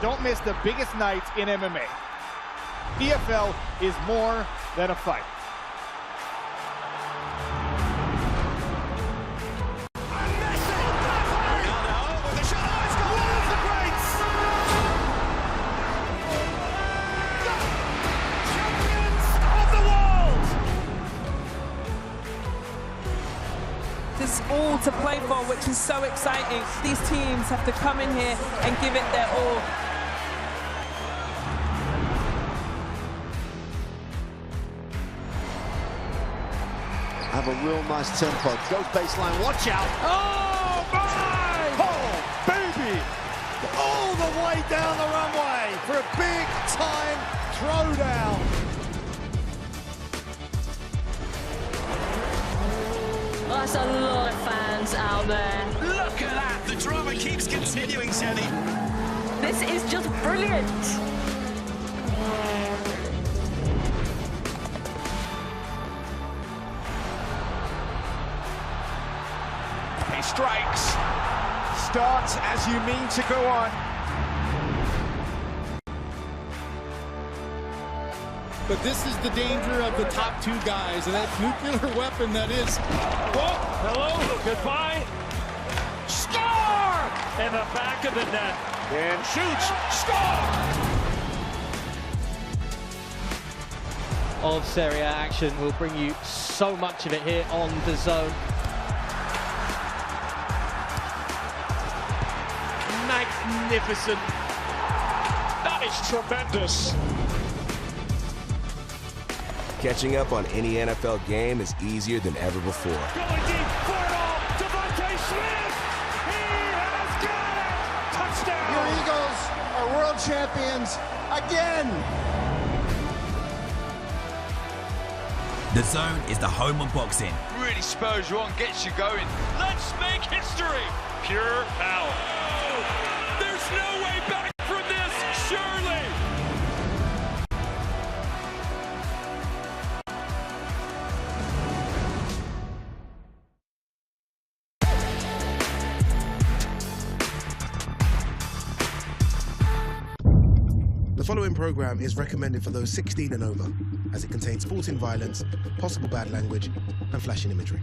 don't miss the biggest nights in MMA. PFL is more than a fight. There's all to play for, which is so exciting. These teams have to come in here and give it their all. Have a real nice tempo. Goes baseline, watch out. Oh, my! Oh, baby! All the way down the runway for a big-time throwdown. That's a lot of fans out there. Look at that! The drama keeps continuing, Jenny. This is just brilliant. He strikes. Starts as you mean to go on. But this is the danger of the top two guys, and that nuclear weapon that is. Oh, hello, goodbye. Score! In the back of the net. And shoots. Score! Of Serie A action. We'll bring you so much of it here on The Zone. Magnificent. That is tremendous. Catching up on any NFL game is easier than ever before. Going deep for it all. Devontae Smith. He has got it. Touchdown. Your Eagles are world champions again. The Zone is the home of boxing. Really spurs you on, gets you going. Let's make history. Pure power. There's no way back from this, surely. The following program is recommended for those 16 and over, as it contains sporting violence, possible bad language, and flashing imagery.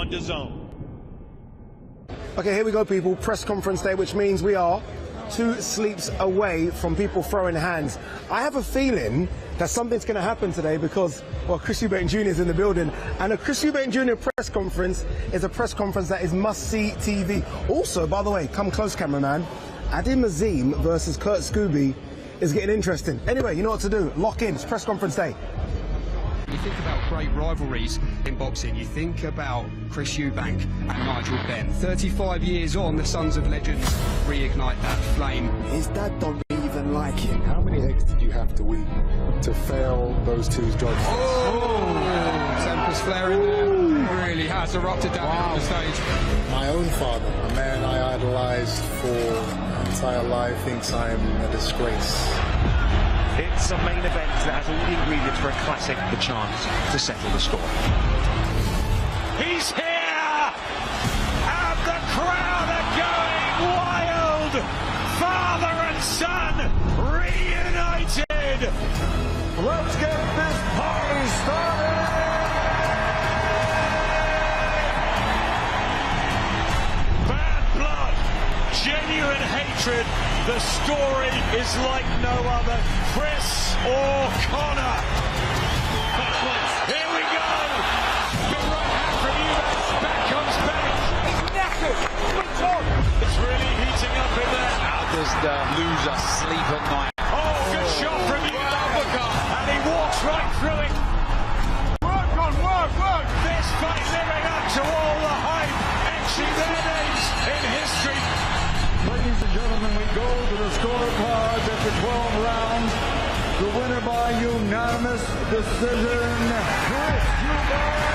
on DAZN. Okay, here we go, people. Press conference day, which means we are 2 sleeps away from people throwing hands. I have a feeling that something's going to happen today because, well, Chris Eubank Jr. is in the building, and a Chris Eubank Jr. press conference is a press conference that is must-see TV. Also, by the way, come close, cameraman, Adim Azim versus Kurt Scooby is getting interesting. Anyway, you know what to do. Lock in. It's press conference day. You think about great rivalries in boxing, you think about Chris Eubank and Nigel Benn. 35 years on, the Sons of Legends reignite that flame. His dad don't even like him. How many eggs did you have to eat to fail those 2 judges? Oh! Tempers flaring there. Really has erupted down on the stage. My own father, a man I idolized for my entire life, thinks I am a disgrace. It's a main event that has all the ingredients for a classic, the chance to settle the score. He's here! And the crowd are going wild! Father and son reunited! Let's get this party started! Bad blood, genuine hatred. The story is like no other. Chris or Connor? Here we go! Big right hand from Eubank. Back comes Benn. He's knackered. Switch on. It's really heating up in there. How does the loser sleep at night? Oh, good shot from Eubank. And he walks right through it. Work on, work. This fight living up to all the hype. Etching their names in history. Ladies and gentlemen, we go to the scorecards after 12 rounds. The winner by unanimous decision, Chris Eubank Jr.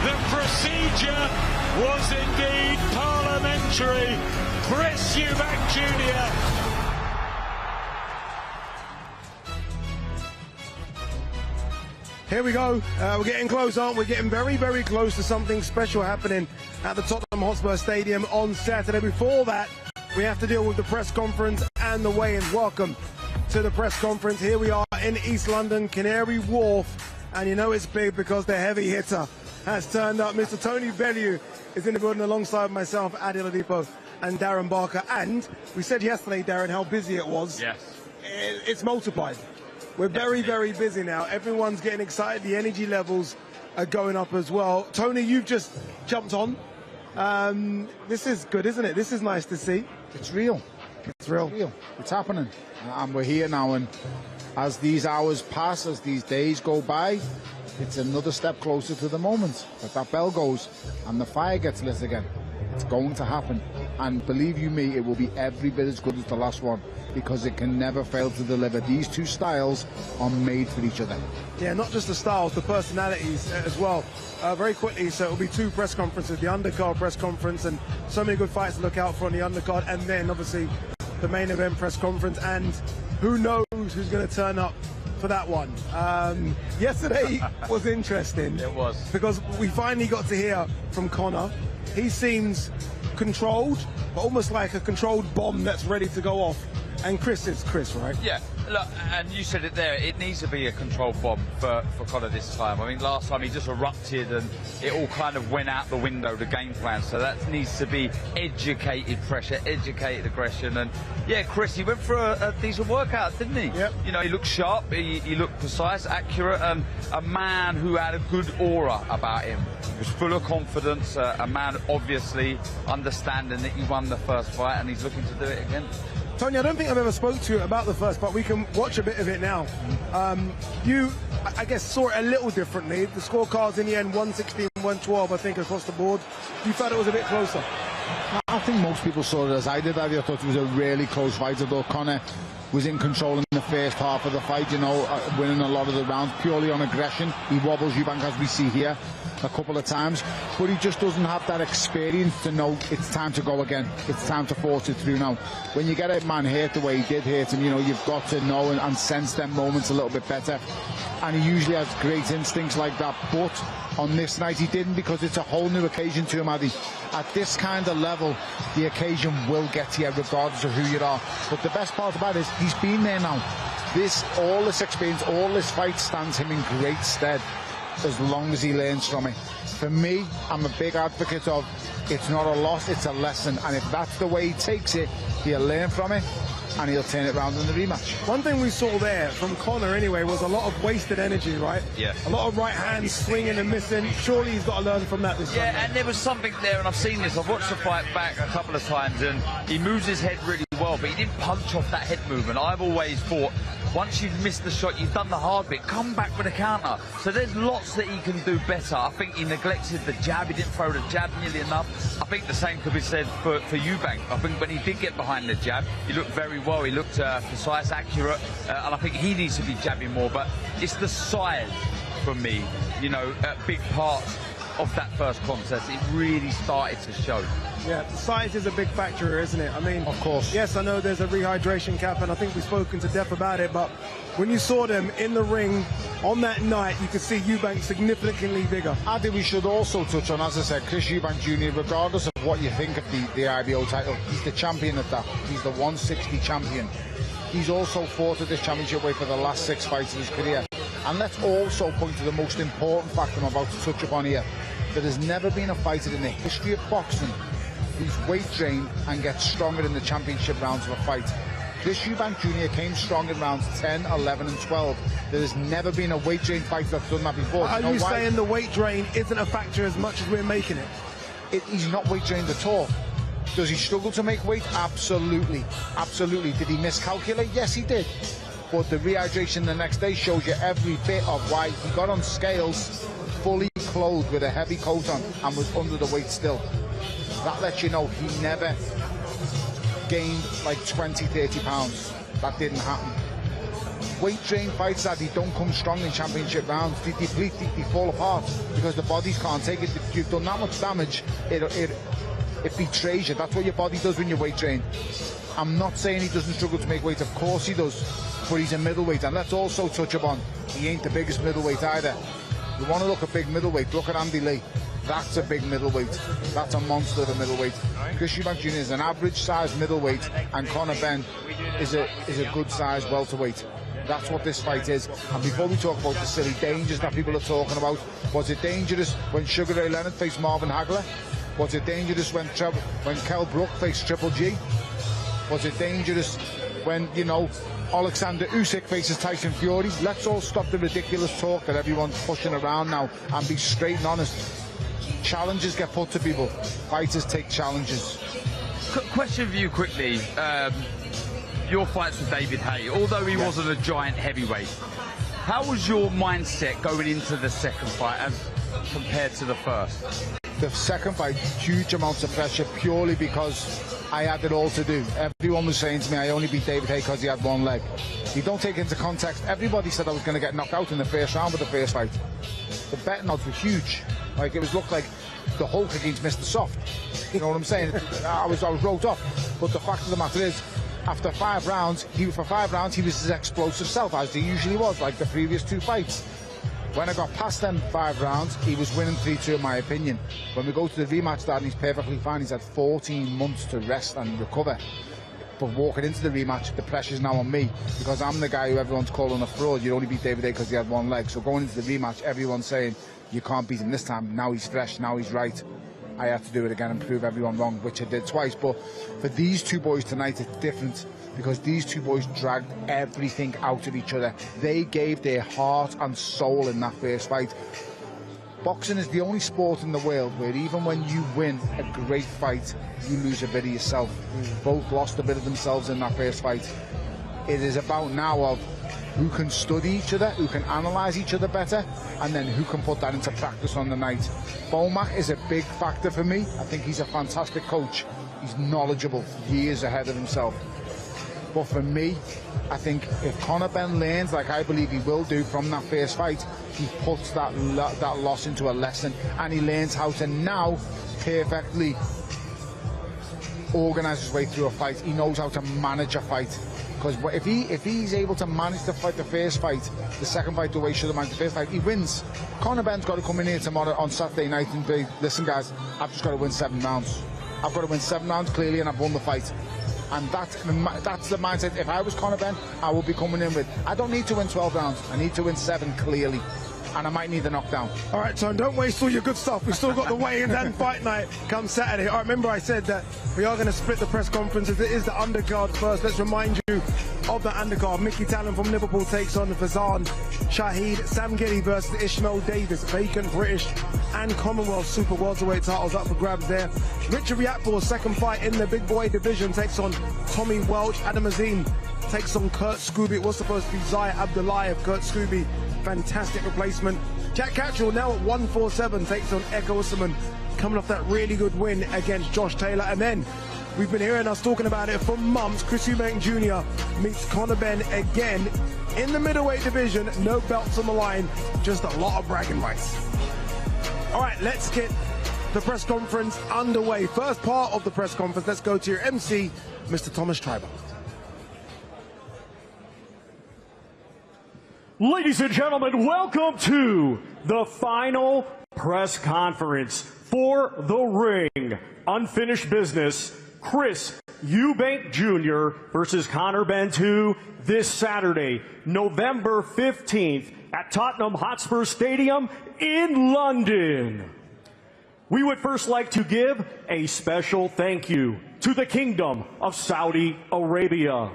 The procedure was indeed parliamentary. Chris Eubank Jr. Here we go. We're getting close, aren't we? Getting very, very close to something special happening at the Tottenham Hotspur Stadium on Saturday. Before that, we have to deal with the press conference and the weigh-ins. Welcome to the press conference. Here we are in East London, Canary Wharf. And you know it's big because the heavy hitter has turned up. Mr. Tony Bellew is in the building alongside myself, Adi Ladipo, and Darren Barker. And we said yesterday, Darren, how busy it was. Yes. It's multiplied. We're very, very busy now. Everyone's getting excited. The energy levels are going up as well. Tony, you've just jumped on. This is good, isn't it? This is nice to see. It's real. It's real. It's happening. And we're here now. And as these hours pass, as these days go by, it's another step closer to the moment that bell goes and the fire gets lit again. It's going to happen. And believe you me, it will be every bit as good as the last one, because it can never fail to deliver. These 2 styles are made for each other. Yeah, not just the styles, the personalities as well. Very quickly, so it'll be 2 press conferences, the Undercard press conference, and so many good fights to look out for on the Undercard, and then obviously the main event press conference, and who knows who's going to turn up for that one. Yesterday was interesting. It was. Because we finally got to hear from Connor. He seems controlled, but almost like a controlled bomb that's ready to go off. And Chris is Chris, right? Yeah, look, and you said it there, it needs to be a controlled bomb for Connor this time. I mean, last time he just erupted and it all kind of went out the window, the game plan. So that needs to be educated pressure, educated aggression. And yeah, Chris, he went for a decent workout, didn't he? Yep. You know, he looked sharp, he looked precise, accurate, and a man who had a good aura about him. He was full of confidence, a man obviously understanding that he won the first fight and he's looking to do it again. Tony, I don't think I've ever spoke to you about the first, but we can watch a bit of it now. You, I guess, saw it a little differently. The scorecards in the end, 116, 112, I think, across the board. You thought it was a bit closer? I think most people saw it as I did. I thought it was a really close fight, although Connor was in control in the first half of the fight, you know, winning a lot of the rounds purely on aggression. He wobbles Eubank, as we see here, a couple of times, but he just doesn't have that experience to know it's time to go again. It's time to force it through now. When you get a man hurt the way he did hurt him, you know, you've got to know and sense them moments a little bit better. and he usually has great instincts like that, but on this night he didn't, because it's a whole new occasion to him, Addy. At this kind of level, the occasion will get to you regardless of who you are. But the best part about it is he's been there now. All this experience, all this fight stands him in great stead as long as he learns from it. For me, I'm a big advocate of it's not a loss, it's a lesson, and if that's the way he takes it, he'll learn from it and he'll turn it around in the rematch. One thing we saw there from Conor anyway was a lot of wasted energy, right? Yeah. A lot of right hands swinging and missing. Surely he's got to learn from that this time. Yeah, and there was something there, and I've seen this. I've watched the fight back a couple of times, and he moves his head really well, but he didn't punch off that head movement. I've always thought, once you've missed the shot, you've done the hard bit, come back with a counter. So there's lots that he can do better. I think he neglected the jab. He didn't throw the jab nearly enough. I think the same could be said for Eubank. I think when he did get behind the jab, he looked very well. He looked precise, accurate, and I think he needs to be jabbing more. But it's the size for me, you know, big parts of that first contest. It really started to show. Yeah, the size is a big factor, isn't it? I mean, of course. Yes, I know there's a rehydration cap, and I think we've spoken to death about it, but when you saw them in the ring on that night, you could see Eubank significantly bigger. I think we should also touch on, as I said, Chris Eubank Jr., regardless of what you think of the IBO title, he's the champion at that. He's the 160 champion. He's also fought at this championship weight for the last 6 fights of his career. And let's also point to the most important factor I'm about to touch upon here. There has never been a fighter in the history of boxing who's weight trained and gets stronger in the championship rounds of a fight. Chris Eubank Jr. came strong in rounds 10, 11 and 12. There has never been a weight drain fighter that's done that before. Are you saying the weight drain isn't a factor as much as we're making it? He's not weight drained at all. Does he struggle to make weight? Absolutely. Absolutely. Did he miscalculate? Yes, he did. But the rehydration the next day shows you every bit of why he got on scales fully clothed with a heavy coat on and was under the weight still. That lets you know he never gained like 20, 30 pounds. That didn't happen. Weight drain fights that they don't come strong in championship rounds. They deplete, they fall apart because the bodies can't take it. If you've done that much damage, it betrays you. That's what your body does when you're weight trained. I'm not saying he doesn't struggle to make weight. Of course he does. But he's a middleweight. And let's also touch upon, he ain't the biggest middleweight either. You want to look at big middleweight, look at Andy Lee. That's a big middleweight. That's a monster of a middleweight. Chris Eubank Jr. is an average size middleweight, and Conor Benn is a good size welterweight. That's what this fight is. And before we talk about the silly dangers that people are talking about, was it dangerous when Sugar Ray Leonard faced Marvin Hagler? Was it dangerous when Kell Brook faced Triple G? Was it dangerous when, you know, Alexander Usyk faces Tyson Fury? Let's all stop the ridiculous talk that everyone's pushing around now and be straight and honest. Challenges get put to people. Fighters take challenges. Question for you quickly. Your fights with David Haye, although he wasn't a giant heavyweight, how was your mindset going into the second fight as compared to the first? The second fight, huge amounts of pressure purely because I had it all to do. Everyone was saying to me I only beat David Haye because he had one leg. You don't take into context, everybody said I was going to get knocked out in the first round of the first fight. The betting odds were huge. Like, it looked like the Hulk against Mr. Soft. You know what I'm saying? I was wrote off. But the fact of the matter is, after 5 rounds, he was his explosive self, as he usually was, like the previous 2 fights. When I got past them 5 rounds, he was winning 3-2 in my opinion. When we go to the rematch, that he's perfectly fine. He's had 14 months to rest and recover. But walking into the rematch, the pressure's now on me because I'm the guy who everyone's calling a fraud. You only beat David Haye because he had one leg. So going into the rematch, everyone's saying you can't beat him this time. Now he's fresh, now he's right. I had to do it again and prove everyone wrong, which I did twice. But for these 2 boys tonight, it's different because these 2 boys dragged everything out of each other. They gave their heart and soul in that first fight. Boxing is the only sport in the world where even when you win a great fight, you lose a bit of yourself. Both lost a bit of themselves in that first fight. It is about now of who can study each other, who can analyse each other better, and then who can put that into practice on the night. Bomac is a big factor for me. I think he's a fantastic coach. He's knowledgeable, years ahead of himself. But for me, I think if Conor Benn learns, like I believe he will do from that first fight, he puts that loss into a lesson, and he learns how to now perfectly organise his way through a fight. He knows how to manage a fight. Because if he's able to manage to fight the first fight, the second fight the way he should have managed the first fight, he wins. Conor Benn's got to come in here tomorrow on Saturday night and be, listen guys, I've just got to win 7 rounds. I've got to win 7 rounds clearly and I've won the fight. And that's the mindset. If I was Conor Benn, I would be coming in with, I don't need to win 12 rounds. I need to win 7 clearly. And I might need a knockdown. All right, Tom, don't waste all your good stuff. We've still got the weigh-in and fight night come Saturday. All right, remember I said that we are going to split the press conferences. It is the undercard first. Let's remind you of the undercard. Mickey Talon from Liverpool takes on Fazan Shahid. Sam Giddy versus Ishmael Davis. Vacant British and Commonwealth Super Welterweight titles up for grabs there. Richard Riakpor's second fight in the big boy division takes on Tommy Welch. Adam Azim takes on Kurt Scooby. It was supposed to be Zaya Abdullahi of Kurt Scooby. Fantastic replacement. Jack Catchell now at 147 takes on Echo Usman, coming off that really good win against Josh Taylor. And then we've been hearing us talking about it for months. Chris Eubank Jr. meets Conor Benn again in the middleweight division. No belts on the line, just a lot of bragging rights. All right, let's get the press conference underway. First part of the press conference, let's go to your MC, Mr. Thomas Treiber. Ladies and gentlemen, welcome to the final press conference for The Ring. Unfinished business, Chris Eubank Jr. versus Conor Benn 2 this Saturday, November 15th at Tottenham Hotspur Stadium in London. We would first like to give a special thank you to the Kingdom of Saudi Arabia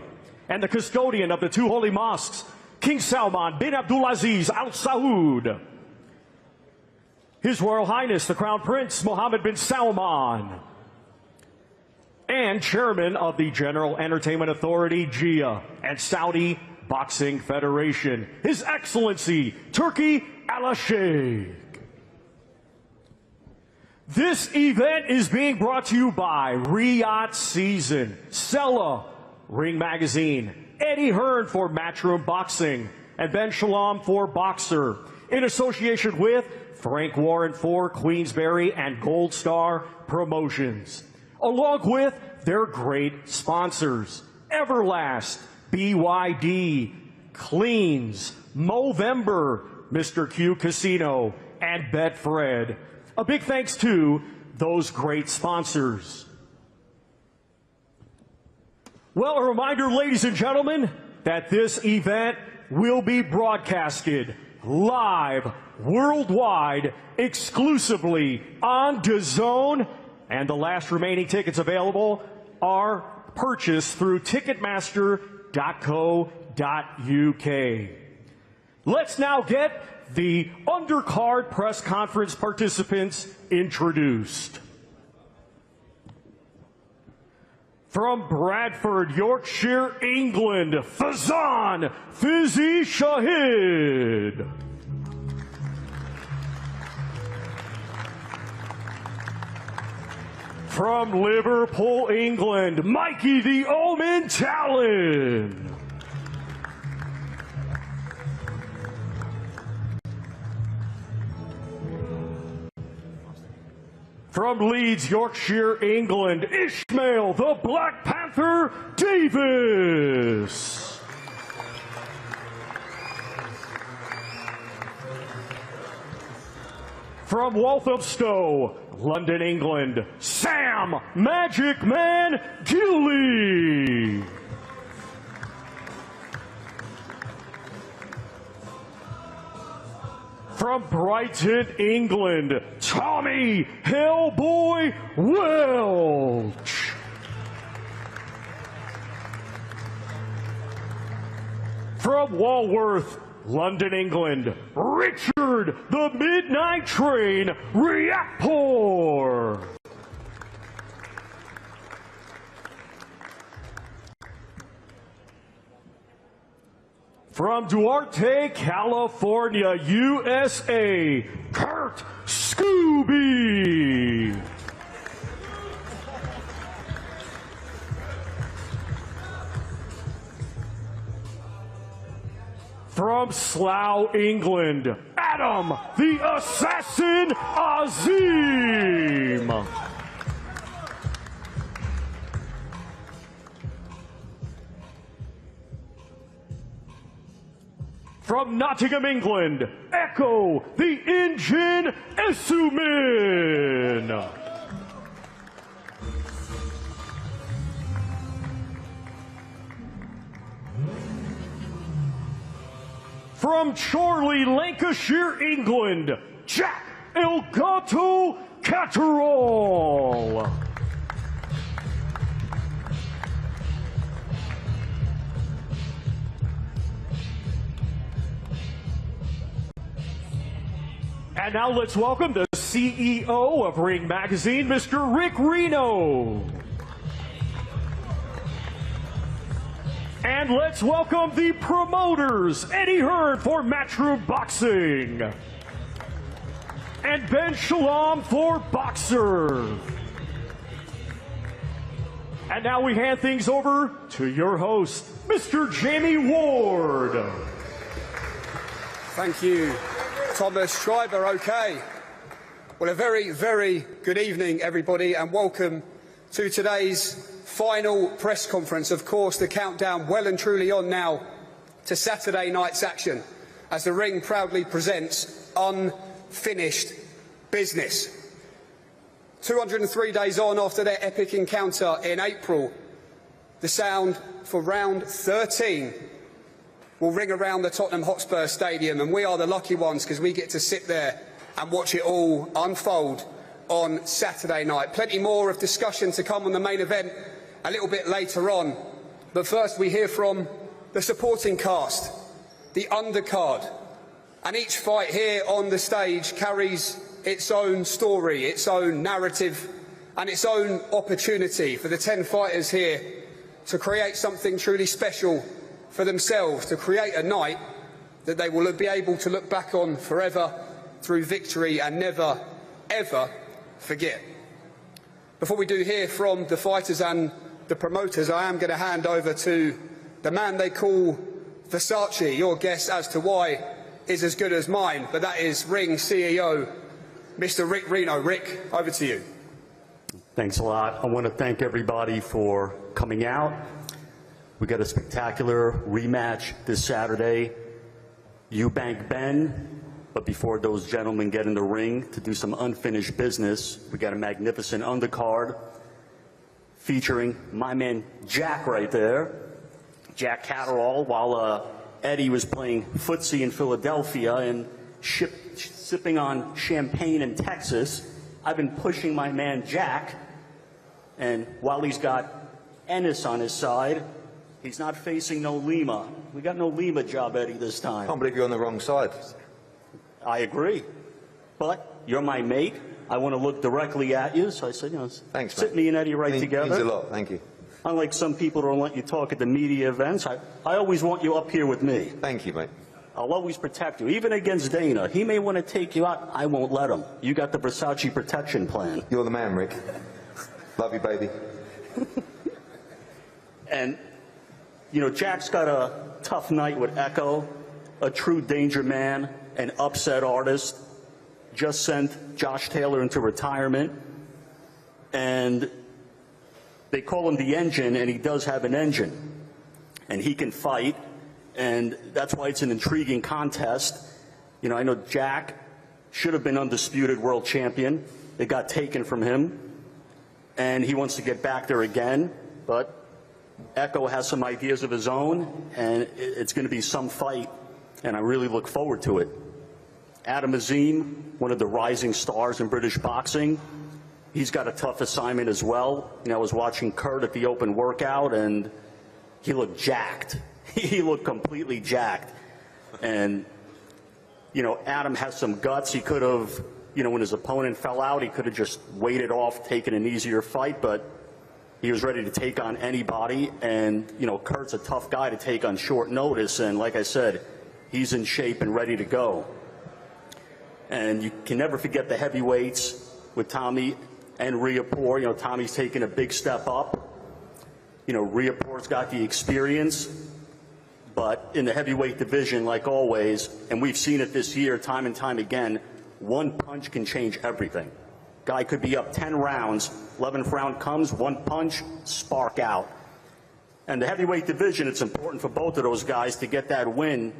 and the custodian of the 2 holy mosques, King Salman bin Abdulaziz Al Saud, His Royal Highness the Crown Prince Mohammed bin Salman, and Chairman of the General Entertainment Authority, GIA, and Saudi Boxing Federation, His Excellency Turki Al-Sheikh. This event is being brought to you by Riyadh Season, Sella, Ring Magazine, Eddie Hearn for Matchroom Boxing, and Ben Shalom for Boxer, in association with Frank Warren for Queensberry and Gold Star Promotions, along with their great sponsors, Everlast, BYD, Cleans, Movember, Mr. Q Casino, and Betfred. A big thanks to those great sponsors. Well, a reminder, ladies and gentlemen, that this event will be broadcasted live, worldwide, exclusively on DAZN, and the last remaining tickets available are purchased through Ticketmaster.co.uk. Let's now get the undercard press conference participants introduced. From Bradford, Yorkshire, England, Fazan Fizzy Shahid. From Liverpool, England, Mikey the Omen Talon. From Leeds, Yorkshire, England, Ishmael the Black Panther Davis. From Walthamstow, London, England, Sam Magic Man Gilly. From Brighton, England, Tommy Hellboy Welch. From Walworth, London, England, Richard the Midnight Train Riakporhe. From Duarte, California, USA, Kurt Scooby. From Slough, England, Adam the Assassin Azim. From Nottingham, England, Echo the Engine Essumin. From Chorley, Lancashire, England, Jack Elgato Catterall. And now let's welcome the CEO of Ring Magazine, Mr. Rick Reno. And let's welcome the promoters, Eddie Hearn for Matchroom Boxing, and Ben Shalom for Boxer. And now we hand things over to your host, Mr. Jamie Ward. Thank you, Thomas Schreiber. Okay. Well, a very, very good evening, everybody, and welcome to today's final press conference. Of course, the countdown well and truly on now to Saturday night's action as the Ring proudly presents Unfinished Business. 203 days on after their epic encounter in April, the sound for round 13 will ring around the Tottenham Hotspur Stadium, and we are the lucky ones because we get to sit there and watch it all unfold on Saturday night. Plenty more of discussion to come on the main event a little bit later on, but first we hear from the supporting cast, the Undercard, and each fight here on the stage carries its own story, its own narrative, and its own opportunity for the 10 fighters here to create something truly special for themselves, to create a night that they will be able to look back on forever through victory and never, ever forget. Before we do hear from the fighters and the promoters, I am going to hand over to the man they call Versace. Your guess as to why is as good as mine, but that is Ring CEO, Mr. Rick Reno. Rick, over to you. Thanks a lot. I want to thank everybody for coming out. We got a spectacular rematch this Saturday, Eubank Benn. But before those gentlemen get in the ring to do some unfinished business, we got a magnificent undercard featuring my man Jack right there, Jack Catterall, while Eddie was playing footsie in Philadelphia and sipping on champagne in Texas. I've been pushing my man Jack, and while he's got Ennis on his side, he's not facing no Lima. We got no Lima job, Eddie, this time. I can't believe you're on the wrong side. I agree, but you're my mate. I want to look directly at you, so I said, you know, thanks, sit man. me and Eddie right together. Means a lot, thank you. Unlike some people who don't let you talk at the media events, I always want you up here with me. Thank you, mate. I'll always protect you, even against Dana. He may want to take you out. I won't let him. You got the Versace protection plan. You're the man, Rick. Love you, baby. And, you know, Jack's got a tough night with Echo, a true danger man, an upset artist. Just sent Josh Taylor into retirement. And they call him the engine, and he does have an engine. And he can fight. And that's why it's an intriguing contest. You know, I know Jack should have been undisputed world champion. It got taken from him. And he wants to get back there again. But Echo has some ideas of his own, and it's going to be some fight. And I really look forward to it. Adam Azim, one of the rising stars in British boxing, he's got a tough assignment as well. You know, I was watching Kurt at the open workout, and he looked jacked. He looked completely jacked. And, you know, Adam has some guts. He could have, you know, when his opponent fell out, he could have just waited off, taken an easier fight, but he was ready to take on anybody. And, you know, Kurt's a tough guy to take on short notice. And like I said, he's in shape and ready to go. And you can never forget the heavyweights with Tommy and Riapor. You know, Tommy's taken a big step up. You know, Riapor's got the experience. But in the heavyweight division, like always, and we've seen it this year time and time again, one punch can change everything. Guy could be up 10 rounds, 11th round comes, one punch, spark out. And the heavyweight division, it's important for both of those guys to get that win,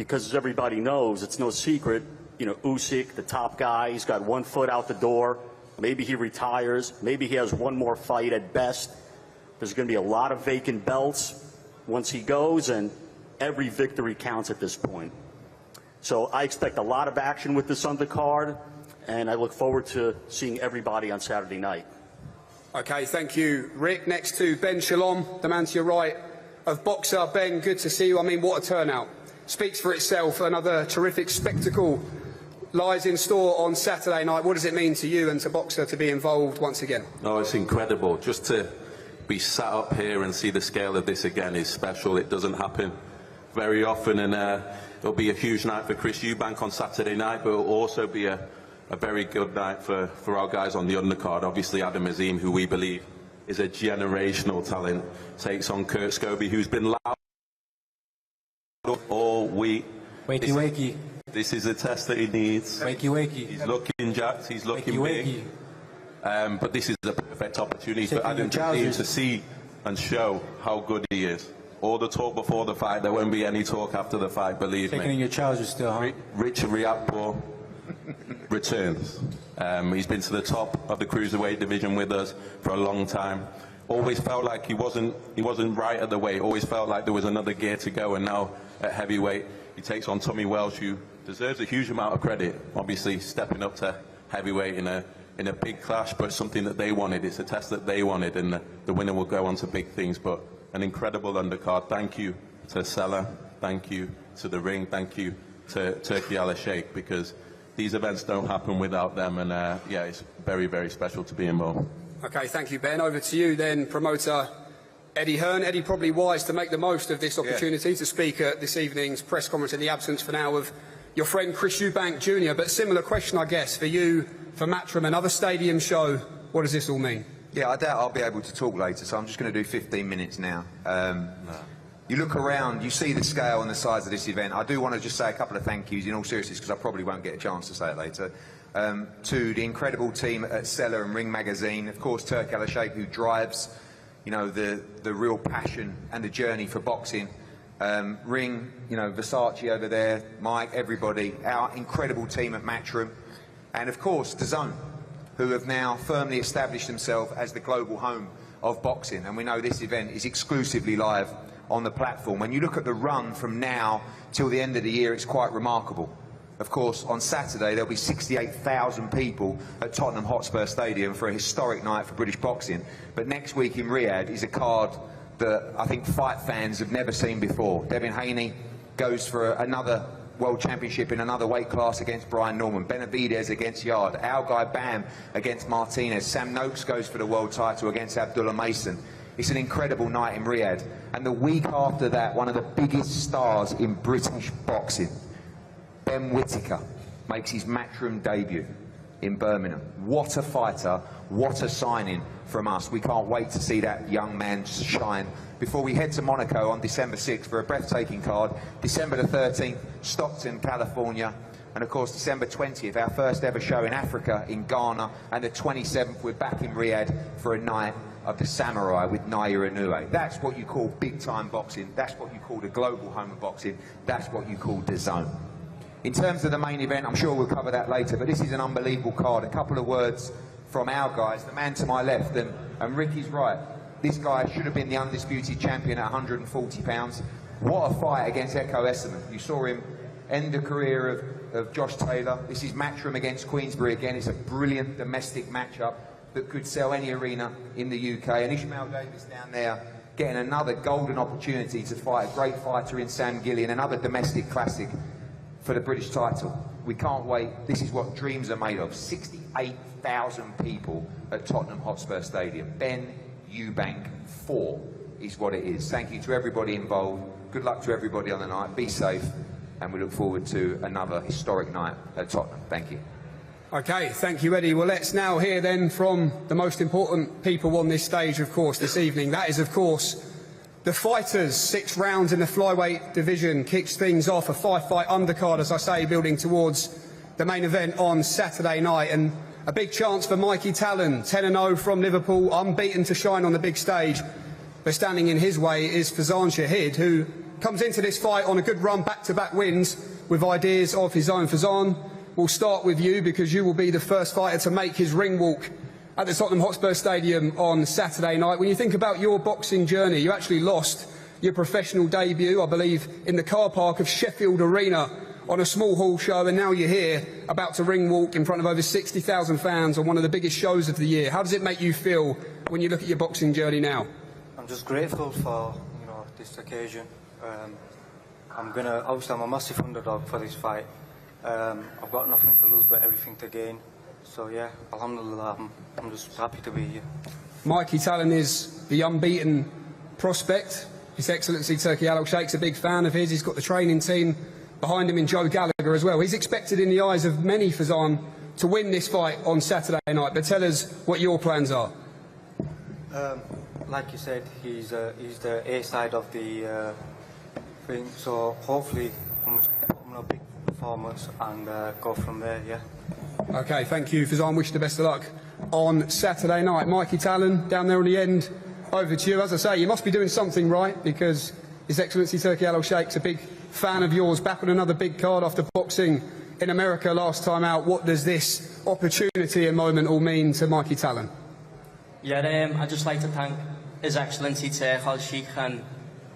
because as everybody knows, it's no secret, you know, Usyk, the top guy, he's got 1 foot out the door. Maybe he retires. Maybe he has one more fight at best. There's going to be a lot of vacant belts once he goes, and every victory counts at this point. So I expect a lot of action with this undercard, and I look forward to seeing everybody on Saturday night. Okay, thank you, Rick. Next to Ben Shalom, the man to your right of Boxer. Ben, good to see you. I mean, what a turnout. Speaks for itself. Another terrific spectacle lies in store on Saturday night. What does it mean to you and to Boxer to be involved once again? Oh, it's incredible. Just to be sat up here and see the scale of this again is special. It doesn't happen very often, and it'll be a huge night for Chris Eubank on Saturday night, but it'll also be a very good night for our guys on the undercard. Obviously, Adam Azim, who we believe is a generational talent, takes on Kurt Scobie, who's been loud all week. Wakey, wakey. This is a test that he needs. Wakey, wakey. He's looking jacked, he's looking big. But this is a perfect opportunity for Adam Azim to see and show how good he is. All the talk before the fight, there won't be any talk after the fight, believe me. Taking in your trousers still, huh? Richard Riakporhe returns. He's been to the top of the cruiserweight division with us for a long time. Always felt like he wasn't right at the weight. Always felt like there was another gear to go, and now at heavyweight he takes on Tommy Welsh, who deserves a huge amount of credit. Obviously stepping up to heavyweight in a big clash, but something that they wanted. It's a test that they wanted, and the winner will go on to big things. But an incredible undercard. Thank you to Sella. Thank you to the ring. Thank you to Turki Al-Sheikh, because these events don't happen without them, and yeah, it's very, very special to be involved. Okay, thank you, Ben. Over to you then, promoter Eddie Hearn. Eddie, probably wise to make the most of this opportunity to speak at this evening's press conference in the absence for now of your friend Chris Eubank Jr. But similar question, I guess, for you, for Matchroom, another stadium show. What does this all mean? Yeah, I doubt I'll be able to talk later, so I'm just going to do 15 minutes now. You look around, you see the scale and the size of this event. I do want to just say a couple of thank yous, in all seriousness, because I probably won't get a chance to say it later. To the incredible team at Sella and Ring Magazine, of course, Turki Al-Sheikh, who drives, you know, the real passion and the journey for boxing. Ring, you know, Versace over there, Mike, everybody, our incredible team at Matchroom, and of course, DAZN, who have now firmly established themselves as the global home of boxing. And we know this event is exclusively live on the platform. When you look at the run from now till the end of the year, it's quite remarkable. Of course, on Saturday, there'll be 68,000 people at Tottenham Hotspur Stadium for a historic night for British boxing. But next week in Riyadh is a card that I think fight fans have never seen before. Devin Haney goes for another World Championship in another weight class against Brian Norman. Benavidez against Yard. Our guy Bam against Martinez. Sam Noakes goes for the world title against Abdullah Mason. It's an incredible night in Riyadh. And the week after that, one of the biggest stars in British boxing, Ben Whittaker, makes his Matchroom debut in Birmingham. What a fighter, what a signing from us. We can't wait to see that young man shine before we head to Monaco on December 6th for a breathtaking card. December the 13th, Stockton, California. And of course, December 20th, our first ever show in Africa, in Ghana. And the 27th, we're back in Riyadh for a night of the Samurai with Naya Inoue. That's what you call big-time boxing. That's what you call the global home of boxing. That's what you call DAZN. In terms of the main event, I'm sure we'll cover that later, but this is an unbelievable card. A couple of words from our guys, the man to my left, and Ricky's right. This guy should have been the undisputed champion at 140 pounds. What a fight against Echo Esserman. You saw him end the career of Josh Taylor. This is Matchroom against Queensbury again. It's a brilliant domestic matchup that could sell any arena in the UK. And Ishmael Davis down there getting another golden opportunity to fight a great fighter in Sam Gillian, another domestic classic for the British title. We can't wait. This is what dreams are made of. 68,000 people at Tottenham Hotspur Stadium. Benn, Eubank, 4 is what it is. Thank you to everybody involved. Good luck to everybody on the night. Be safe. And we look forward to another historic night at Tottenham. Thank you. Okay, thank you, Eddie. Well, let's now hear then from the most important people on this stage, of course, this evening. That is, of course, the fighters. 6 rounds in the flyweight division kicks things off. A 5-fight undercard, as I say, building towards the main event on Saturday night. And a big chance for Mikey Talon, 10-0 from Liverpool, unbeaten to shine on the big stage. But standing in his way is Fazan Shahid, who comes into this fight on a good run, back-to-back wins, with ideas of his own. Fazan, we'll start with you because you will be the first fighter to make his ring walk at the Tottenham Hotspur Stadium on Saturday night. When you think about your boxing journey, you actually lost your professional debut, I believe, in the car park of Sheffield Arena on a small hall show, and now you're here about to ring walk in front of over 60,000 fans on one of the biggest shows of the year. How does it make you feel when you look at your boxing journey now? I'm just grateful for this occasion. Obviously I'm a massive underdog for this fight. I've got nothing to lose but everything to gain. So yeah, alhamdulillah, I'm just happy to be here. Mikey Talon is the unbeaten prospect. His Excellency Turki Al-Sheikh's a big fan of his. He's got the training team behind him in Joe Gallagher as well. He's expected in the eyes of many, Fazan, to win this fight on Saturday night. But tell us what your plans are. Like you said, he's the A side of the thing. So hopefully I'm going to put him in a big performance and go from there, yeah. OK, thank you, Fazan. Wish you the best of luck on Saturday night. Mikey Talon, down there on the end, over to you. As I say, you must be doing something right because His Excellency Turki Al-Sheikh's a big fan of yours, back on another big card after boxing in America last time out. What does this opportunity and moment all mean to Mikey Talon? Yeah, I'd just like to thank His Excellency Turki Al-Sheikh and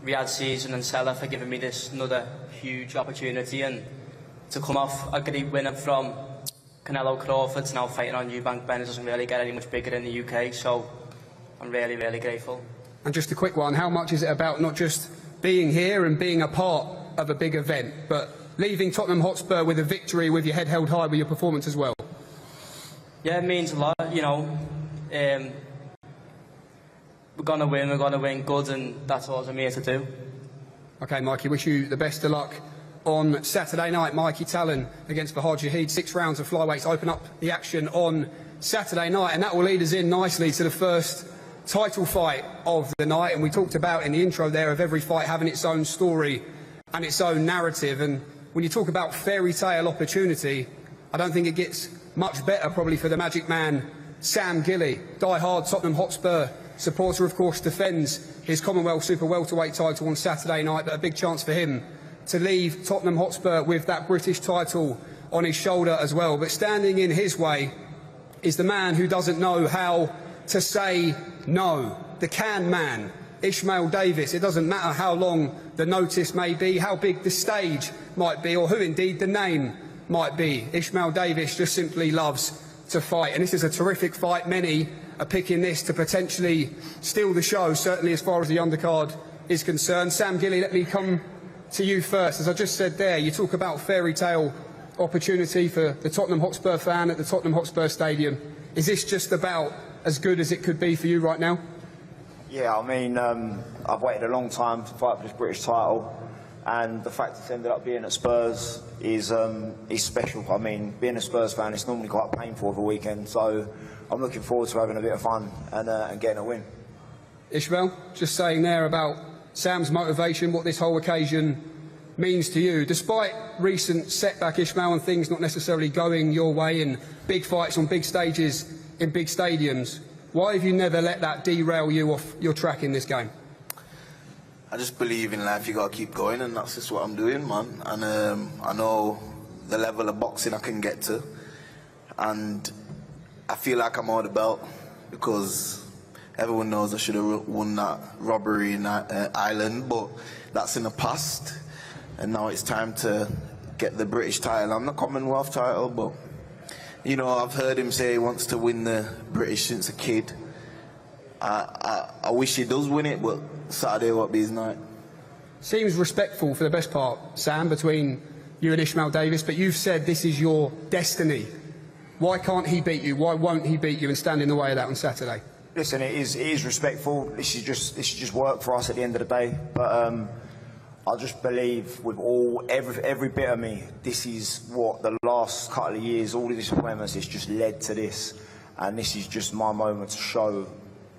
Riyadh Season and Salah for giving me this another huge opportunity, and to come off a great winner from Canelo Crawford to now fighting on Eubank Benn. It doesn't really get any much bigger in the UK, so I'm really, really grateful. And just a quick one, how much is it about not just being here and being a part of a big event, but leaving Tottenham Hotspur with a victory, with your head held high with your performance as well? Yeah, it means a lot, we're going to win good, and that's all I'm here to do. OK, Mikey, wish you the best of luck on Saturday night. Mikey Talon against Fahad Shahid. 6 rounds of flyweights open up the action on Saturday night, and that will lead us in nicely to the first title fight of the night. And we talked about in the intro there of every fight having its own story and its own narrative, and when you talk about fairy tale opportunity, I don't think it gets much better probably for the magic man Sam Gilly, die-hard Tottenham Hotspur supporter, of course, defends his Commonwealth Super Welterweight title on Saturday night, but a big chance for him to leave Tottenham Hotspur with that British title on his shoulder as well. But standing in his way is the man who doesn't know how to say no, the can man, Ishmael Davis. It doesn't matter how long the notice may be, how big the stage might be, or who indeed the name might be. Ishmael Davis just simply loves to fight, and this is a terrific fight. Many are picking this to potentially steal the show, certainly as far as the undercard is concerned. Sam Gilly, let me come to you first. As I just said there, you talk about fairy tale opportunity for the Tottenham Hotspur fan at the Tottenham Hotspur Stadium. Is this just about as good as it could be for you right now? Yeah, I mean, I've waited a long time to fight for this British title, and the fact it's ended up being at Spurs is special. I mean, being a Spurs fan, it's normally quite painful of a weekend, so I'm looking forward to having a bit of fun and getting a win. Ishmael, just saying there about Sam's motivation, what this whole occasion means to you. Despite recent setback, Ishmael, and things not necessarily going your way in big fights on big stages in big stadiums, why have you never let that derail you off your track in this game? I just believe in life you got to keep going, and that's just what I'm doing, man. And I know the level of boxing I can get to, and I feel like I'm on the belt because everyone knows I should have won that robbery in Ireland, but that's in the past, and now it's time to get the British title. I'm the Commonwealth title, but you know, I've heard him say he wants to win the British since a kid. I wish he does win it, but Saturday won't be his night. Seems respectful for the best part, Sam, between you and Ishmael Davis, but you've said this is your destiny. Why can't he beat you? Why won't he beat you and stand in the way of that on Saturday? Listen, it is respectful. This is just work for us at the end of the day. But I just believe with every bit of me, this is what the last couple of years, all of this disappointments, it's just led to this, and this is just my moment to show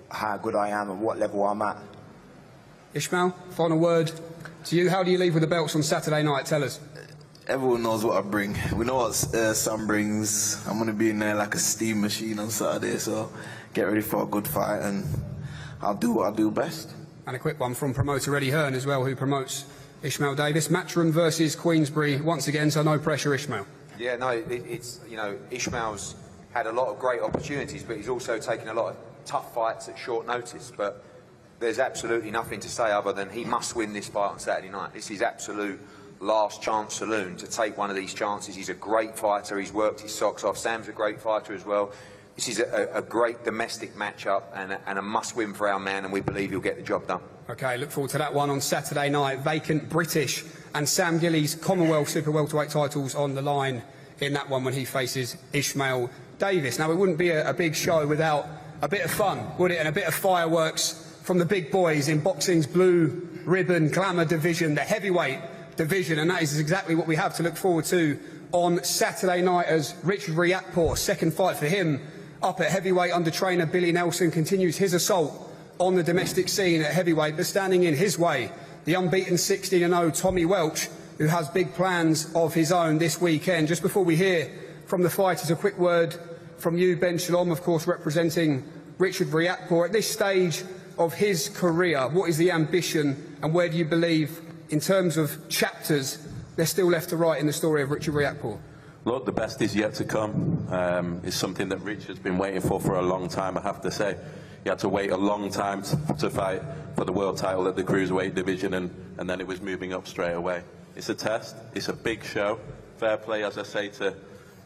how good I am and what level I'm at. Ishmael, final word to you. How do you leave with the belts on Saturday night? Tell us. Everyone knows what I bring. We know what Sam brings. I'm going to be in there like a steam machine on Saturday, so get ready for a good fight, and I'll do what I do best. And a quick one from promoter Eddie Hearn as well, who promotes Ishmael Davis. Matchroom versus Queensbury once again, so no pressure, Ishmael. Yeah, no, it's, you know, Ishmael's had a lot of great opportunities, but he's also taken a lot of tough fights at short notice. But there's absolutely nothing to say other than he must win this fight on Saturday night. This is absolute last chance saloon to take one of these chances. He's a great fighter. He's worked his socks off. Sam's a great fighter as well. This is a great domestic matchup and a must-win for our man, and we believe he'll get the job done. OK, look forward to that one on Saturday night. Vacant British and Sam Gillies Commonwealth Super Welterweight titles on the line in that one when he faces Ishmael Davis. Now, it wouldn't be a big show without a bit of fun, would it? And a bit of fireworks from the big boys in boxing's blue ribbon glamour division, the heavyweight division, and that is exactly what we have to look forward to on Saturday night as Richard Riakporhe, second fight for him, up at heavyweight under trainer Billy Nelson, continues his assault on the domestic scene at heavyweight, but standing in his way, the unbeaten 16-0 Tommy Welch, who has big plans of his own this weekend. Just before we hear from the fighters, a quick word from you, Ben Shalom, of course representing Richard Riakporhe. At this stage of his career, what is the ambition and where do you believe, in terms of chapters, they're still left to write in the story of Richard Riakporhe? Look, the best is yet to come. It's something that Richard's been waiting for a long time, I have to say. He had to wait a long time to fight for the world title at the cruiserweight division, and then it was moving up straight away. It's a test. It's a big show. Fair play, as I say,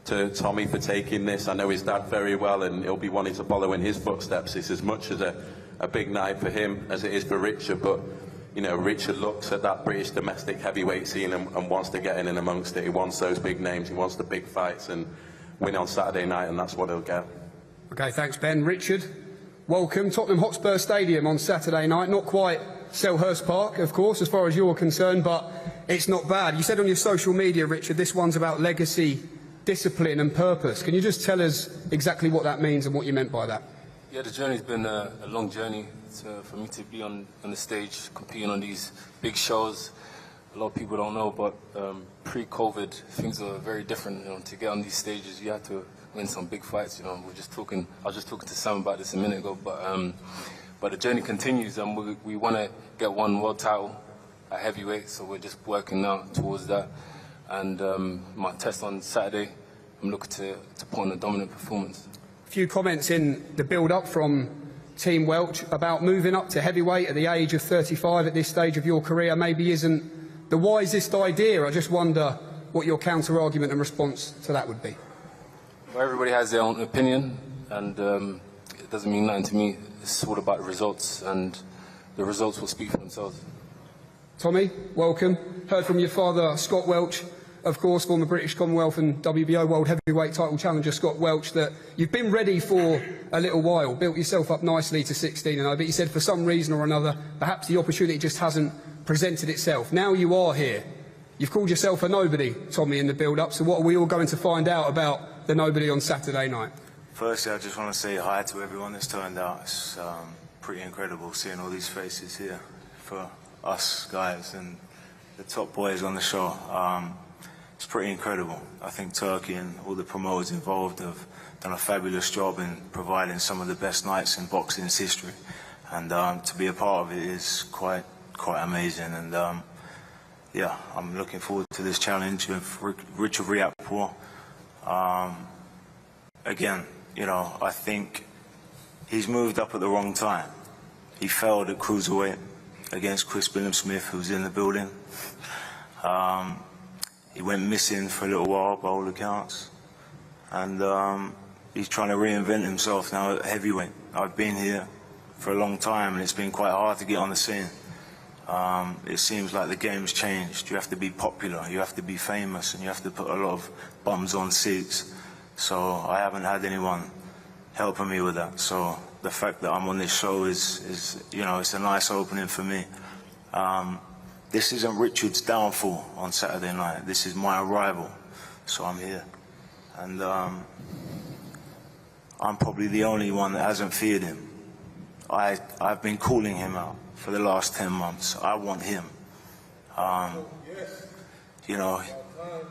to Tommy for taking this. I know his dad very well, and he'll be wanting to follow in his footsteps. It's as much as a big night for him as it is for Richard, but you know, Richard looks at that British domestic heavyweight scene and wants to get in and amongst it. He wants those big names, he wants the big fights, and win on Saturday night, and that's what he'll get. OK, thanks, Ben. Richard, welcome. Tottenham Hotspur Stadium on Saturday night. Not quite Selhurst Park, of course, as far as you're concerned, but it's not bad. You said on your social media, Richard, this one's about legacy, discipline and purpose. Can you just tell us exactly what that means and what you meant by that? Yeah, the journey's been a long journey for me to be on the stage, competing on these big shows. A lot of people don't know, but pre-COVID, things are very different. You know, to get on these stages, you have to win some big fights. You know, I was just talking to Sam about this a minute ago, but the journey continues, and we want to get one world title at heavyweight, so we're just working now towards that. And my test on Saturday, I'm looking to put on a dominant performance. A few comments in the build-up from Team Welch about moving up to heavyweight at the age of 35 at this stage of your career maybe isn't the wisest idea. I just wonder what your counter-argument and response to that would be. Well, everybody has their own opinion, and it doesn't mean nothing to me. It's all about the results, and the results will speak for themselves. Tommy, welcome. Heard from your father, Scott Welch, of course, former British Commonwealth and WBO World Heavyweight title challenger Scott Welch, that you've been ready for a little while, built yourself up nicely to 16-0, but you said for some reason or another, perhaps the opportunity just hasn't presented itself. Now you are here. You've called yourself a nobody, Tommy, in the build-up, so what are we all going to find out about the nobody on Saturday night? Firstly, I just want to say hi to everyone that's turned out. It's pretty incredible seeing all these faces here for us guys and the top boys on the show. It's pretty incredible. I think Turkey and all the promoters involved have done a fabulous job in providing some of the best nights in boxing's history, and to be a part of it is quite amazing. And yeah, I'm looking forward to this challenge with Richard Riakporhe. Again, you know, I think he's moved up at the wrong time. He failed at cruiserweight against Chris Billam-Smith, who's in the building. He went missing for a little while, by all accounts, and he's trying to reinvent himself now at heavyweight. I've been here for a long time, and it's been quite hard to get on the scene. It seems like the game's changed. You have to be popular, you have to be famous, and you have to put a lot of bums on seats. So I haven't had anyone helping me with that. So the fact that I'm on this show is you know, it's a nice opening for me. This isn't Richard's downfall on Saturday night. This is my arrival. So I'm here. And I'm probably the only one that hasn't feared him. I've been calling him out for the last 10 months. I want him. You know,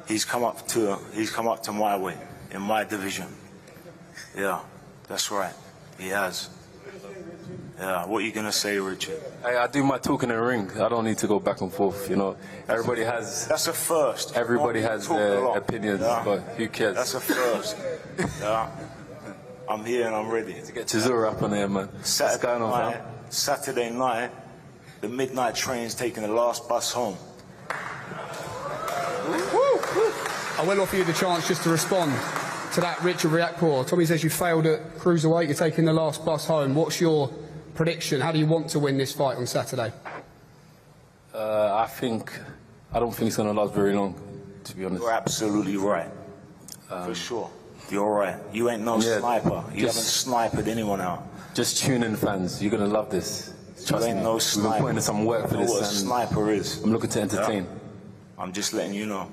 he's come up to my weight, in my division. Yeah, that's right. He has. Yeah, what are you going to say, Richard? I do my talking in the ring. I don't need to go back and forth, you know. Everybody has... That's a first. Everybody has their opinions, but who cares? That's a first. Yeah. I'm here and I'm ready. To get Chisora up on there, man. Saturday night, the midnight train's taking the last bus home. I will offer you the chance just to respond to that, Richard Riakporhe. Tommy says you failed at cruiserweight, you're taking the last bus home. What's your prediction? How do you want to win this fight on Saturday? I don't think it's going to last very long, to be honest. You're absolutely right. For sure. You're right. You ain't no sniper. You haven't sniped anyone out. Just tune in, fans. You're going to love this. Trust me. No sniper. We've been putting in some work for this. What a sniper is. I'm looking to entertain. Yeah. I'm just letting you know.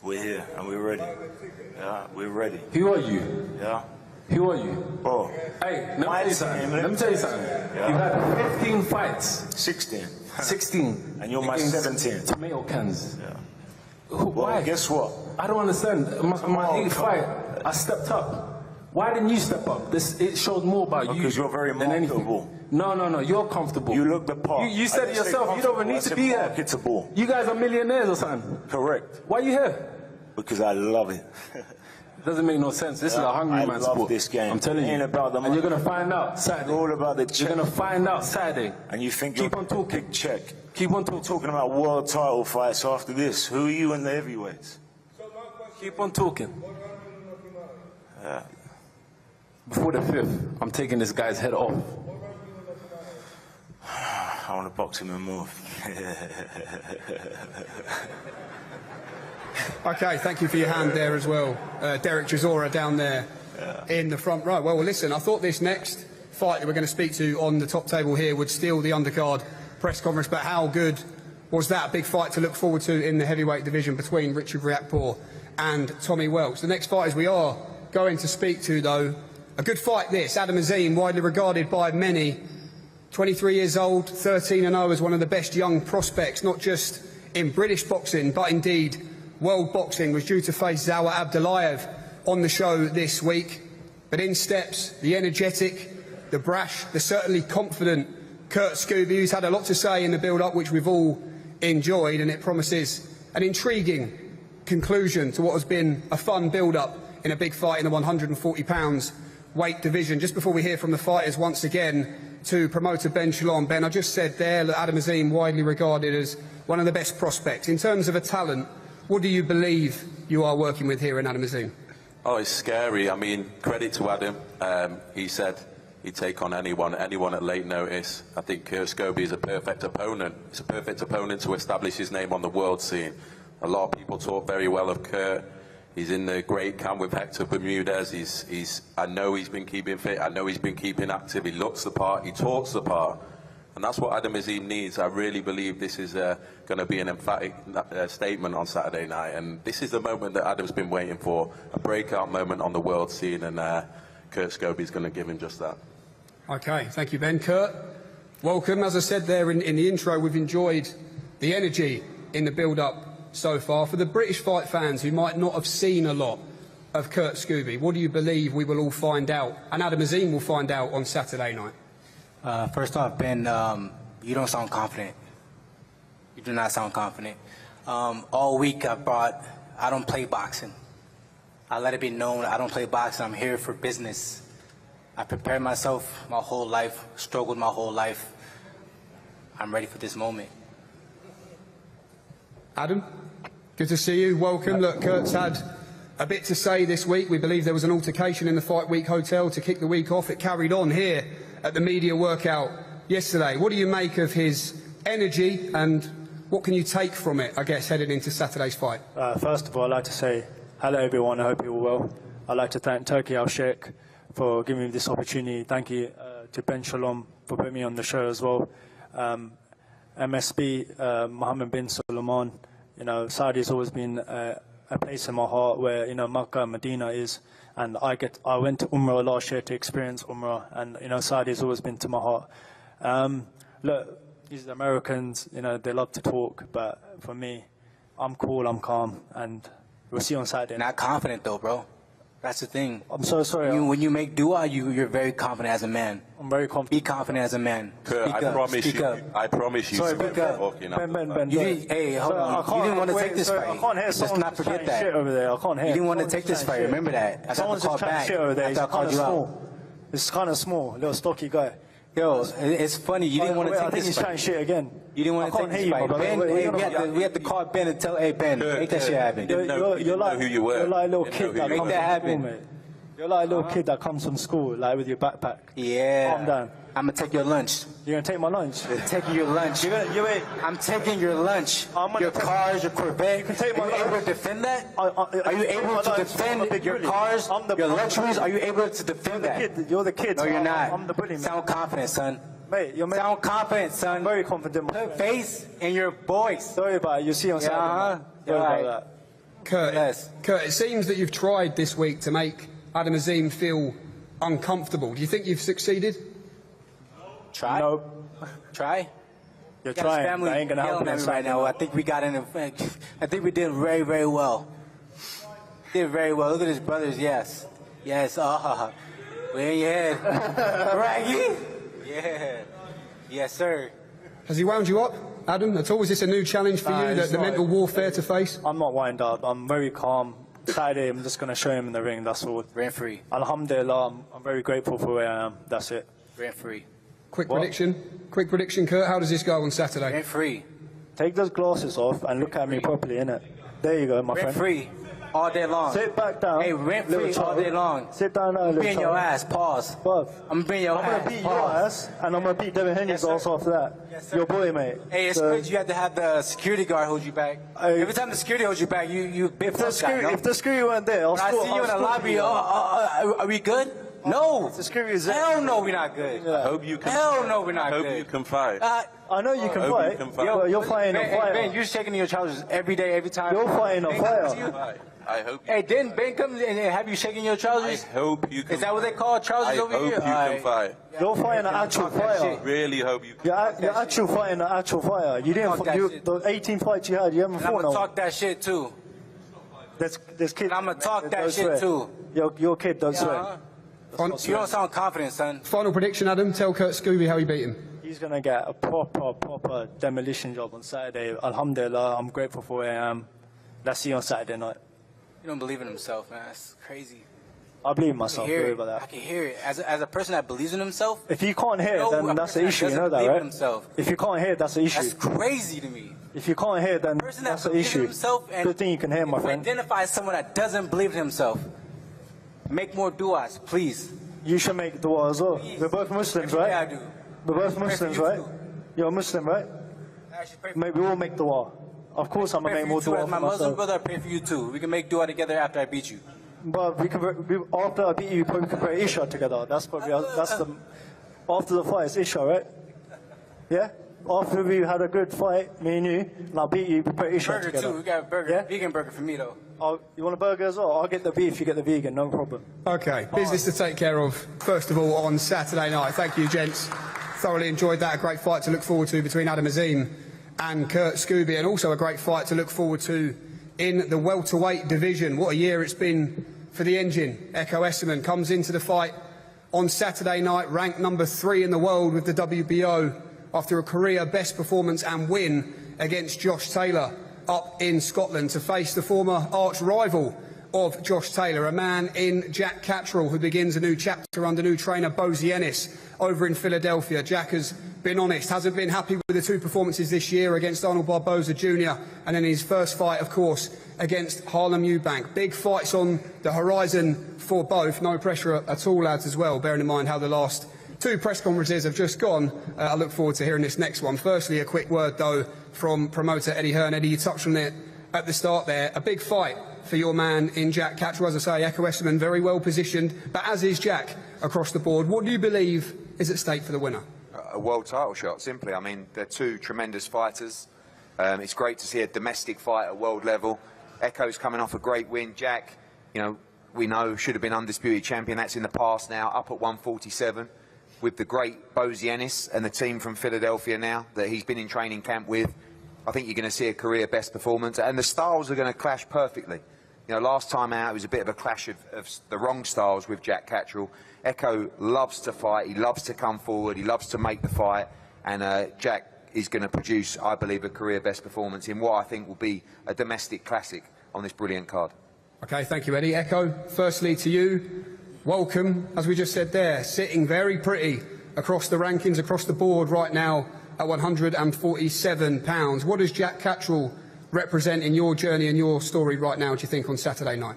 We're here and we're ready. Yeah, we're ready. Who are you? Yeah. Who are you? Bro. Hey, let me tell you something. Yeah. You've had 15 fights. 16. 16. And you're my 17th. Tomato cans. Yeah. Why? Well, guess what? I don't understand. My 8th fight, I stepped up. Why didn't you step up? It shows more about you. Because you're very marketable. No, you're comfortable. You look the part. You said it yourself, you don't even need to be here. Marketable. You guys are millionaires or something. Correct. Why are you here? Because I love it. It doesn't make no sense. This is a hungry man's sport. I love this game. I'm telling you. It ain't about the money. And you're going to find out Saturday. It's all about the check. You're going to find out Saturday. And you think Keep on talking. Big check. Keep on talking about world title fights after this. Who are you in the heavyweights? Keep on talking. Before the 5th, I'm taking this guy's head off. I want to box him and move. Okay, thank you for your hand there as well. Derek Chisora down there in the front row. Well, listen, I thought this next fight that we're going to speak to on the top table here would steal the Undercard press conference, but how good was that big fight to look forward to in the heavyweight division between Richard Riakporhe and Tommy Welch? The next fighters we are going to speak to, though, a good fight this. Adam Azim, widely regarded by many, 23 years old, 13-0 as one of the best young prospects, not just in British boxing, but indeed world boxing, was due to face Zawa Abdullayev on the show this week. But in steps the energetic, the brash, the certainly confident Kurt Scooby, who's had a lot to say in the build-up, which we've all enjoyed, and it promises an intriguing conclusion to what has been a fun build-up in a big fight in the 140 pounds weight division. Just before we hear from the fighters once again, to promoter Ben Shalom. Ben, I just said there that Adam Azim widely regarded as one of the best prospects. In terms of a talent, what do you believe you are working with here in Adam Azim? Oh, it's scary. I mean, credit to Adam. He said he'd take on anyone at late notice. I think Kurt Scooby is a perfect opponent. He's a perfect opponent to establish his name on the world scene. A lot of people talk very well of Kurt. He's in the great camp with Hector Bermudez. I know he's been keeping fit. I know he's been keeping active. He looks the part. He talks the part. And that's what Adam Azim needs. I really believe this is going to be an emphatic statement on Saturday night. And this is the moment that Adam's been waiting for, a breakout moment on the world scene. And Kurt Scooby's going to give him just that. Okay, thank you, Ben. Kurt, welcome. As I said there in the intro, we've enjoyed the energy in the build-up so far. For the British fight fans who might not have seen a lot of Kurt Scooby, what do you believe we will all find out, and Adam Azim will find out on Saturday night? First off, Ben, you don't sound confident. You do not sound confident. All week I don't play boxing. I let it be known I don't play boxing. I'm here for business. I prepared myself my whole life, struggled my whole life. I'm ready for this moment. Adam, good to see you. Welcome. Look, Kurt's had a bit to say this week. We believe there was an altercation in the Fight Week Hotel to kick the week off. It carried on here at the media workout yesterday. What do you make of his energy, and what can you take from it, I guess, heading into Saturday's fight? First of all, I'd like to say hello, everyone. I hope you're all well. I'd like to thank Turkey Al-Sheikh for giving me this opportunity. Thank you to Ben Shalom for putting me on the show as well. MSB, Mohammed bin Salman, you know, Saudi has always been a place in my heart where, you know, Makkah and Medina is, and I went to Umrah last year to experience Umrah, and, you know, Saudi has always been to my heart. Look, these Americans, you know, they love to talk, but for me, I'm cool, I'm calm, and we'll see you on Saturday. Not confident though, bro. That's the thing. I'm so sorry. When you make dua, you're very confident as a man. I'm very confident. Be confident as a man. Kurt, I promise you. Sorry, speak up. Ben. Hey, hold on. You didn't want to take this fight. I can't hear Let's not forget that. shit over there. I can't hear. You didn't want to take this fight. Remember that. I got the call back shit over there. after I called you out. It's kind of small, little stocky guy. Yo, it's funny. You didn't want to take I think this he's fight. trying shit again. You didn't want to take this fight. Ben, we had to call Ben and tell, hey, Ben, make that shit happen. You're like who you were. You're like a little kid that Make comes that from school, happen. mate. You're like a little kid that comes from school, like with your backpack. Yeah. Calm down. I'm gonna take your lunch. You're gonna take my lunch? Taking your lunch. I'm taking your lunch. Your cars, your Corvette. You can take my lunch. Are you able to defend that? Are you able to defend your cars, your luxuries? Are you able to defend that? You're the kid. No, you're not. I'm the bully, man. Sound confident, son. Mate, sound confident, son. I'm very confident. Put face in your voice. Sorry about it. You see on Saturday. Sorry about that. Kurt, it seems that you've tried this week to make Adam Azim feel uncomfortable. Do you think you've succeeded? Try? Nope. Try? You're Got trying. his family That ain't gonna yelling happen at me right now. I think we got in. I think we did very, very well. Did very well. Look at his brothers. Yes. Way in your head. Raggy. Yeah. Yes, sir. Has he wound you up, Adam, at all? Is this a new challenge for you, the mental warfare to face? I'm not wound up. I'm very calm. Saturday, I'm just going to show him in the ring, that's all. Rent free. Alhamdulillah, I'm very grateful for where I am. That's it. Rent free. Quick prediction, Kurt. How does this go on Saturday? Rent free. Take those glasses off and look at me properly, innit? There you go, my friend. Rent free. All day long. Sit back down. Hey, rent free all day long. Sit down now, I'm little beating your ass. Pause. I'm beating your ass. I'm going to beat your ass, and I'm going to beat Devin Henry's ass after that. Your boy, mate. Hey, it's good you have to have the security guard hold you back. Every time the security holds you back, you bit If the security weren't there, when I see you in the lobby, are we good? No. The security is there. Hell no, we're not good. I hope you can. Hell no, we're not I good. hope you can fight. I know you can fight. You're fighting a fighter. Ben, you're shaking your trousers every day, every time. You're fighting a fighter. I hope. Hey, didn't Ben come and have you shaking your trousers? I hope you can. Is that what they call trousers over here? I hope you can fight. You're fighting an actual fighter. Really hope you can. You're actual fighting an actual fighter. You didn't. The 18 fights you had, you haven't fought no. I'm gonna talk that shit too. There's kids. I'm gonna talk that shit too. Your kid don't swear. You don't sound confident, son. Final prediction, Adam. Tell Kurt Scooby how he beat him. He's going to get a proper demolition job on Saturday. Alhamdulillah, I'm grateful for where I am. Let's see you on Saturday night. You don't believe in himself, man. That's crazy. I believe in myself. Worry about that. I can hear it. As a person that believes in himself. If you can't hear it, then that's the issue. You know that, right? If you can't hear it, that's the issue. That's crazy to me. If you can't hear it, then that's the issue. Good thing you can hear, my friend. Identify someone that doesn't believe in himself. Make more du'as, please. You should make dua as well. We're both Muslims, right? Yeah, I do. We're both Muslims, right? You're a Muslim, right? Maybe we'll make dua. Of course, I'm gonna make more dua for my Muslim myself. brother, I pray for you too. We can make dua together after I beat you. But after I beat you, we can pray Isha together. That's probably after the fight. It's Isha, right? Yeah. After we had a good fight, me and you, and I beat you, we pray Isha Burger together. too. We got a burger. Yeah? Vegan burger for me though. You want a burger as well? I'll get the beef. You get the vegan. No problem. Okay. Business to take care of. First of all, on Saturday night. Thank you, gents. Thoroughly enjoyed that. A great fight to look forward to between Adam Azim and Kurt Scooby, and also a great fight to look forward to in the welterweight division. What a year it's been for the engine. Echo Esserman comes into the fight on Saturday night, ranked number 3 in the world with the WBO after a career best performance and win against Josh Taylor up in Scotland to face the former arch rival of Josh Taylor, a man in Jack Catterall who begins a new chapter under new trainer Bozy Ennis over in Philadelphia. Jack has been honest, hasn't been happy with the 2 performances this year against Arnold Barboza Jr. and then his first fight, of course, against Harlem Eubank. Big fights on the horizon for both. No pressure at all, lads, as well, bearing in mind how the last 2 press conferences have just gone. I look forward to hearing this next one. Firstly, a quick word, though, from promoter Eddie Hearn. Eddie, you touched on it at the start there. A big fight for your man in Jack Catterall. As I say, Echo Esserman very well positioned, but as is Jack across the board. What do you believe is at stake for the winner? A world title shot, simply. I mean, they're 2 tremendous fighters. It's great to see a domestic fight at world level. Echo's coming off a great win. Jack, you know, we know should have been undisputed champion. That's in the past now, up at 147. With the great Bozy Ennis and the team from Philadelphia now that he's been in training camp with. I think you're going to see a career best performance, and the styles are going to clash perfectly. You know, last time out, it was a bit of a clash of the wrong styles with Jack Catterall. Echo loves to fight, he loves to come forward, he loves to make the fight, and Jack is going to produce, I believe, a career best performance in what I think will be a domestic classic on this brilliant card. Okay, thank you, Eddie. Echo, firstly to you, welcome, as we just said there, sitting very pretty across the rankings, across the board right now at £147. What does Jack Catterall represent in your journey and your story right now, do you think, on Saturday night?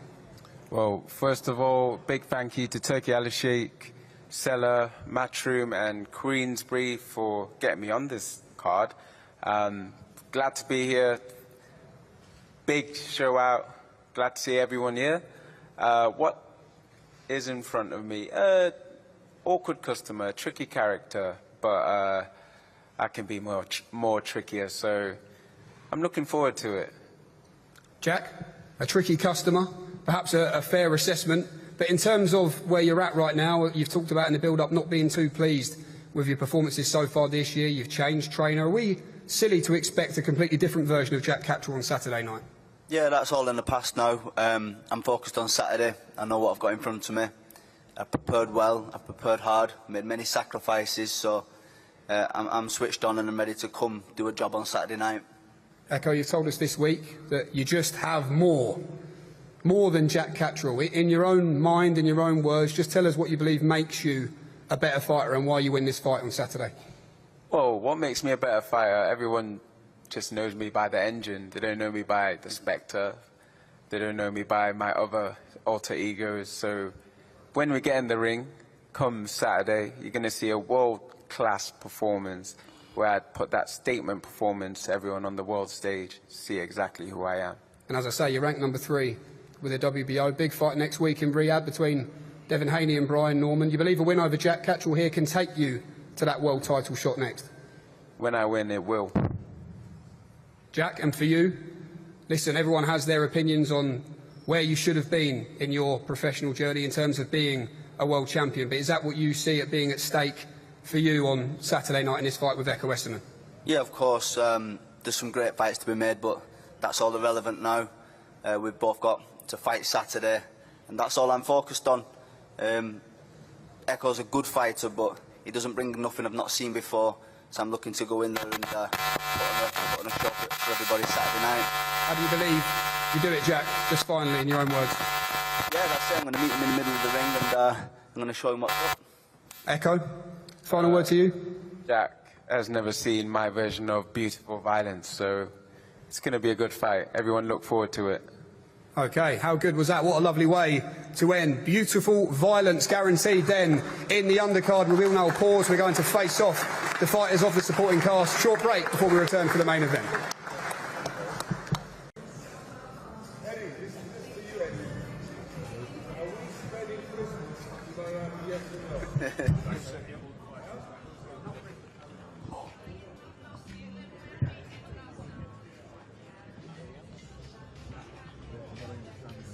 Well, first of all, big thank you to Turkey Al-Sheikh, Seller, Matchroom and Queensbury for getting me on this card. Glad to be here. Big show out. Glad to see everyone here. What is in front of me? Awkward customer, tricky character, but I can be more trickier, so I'm looking forward to it. Jack, a tricky customer, perhaps a fair assessment, but in terms of where you're at right now, you've talked about in the build-up not being too pleased with your performances so far this year. You've changed trainer. Are we silly to expect a completely different version of Jack Catterall on Saturday night? Yeah, that's all in the past now. I'm focused on Saturday. I know what I've got in front of me. I've prepared well, I've prepared hard, made many sacrifices, so I'm switched on and I'm ready to come do a job on Saturday night. Echo, you've told us this week that you just have more than Jack Catterall. In your own mind, in your own words, just tell us what you believe makes you a better fighter and why you win this fight on Saturday. Well, what makes me a better fighter? Everyone just knows me by the engine. They don't know me by the Spectre. They don't know me by my other alter egos. So when we get in the ring, come Saturday, you're going to see a world-class performance where I'd put that statement performance to everyone on the world stage, see exactly who I am. And as I say, you're ranked number 3 with the WBO. Big fight next week in Riyadh between Devin Haney and Brian Norman. You believe a win over Jack Catterall here can take you to that world title shot next? When I win, it will. Jack, and for you, listen, everyone has their opinions on where you should have been in your professional journey in terms of being a world champion, but is that what you see it being at stake for you on Saturday night in this fight with Echo Westerman? Yeah, of course, there's some great fights to be made, but that's all irrelevant now. We've both got to fight Saturday, and that's all I'm focused on. Echo's a good fighter, but he doesn't bring nothing I've not seen before, so I'm looking to go in there and put on a show for everybody Saturday night. How do you believe you do it, Jack? Just finally, in your own words. Yeah, that's it. I'm going to meet him in the middle of the ring and I'm going to show him what's up. Echo, final word to you. Jack has never seen my version of beautiful violence, so it's going to be a good fight. Everyone look forward to it. Okay, how good was that? What a lovely way to end. Beautiful violence guaranteed then in the undercard. We will now pause. We're going to face off the fighters of the supporting cast. Short break before we return for the main event.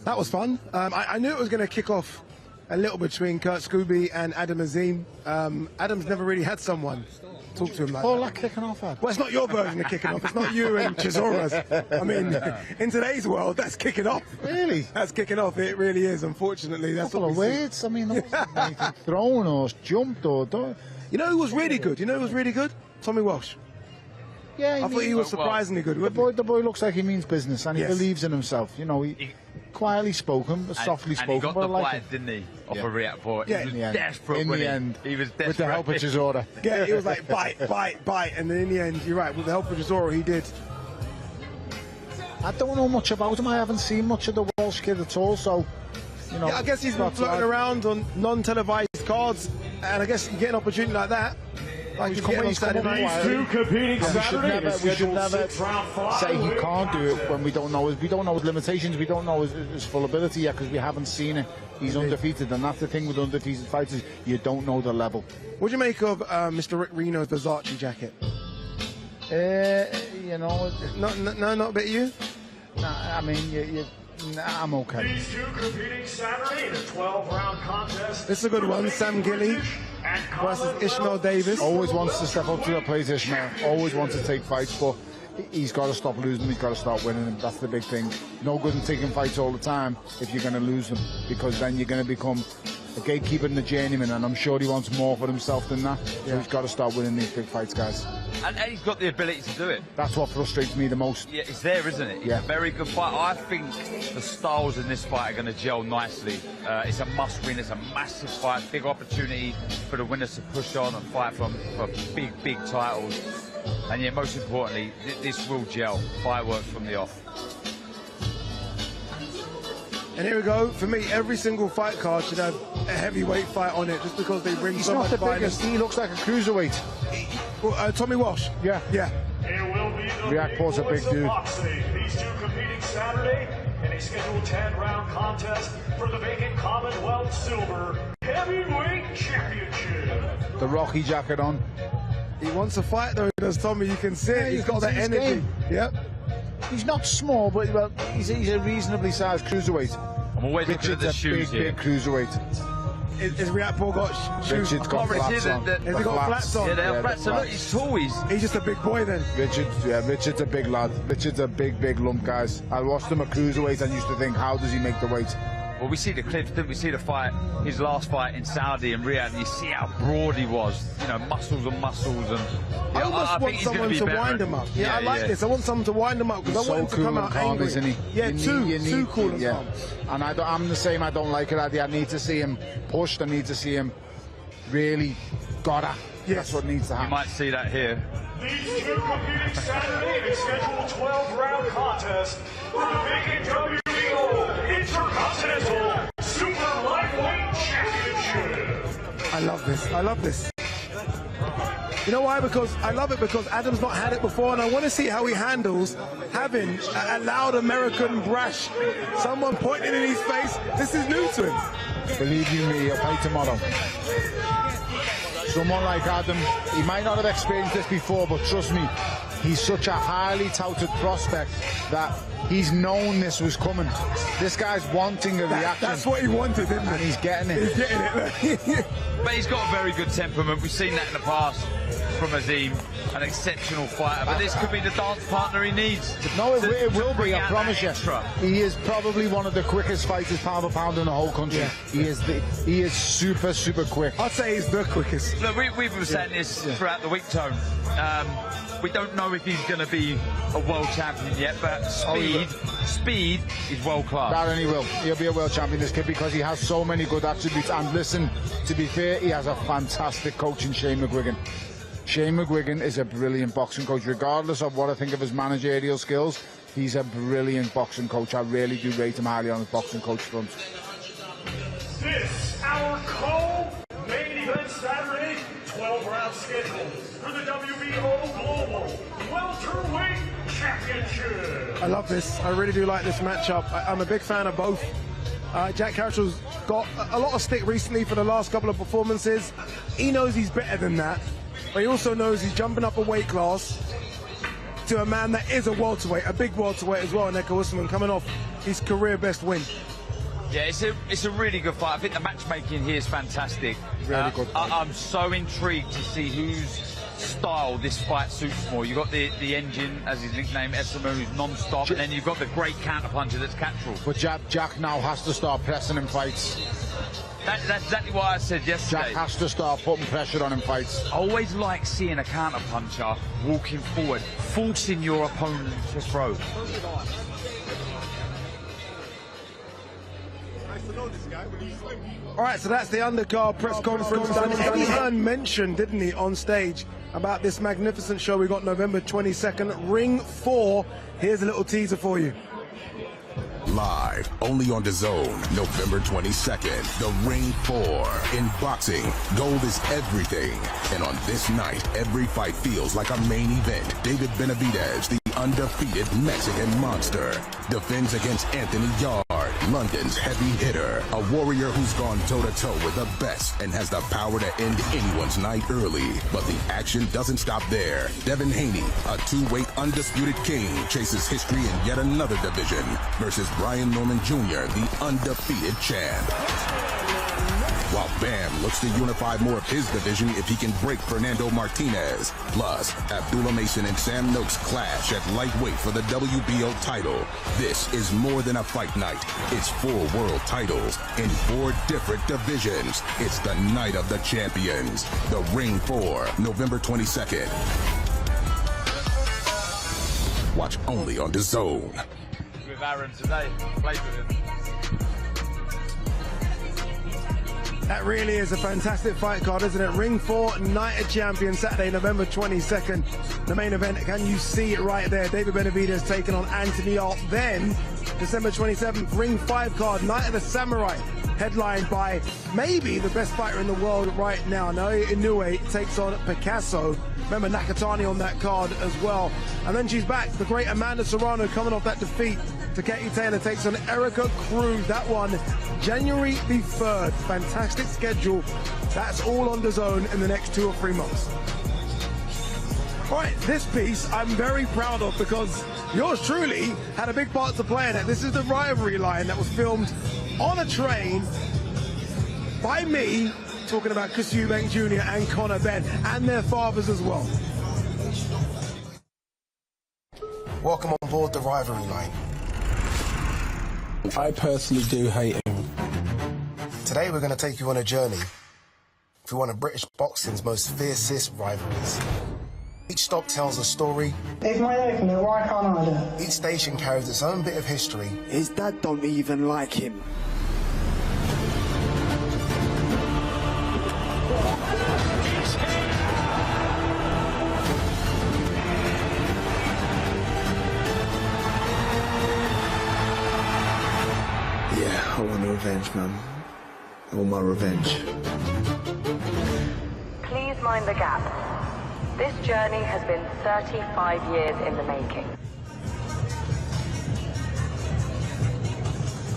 That was fun. I knew it was going to kick off a little between Kurt Scooby and Adam Azim. Adam's never really had someone talk to him like that kicking off, Adam. Well, it's not your version of kicking off. It's not you and Chisora's. I mean, in today's world, that's kicking off. Really? That's kicking off. It really is, unfortunately. That's couple of words. I mean, anything thrown or jumped or... You know who was really good? You know who was really good? Tommy Walsh. Yeah, I thought he was surprisingly good. The boy looks like he means business and he believes in himself. You know, he quietly spoken, but softly spoken. And he got but the like fight, didn't he? Off a react for it. Yeah, He was desperate. In the end, he was desperate. with the help of Chisora. Yeah, he was like bite, and then in the end, you're right. With the help of Chisora, he did. I don't know much about him. I haven't seen much of the Walsh kid at all, so. You know, yeah, I guess he's been floating around on non-televised cards, and I guess you get an opportunity like that. Like These two competing Saturday. We should never say he can't do it when we don't know his limitations. We don't know his full ability yet because we haven't seen it. He's undefeated, and that's the thing with undefeated fighters. You don't know the level. What do you make of Mr. Rick Reno's Versace jacket? You know, not a bit of you. Nah, I mean, I'm okay. These two competing Saturday in a 12-round contest. This is a good one. Sam Gilley versus Ishmael Davis. Always wants to step up to the plate, Ishmael. Always wants to take fights, but he's got to stop losing them, he's got to start winning them. That's the big thing. No good in taking fights all the time if you're going to lose them, because then you're going to become a gatekeeper and a journeyman, and I'm sure he wants more for himself than that. So he's got to start winning these big fights, guys. And he's got the ability to do it. That's what frustrates me the most. Yeah, it's there, isn't it? It's a very good fight. I think the styles in this fight are going to gel nicely. It's a must-win. It's a massive fight, big opportunity for the winners to push on and fight for big, big titles. And yeah, most importantly, this will gel. Fireworks from the off. And here we go. For me, every single fight card should have a heavyweight fight on it, just because they bring so much violence. He looks like a cruiserweight. Tommy Walsh. Yeah. Reactpor's a big dude. Boxing. These two competing Saturday in a scheduled 10-round contest for the vacant Commonwealth Silver Heavyweight Championship. The Rocky jacket on. He wants to fight though, does Tommy? You can see it. He's got that energy. Yep. He's not small, but well, he's a reasonably sized cruiserweight. I'm always looking at the shoes here. Big cruiserweight. Is Reactpor got shoes? Richard's got flats on. Has he got flats on? Yeah, they have flats. So look, he's tall. He's just a big boy then. Richard's a big lad. Richard's a big lump, guys. I watched him at cruiserweight and used to think, how does he make the weight? Well, we see the clips, didn't we? See the fight, his last fight in Saudi and Riyadh, and you see how broad he was. You know, muscles and muscles. And I almost want someone to wind him up. Yeah, I like this. I want someone to wind him up because I want him to come out angry. Isn't he? Yeah, too cool and calm. And I'm the same. I don't like it. I need to see him pushed. I need to see him really got at. That's what needs to happen. You might see that here. These two competing Saturday in a scheduled 12-round contest for the vacant WBO Intercontinental Super Lightweight Championship. I love this. I love this. You know why? Because I love it because Adam's not had it before, and I want to see how he handles having a loud American brash, someone pointing in his face. This is new to him. Believe you me, he'll play tomorrow. Someone like Adam, he might not have experienced this before, but trust me, he's such a highly touted prospect that he's known this was coming. This guy's wanting a reaction. That's what he wanted, isn't it? And he's getting it. He's getting it. But he's got a very good temperament. We've seen that in the past from Azim, an exceptional fighter. But this could be the dance partner he needs. It will be, I promise you. He is probably one of the quickest fighters pound for pound in the whole country. Yeah. He is super, super quick. I'd say he's the quickest. Look, we've been saying this throughout the week, Tone. We don't know if he's going to be a world champion yet, but speed is world class. Darren, he will. He'll be a world champion, this kid, because he has so many good attributes. And listen, to be fair, he has a fantastic coach in Shane McGuigan. Shane McGuigan is a brilliant boxing coach. Regardless of what I think of his managerial skills, he's a brilliant boxing coach. I really do rate him highly on his boxing coach front. This, our co-main event Saturday, 12-round schedule for the WBO Global Welterweight Championship. I love this. I really do like this matchup. I'm a big fan of both. Jack Catterall's got a lot of stick recently for the last couple of performances. He knows he's better than that, but he also knows he's jumping up a weight class to a man that is a welterweight, a big welterweight as well, Neko Usman, coming off his career best win. Yeah, it's a really good fight. I think the matchmaking here is fantastic. Really good fight. I'm so intrigued to see whose style this fight suits more. You've got the engine, as his nickname, Esama, who's non-stop, and then you've got the great counterpuncher that's Catterall. But Jack now has to start pressing him fights. That's exactly what I said yesterday. Jack has to start putting pressure on him fights. I always like seeing a counterpuncher walking forward, forcing your opponent to throw. All right, so that's the Undercard press conference done. Eddie Hearn mentioned, didn't he, on stage about this magnificent show we got November 22nd, Ring 4. Here's a little teaser for you. Live, only on DAZN, November 22nd, the Ring 4. In boxing, gold is everything. And on this night, every fight feels like a main event. David Benavidez, the undefeated Mexican monster, defends against Anthony Yard, London's heavy hitter, a warrior who's gone toe-to-toe with the best and has the power to end anyone's night early. But the action doesn't stop there. Devin Haney, a two-weight undisputed king, chases history in yet another division versus Brian Norman Jr., the undefeated champ. while Bam looks to unify more of his division if he can break Fernando Martinez. Plus, Abdullah Mason and Sam Noakes clash at lightweight for the WBO title. This is more than a fight night. It's 4 world titles in 4 different divisions. It's the night of the champions. The Ring 4, November 22nd. Watch only on DAZN. With Aaron today, played with him. That really is a fantastic fight card, isn't it? Ring 4, Night of Champions, Saturday, November 22nd. The main event, can you see it right there? David Benavidez taking on Anthony Alt. Then, December 27th, Ring 5 card, Night of the Samurai, headlined by maybe the best fighter in the world right now. Naoya Inoue takes on Picasso. Remember Nakatani on that card as well. And then she's back, the great Amanda Serrano coming off that defeat. Katie Taylor takes on Erica Cruz. That one, January the 3rd. Fantastic schedule. That's all on DAZN in the next 2 or 3 months. All right, this piece I'm very proud of because yours truly had a big part to play in it. This is the rivalry line that was filmed on a train by me, talking about Chris Eubank Jr. and Conor Benn and their fathers as well. Welcome on board the rivalry line. I personally do hate him. Today we're going to take you on a journey through one of British boxing's most fiercest rivalries. Each stop tells a story. If my opener, why can't I do it? Each station carries its own bit of history. His dad don't even like him. I want revenge, man. I want my revenge. Please mind the gap. This journey has been 35 years in the making.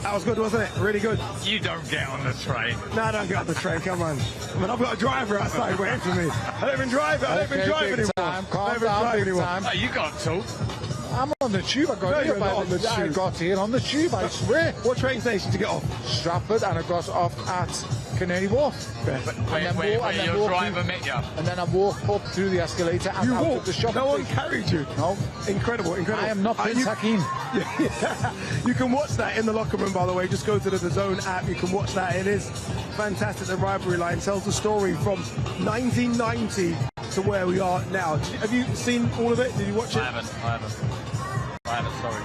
That was good, wasn't it? Really good. You don't get on the train. No, I don't get on the train, come on. I mean, I've got a driver outside waiting for me. I don't even drive, I don't even drive anymore. Calm down, big time. Oh, you can't talk. I'm on the tube. I got here on the tube. I got here on the tube, I swear. What train station did you get off? Stratford, and I got off at Canary Wharf. Where your driver met you? And then I walked up through the escalator and out of the shop. No one carried you? No. Incredible, incredible. I am not Prince Hakeem. You can watch that in the locker room, by the way. Just go to the DAZN app. You can watch that. It is fantastic. The rivalry line tells the story from 1990 to where we are now. Have you seen all of it? Did you watch it? I haven't, sorry.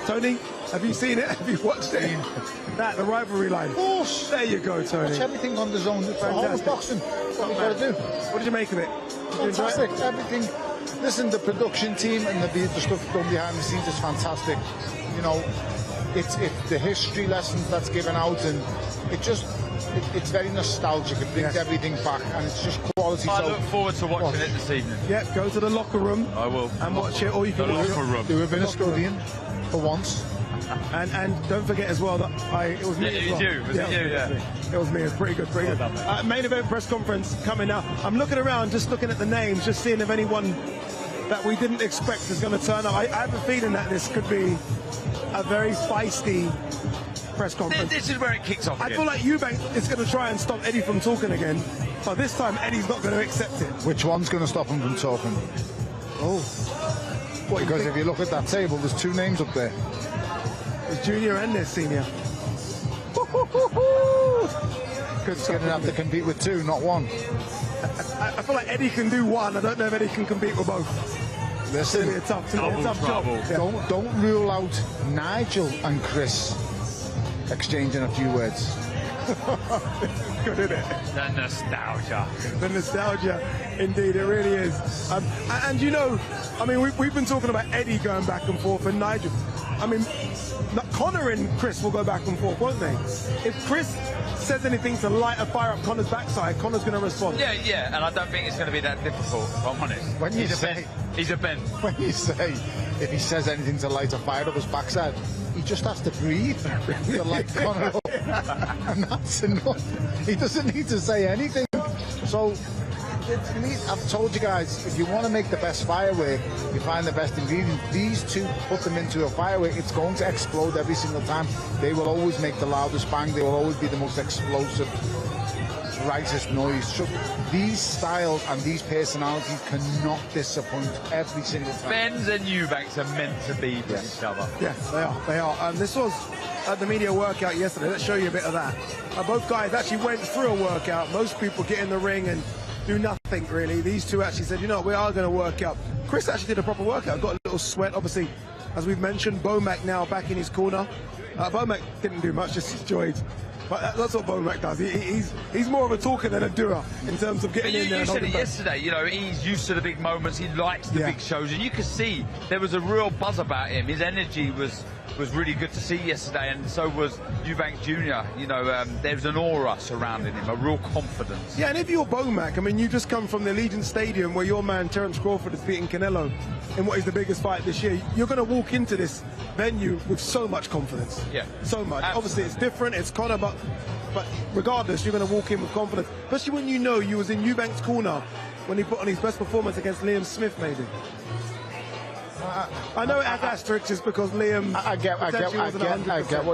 Tony, have you seen it? Have you watched it? The rivalry line. Of course. There you go, Tony. Watch everything on DAZN. It's the whole of boxing. That's what we've got to do. What did you make of it? Fantastic. Everything. Listen, the production team and the stuff done behind the scenes is fantastic. You know, it's the history lessons that's given out, and it's very nostalgic. It brings everything back, and it's just quality. I look forward to watching it this evening. Yep, go to the locker room. I will. And watch it, or you can watch it. Do a bit of studying for once. And don't forget as well that it was me. It was you. Was it you? Yeah. It was me. It was pretty good. Pretty good. Main event press conference coming now. I'm looking around, just looking at the names, just seeing if anyone that we didn't expect is going to turn up. I have a feeling that this could be a very feisty press conference. This is where it kicks off. I feel like Eubank is going to try and stop Eddie from talking again, but this time Eddie's not going to accept it. Which one's going to stop him from talking? Oh. What, because if you look at that table, there's 2 names up there. There's junior and there's senior. He's going to have to compete with 2, not 1. I feel like Eddie can do 1. I don't know if Eddie can compete with both. Listen, it's going to be a tough job. Yeah. Don't rule out Nigel and Chris exchanging a few words. Good, isn't it? The nostalgia. The nostalgia, indeed, it really is. And you know, I mean, we've been talking about Eddie going back and forth and Nigel. I mean, Conor and Chris will go back and forth, won't they? If Chris says anything to light a fire up Conor's backside, Conor's going to respond. Yeah, and I don't think it's going to be that difficult, if I'm honest. When you say, he's a Benn. When you say, if he says anything to light a fire up his backside, he just has to breathe to light Conor up. And that's enough. He doesn't need to say anything. So, I've told you guys, if you want to make the best firework, you find the best ingredients. These two, put them into a firework, it's going to explode every single time. They will always make the loudest bang. They will always be the most explosive, brightest noise. So these styles and these personalities cannot disappoint every single time. Benns and Eubanks are meant to be with each other. Yes, they are. They are. This was at the media workout yesterday. Let's show you a bit of that. Both guys actually went through a workout. Most people get in the ring and do nothing, really. These two actually said, you know, we are going to work out. Chris actually did a proper workout. Got a little sweat. Obviously, as we've mentioned, Bomac now back in his corner. Bomac didn't do much, just enjoyed. But that's what Bomac does. He's more of a talker than a doer in terms of getting in there. You said it yesterday, you know, he's used to the big moments, he likes the big shows, and you could see there was a real buzz about him. His energy was really good to see yesterday, and so was Eubank Jr. You know, there's an aura surrounding him, a real confidence. Yeah, and if you're Bomac, I mean, you just come from the Allegiant Stadium where your man Terence Crawford is beating Canelo in what is the biggest fight this year. You're going to walk into this venue with so much confidence. Yeah. So much. Absolutely. Obviously, it's different, it's Conor, but regardless, you're going to walk in with confidence. Especially when you know you was in Eubank's corner when he put on his best performance against Liam Smith, maybe. I know it has asterisks just because Liam. I get what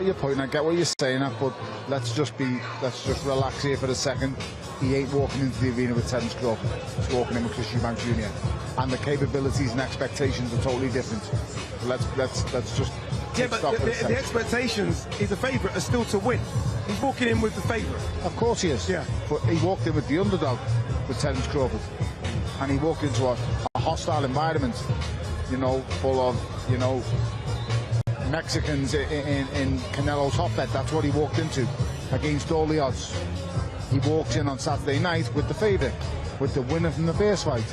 you're pointing. I get what you're saying. But let's just relax here for a second. He ain't walking into the arena with Terence Crawford. He's walking in with Chris Eubank Jr. And the capabilities and expectations are totally different. So let's just. Yeah, but the expectations, he's a favourite, are still to win. He's walking in with the favourite. Of course he is. Yeah. But he walked in with the underdog, with Terence Crawford, and he walked into a hostile environment. You know, full of, you know, Mexicans in Canelo's hotbed. That's what he walked into against all the odds. He walked in on Saturday night with the favourite, with the winner from the first fight.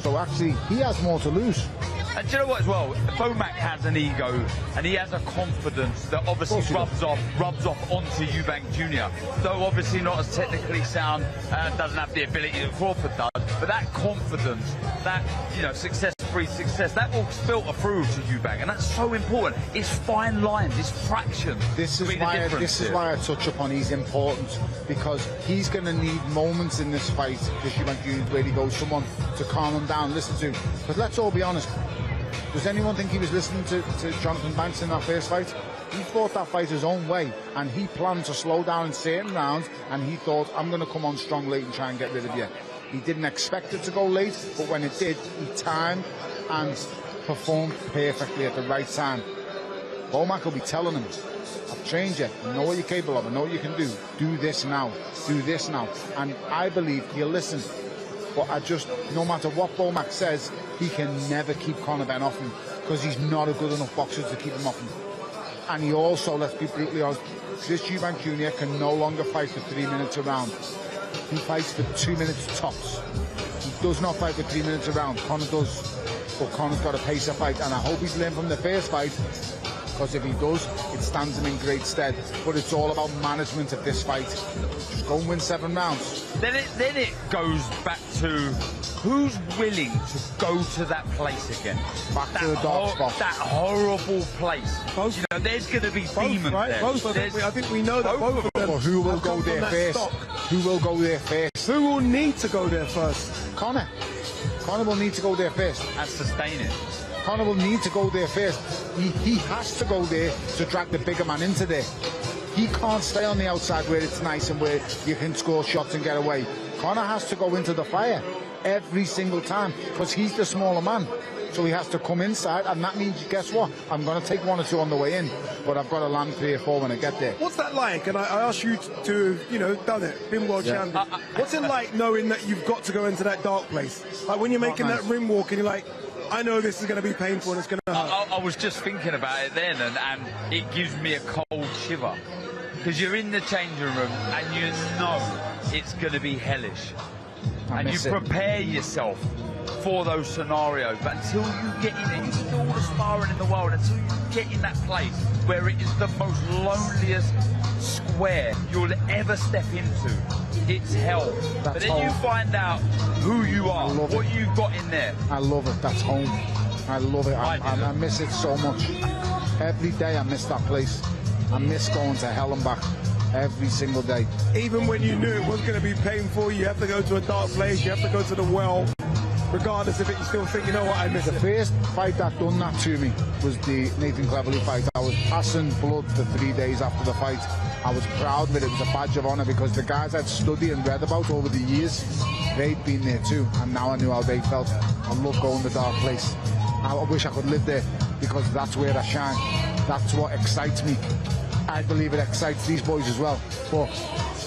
So actually, he has more to lose. And do you know what as well? Bomac has an ego and he has a confidence that obviously rubs off onto Eubank Jr. Though obviously not as technically sound, doesn't have the ability that Crawford does, but that confidence, that, you know, success-free success, that will filter through to Eubank, and that's so important. It's fine lines, it's fractions. This is why I touch upon he's important, because he's going to need moments in this fight, this Eubank Jr., where he goes someone to calm him down, listen to. Because let's all be honest. Does anyone think he was listening to Jonathan Banks in that first fight? He fought that fight his own way, and he planned to slow down in certain rounds, and he thought, I'm going to come on strong late and try and get rid of you. He didn't expect it to go late, but when it did, he timed and performed perfectly at the right time. Bomac will be telling him, I've trained you, I know what you're capable of, I know what you can do. Do this now, do this now. And I believe he'll listen. But no matter what Bomac says, he can never keep Conor Benn off him, because he's not a good enough boxer to keep him off him. And he also, let's be brutally honest, this Eubank Jr. can no longer fight for 3 minutes a round. He fights for 2 minutes tops. He does not fight for 3 minutes a round. Conor does. But Conor's got to pace a fight, and I hope he's learned from the first fight, because if he does, it stands him in great stead. But it's all about management of this fight. Just go and win 7 rounds. Then it goes back to who's willing to go to that place again. Back to the dark spot. That horrible place. Both, you know, there's going to be demons right? there. Both, I think we know that both of them. But who will go there first? Who will go there first? Who will need to go there first? Conor. Conor will need to go there first. And sustain it. Conor will need to go there first. He has to go there to drag the bigger man into there. He can't stay on the outside where it's nice and where you can score shots and get away. Conor has to go into the fire every single time, because he's the smaller man. So he has to come inside, and that means, guess what? I'm going to take 1 or 2 on the way in, but I've got to land 3 or 4 when I get there. What's that like? And I asked you to, you know, done it, been world champion. What's it like knowing that you've got to go into that dark place? Like when you're making that rim walk and you're like, I know this is going to be painful and it's going to hurt. I was just thinking about it then, and it gives me a cold shiver. Because you're in the changing room and you know it's going to be hellish. And you prepare yourself for those scenarios. But until you get in there, you can do all the sparring in the world, until you get in that place where it is the most loneliest square you'll ever step into. It's hell. But then you find out who you are, what you've got in there. I love it. That's home. I love it. I miss it so much. Every day I miss that place. I miss going to hell and back. every single day. Even when you knew it was going to be painful, you have to go to a dark place, you have to go to the well. Regardless of it, you still think, you know what, I missed it. The first fight that done that to me was the Nathan Cleverly fight. I was passing blood for 3 days after the fight. I was proud of it. It was a badge of honour because the guys I'd studied and read about over the years, they'd been there too, and now I knew how they felt. I love going to the dark place. I wish I could live there because that's where I shine. That's what excites me. I believe it excites these boys as well. But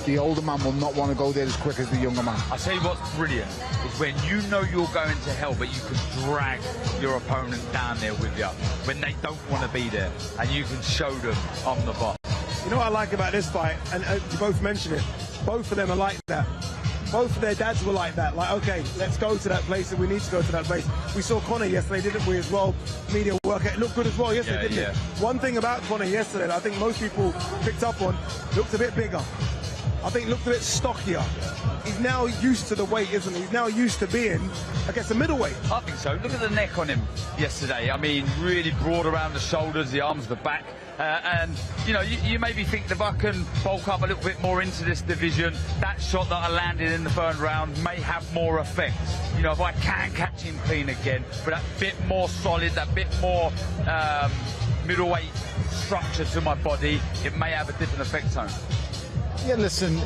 the older man will not want to go there as quick as the younger man. I tell you what's brilliant is when you know you're going to hell, but you can drag your opponent down there with you when they don't want to be there, and you can show them I'm the boss. You know what I like about this fight, and you both mentioned it, both of them are like that. Both of their dads were like that, like, okay, let's go to that place, and we need to go to that place. We saw Conor yesterday, didn't we, as well? Media workout, it looked good as well yesterday, didn't it? One thing about Conor yesterday that I think most people picked up on, looked a bit bigger. I think looked a bit stockier. He's now used to the weight, isn't he? He's now used to being, I guess, a middleweight. I think so. Look at the neck on him yesterday. I mean, really broad around the shoulders, the arms, the back. And, you know, you maybe think if I can bulk up a little bit more into this division, that shot that I landed in the third round may have more effect. You know, if I can catch him clean again, but that bit more solid, that bit more middleweight structure to my body, it may have a different effect on him. Yeah, listen,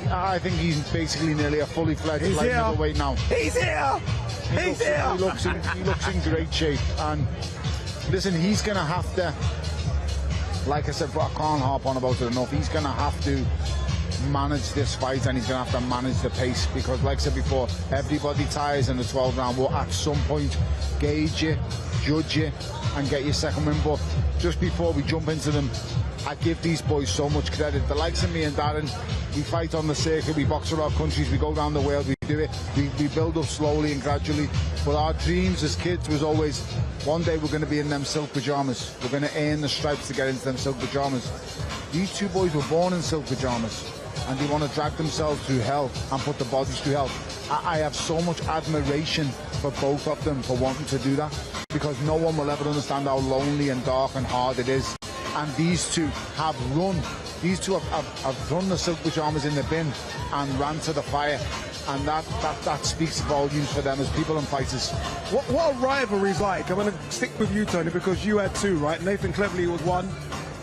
I think he's basically nearly a fully fledged light middleweight now. He's here! He's here! He looks in great shape. And listen, he's going to have to, like I said, I can't harp on about it enough, he's going to have to manage this fight, and he's going to have to manage the pace, because like I said before, everybody tires in the 12th round will at some point gauge you, judge you, and get your second win. But just before we jump into them, I give these boys so much credit. The likes of me and Darren, we fight on the circuit, we box around countries, we go around the world, we do it, we build up slowly and gradually. But our dreams as kids was always, one day we're going to be in them silk pyjamas. We're going to earn the stripes to get into them silk pyjamas. These two boys were born in silk pyjamas, and they want to drag themselves through hell and put the bodies through hell. I have so much admiration for both of them for wanting to do that, because no one will ever understand how lonely and dark and hard it is. And these two have run. These two have run the silk pyjamas in the bin and ran to the fire. And that speaks volumes for them as people and fighters. What are rivalries like? I'm going to stick with you, Tony, because you had two, right? Nathan Cleverly was one,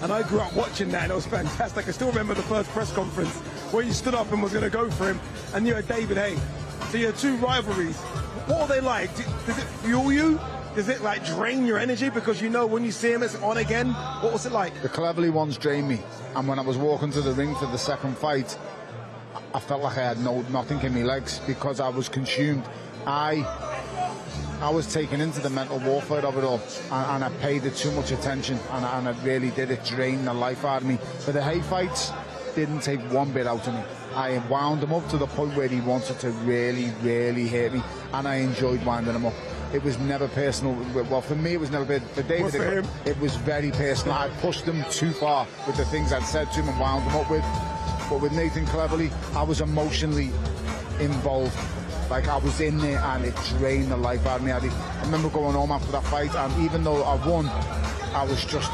and I grew up watching that, and it was fantastic. I still remember the first press conference where you stood up and was going to go for him, and you had David Haye. So you had two rivalries. What are they like? Does it fuel you? Does it like drain your energy because you know when you see him it's on again? What was it like? The Cleverly ones drained me, and when I was walking to the ring for the second fight, I felt like I had nothing in my legs because I was consumed. I was taken into the mental warfare of it all, and I paid it too much attention, and it really did. It drained the life out of me. But the Haye fights didn't take one bit out of me. I wound him up to the point where he wanted to really, really hit me, and I enjoyed winding him up. It was never personal. Well, for me, it was never bad. For David, it was very personal. I pushed him too far with the things I'd said to him and wound him up with. But with Nathan Cleverly, I was emotionally involved. Like, I was in there, and it drained the life out of me. I remember going home after that fight, and even though I won, I was just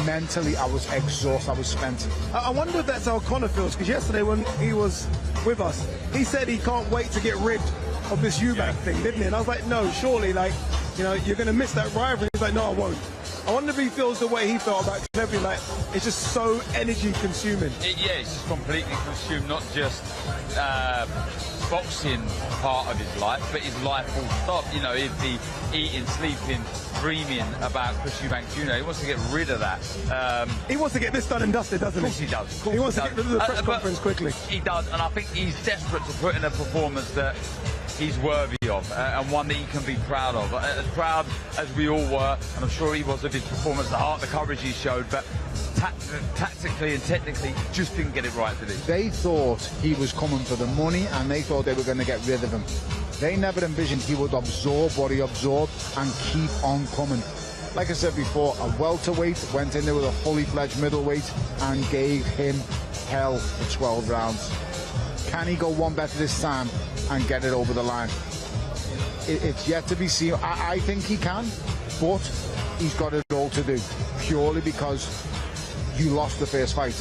mentally, I was exhausted. I was spent. I wonder if that's how Conor feels, because yesterday when he was with us, he said he can't wait to get rid of this Eubank thing, didn't he? And I was like, no, surely, like, you know, you're going to miss that rivalry. He's like, no, I won't. I wonder if he feels the way he felt about Cleverly, like, it's just so energy consuming. Yeah, it's just completely consumed, not just boxing part of his life, but his life full stop. You know, he'd be eating, sleeping, dreaming about Chris Eubank Jr. He wants to get rid of that. He wants to get this done and dusted, doesn't he? Of course he does. He wants to get rid of the press conference quickly. He does, and I think he's desperate to put in a performance that he's worthy of, and one that he can be proud of. As proud as we all were, and I'm sure he was of his performance, the heart, the courage he showed, but tactically and technically just didn't get it right, did he? They thought he was coming for the money, and they thought they were going to get rid of him. They never envisioned he would absorb what he absorbed and keep on coming. Like I said before, a welterweight went in there with a fully fledged middleweight and gave him hell for 12 rounds. Can he go one better this time and get it over the line? It's yet to be seen. I think he can, but he's got it all to do, purely because you lost the first fight.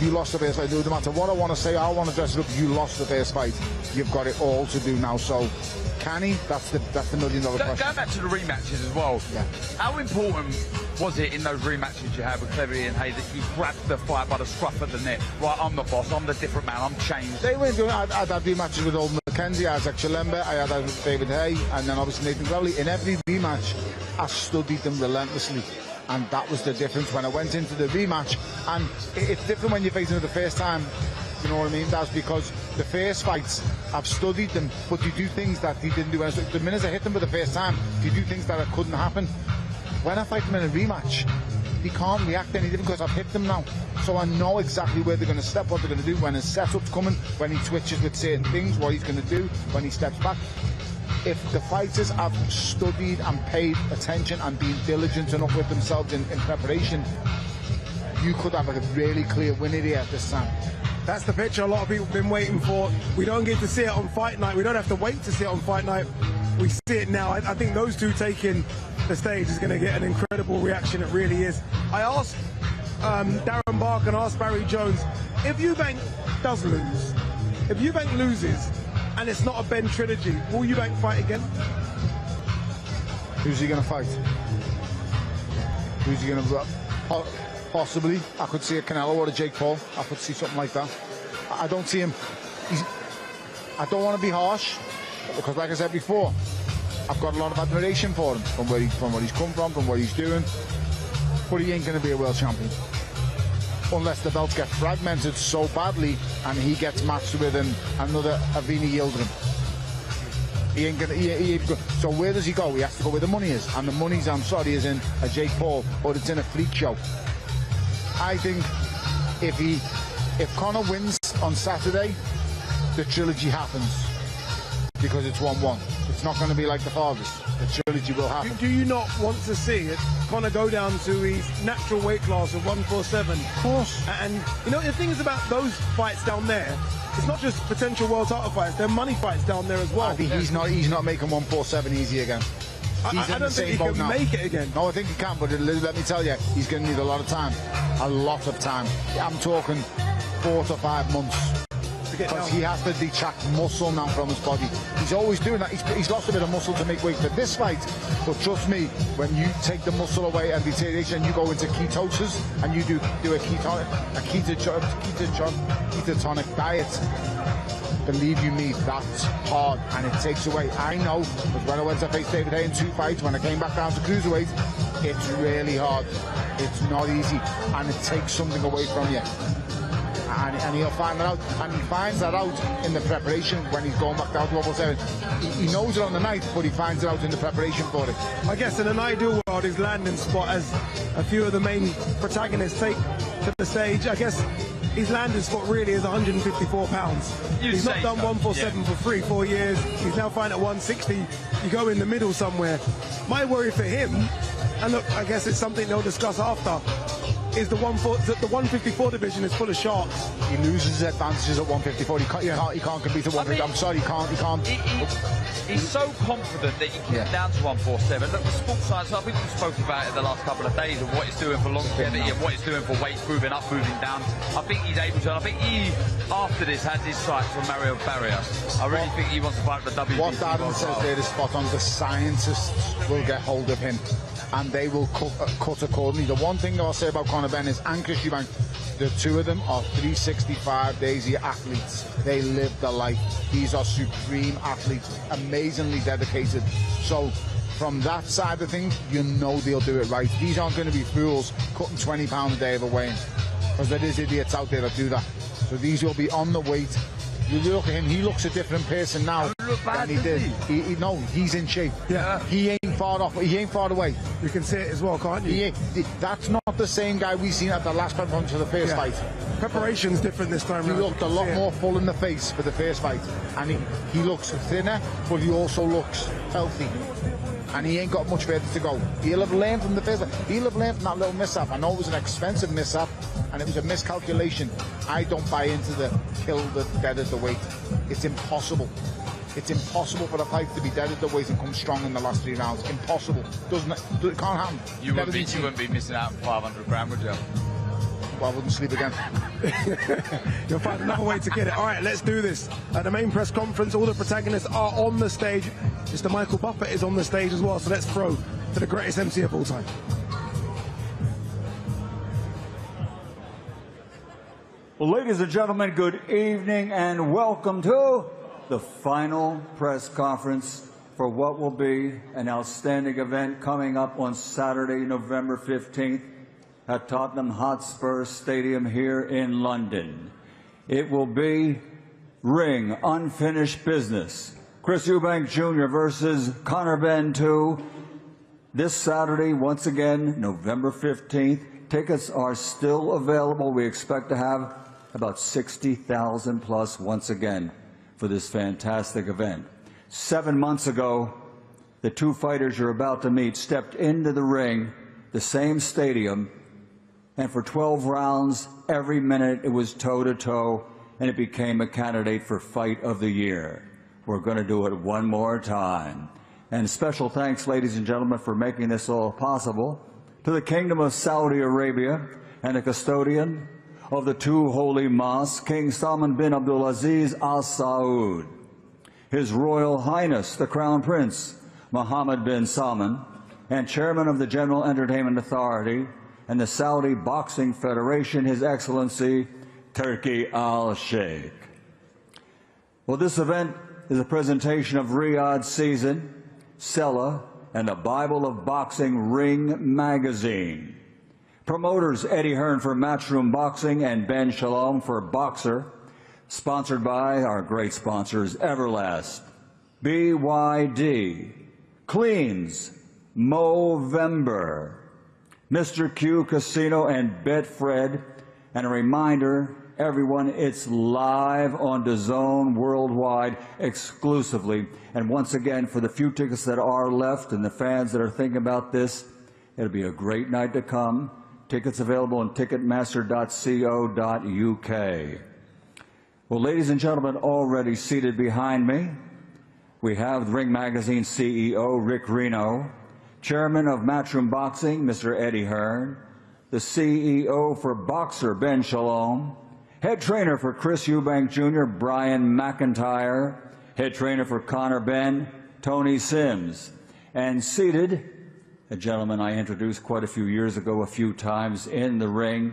You lost the first fight. No matter what I want to say, I want to dress it up. You lost the first fight. You've got it all to do now. So, can he? That's the $1 million question. Going back to the rematches as well. Yeah. How important was it in those rematches you had with Cleverly and Hayes that you grabbed the fight by the scruff of the neck? Right, I'm the boss. I'm the different man. I'm changed. They were doing. I'd had rematches with Old McKenzie, Isaac Chilemba. I had that with David Hay, and then obviously Nathan Cleverly. In every rematch, I studied them relentlessly. And that was the difference when I went into the rematch. And it's different when you're facing it the first time. You know what I mean? That's because the first fights, I've studied them, but you do things that he didn't do. The minute I hit them for the first time, you do things that couldn't happen. When I fight them in a rematch, he can't react any different because I've hit them now. So I know exactly where they're going to step, what they're going to do, when his setup's coming, when he twitches with certain things, what he's going to do, when he steps back. If the fighters have studied and paid attention and been diligent enough with themselves in preparation, you could have a really clear winner here at this time. That's the picture a lot of people have been waiting for. We don't get to see it on fight night. We don't have to wait to see it on fight night. We see it now. I think those two taking the stage is going to get an incredible reaction. It really is. I asked Darren Barker and asked Barry Jones, if Eubank does lose, if Eubank loses, and it's not a Benn trilogy, will Eubank fight again? Who's he going to fight? Who's he going to... Possibly. I could see a Canelo or a Jake Paul. I could see something like that. I don't see him... I don't want to be harsh, because like I said before, I've got a lot of admiration for him, from where he's come from what he's doing. But he ain't going to be a world champion. Unless the belts get fragmented so badly and he gets matched with another Avini Yildirim. He ain't gonna. So where does he go? He has to go where the money is, and the money's, I'm sorry, is in a Jake Paul, or it's in a freak show. I think if Conor wins on Saturday, the trilogy happens because it's 1-1. It's not going to be like the fathers. The trilogy will happen. Do you not want to see it? Conor go down to his natural weight class of 147. Of course. And you know the thing is about those fights down there, it's not just potential world title fights. They're money fights down there as well. I think he's not making 147 easy again. I don't think he can make it again. No, I think he can, but let me tell you, he's going to need a lot of time. A lot of time. I'm talking 4 to 5 months. Because he has to detract muscle now from his body. He's always doing that. He's lost a bit of muscle to make weight for this fight. But trust me, when you take the muscle away and deterioration, you go into ketosis and you do a ketogenic diet. Believe you me, that's hard and it takes away. I know, because when I went to face David Hay in 2 fights, when I came back down to cruiserweight, it's really hard. It's not easy and it takes something away from you. And he'll find that out, and he finds that out in the preparation when he's going back down to 147. He knows it on the night, but he finds it out in the preparation for it. I guess in an ideal world, his landing spot, as a few of the main protagonists take to the stage, I guess his landing spot really is 154 pounds. He's not done 147 for 3-4 years. He's now fighting at 160. You go in the middle somewhere. My worry for him, and look, I guess it's something they'll discuss after, is the 154 division is full of sharks. He loses his advantages at 154. He can't compete at 150. I'm sorry, he can't. He's so confident that he can get down to 147. Look, the sports science, I think we've spoken about it the last couple of days, of what it's doing for longevity and what it's doing for weight, moving up, moving down. I think he's able to. I think he, after this, has his sights on Mario Barrier. I really think he wants to fight for the WBC. What Darren says there is spot on. The scientists will get hold of him and they will cut accordingly. The one thing I'll say about Conor Benn is, and Chris Eubank, the two of them are 365 days a year athletes. They live the life. These are supreme athletes, amazingly dedicated. So from that side of things, you know they'll do it right. These aren't going to be fools cutting 20 pounds a day of a weigh-in, because there is idiots out there that do that. So these will be on the weight. You look at him, he looks a different person now than he did. No, he's in shape. Yeah. He ain't far off. He ain't far away. You can see it as well, can't you? That's not the same guy we seen at the last performance for the first fight. Preparation's different this time He around. looked a lot more full in the face for the first fight. And he looks thinner, but he also looks healthy. And he ain't got much further to go. He'll have learned from the first fight. He'll have learned from that little mishap. I know it was an expensive mishap, and it was a miscalculation. I don't buy into the kill the dead at the weight. It's impossible. It's impossible for a fight to be dead at the weight and come strong in the last 3 rounds. Impossible. It can't happen. You wouldn't be missing out 500 grand, would you? but I wouldn't sleep again. You'll find another way to get it. All right, let's do this. At the main press conference, all the protagonists are on the stage. Mr. Michael Buffer is on the stage as well, so let's throw to the greatest MC of all time. Well, ladies and gentlemen, good evening and welcome to the final press conference for what will be an outstanding event coming up on Saturday, November 15th at Tottenham Hotspur Stadium here in London. It will be ring unfinished business. Chris Eubank Jr. versus Conor Benn 2 this Saturday, once again, November 15th. Tickets are still available. We expect to have about 60,000 plus once again for this fantastic event. 7 months ago, the two fighters you're about to meet stepped into the ring, the same stadium, and for 12 rounds, every minute it was toe-to-toe, and it became a candidate for Fight of the Year. We're going to do it one more time. And special thanks, ladies and gentlemen, for making this all possible, to the Kingdom of Saudi Arabia and the custodian of the two holy mosques, King Salman bin Abdulaziz Al Saud, His Royal Highness, the Crown Prince, Mohammed bin Salman, and Chairman of the General Entertainment Authority and the Saudi Boxing Federation, His Excellency, Turki Al-Sheikh. Well, this event is a presentation of Riyadh's Season, Sella, and the Bible of Boxing Ring Magazine. Promoters Eddie Hearn for Matchroom Boxing and Ben Shalom for Boxer. Sponsored by our great sponsors, Everlast, BYD, Cleans, Movember, Mr. Q Casino, and Betfred. And a reminder, everyone, it's live on DAZN worldwide exclusively. And once again, for the few tickets that are left and the fans that are thinking about this, it'll be a great night to come. Tickets available on ticketmaster.co.uk. Well, ladies and gentlemen, already seated behind me, we have Ring Magazine CEO Rick Reno, Chairman of Matchroom Boxing, Mr. Eddie Hearn, the CEO for Boxer, Ben Shalom, Head Trainer for Chris Eubank Jr., Brian McIntyre, Head Trainer for Conor Benn, Tony Sims, and seated, a gentleman I introduced quite a few years ago, a few times in the ring.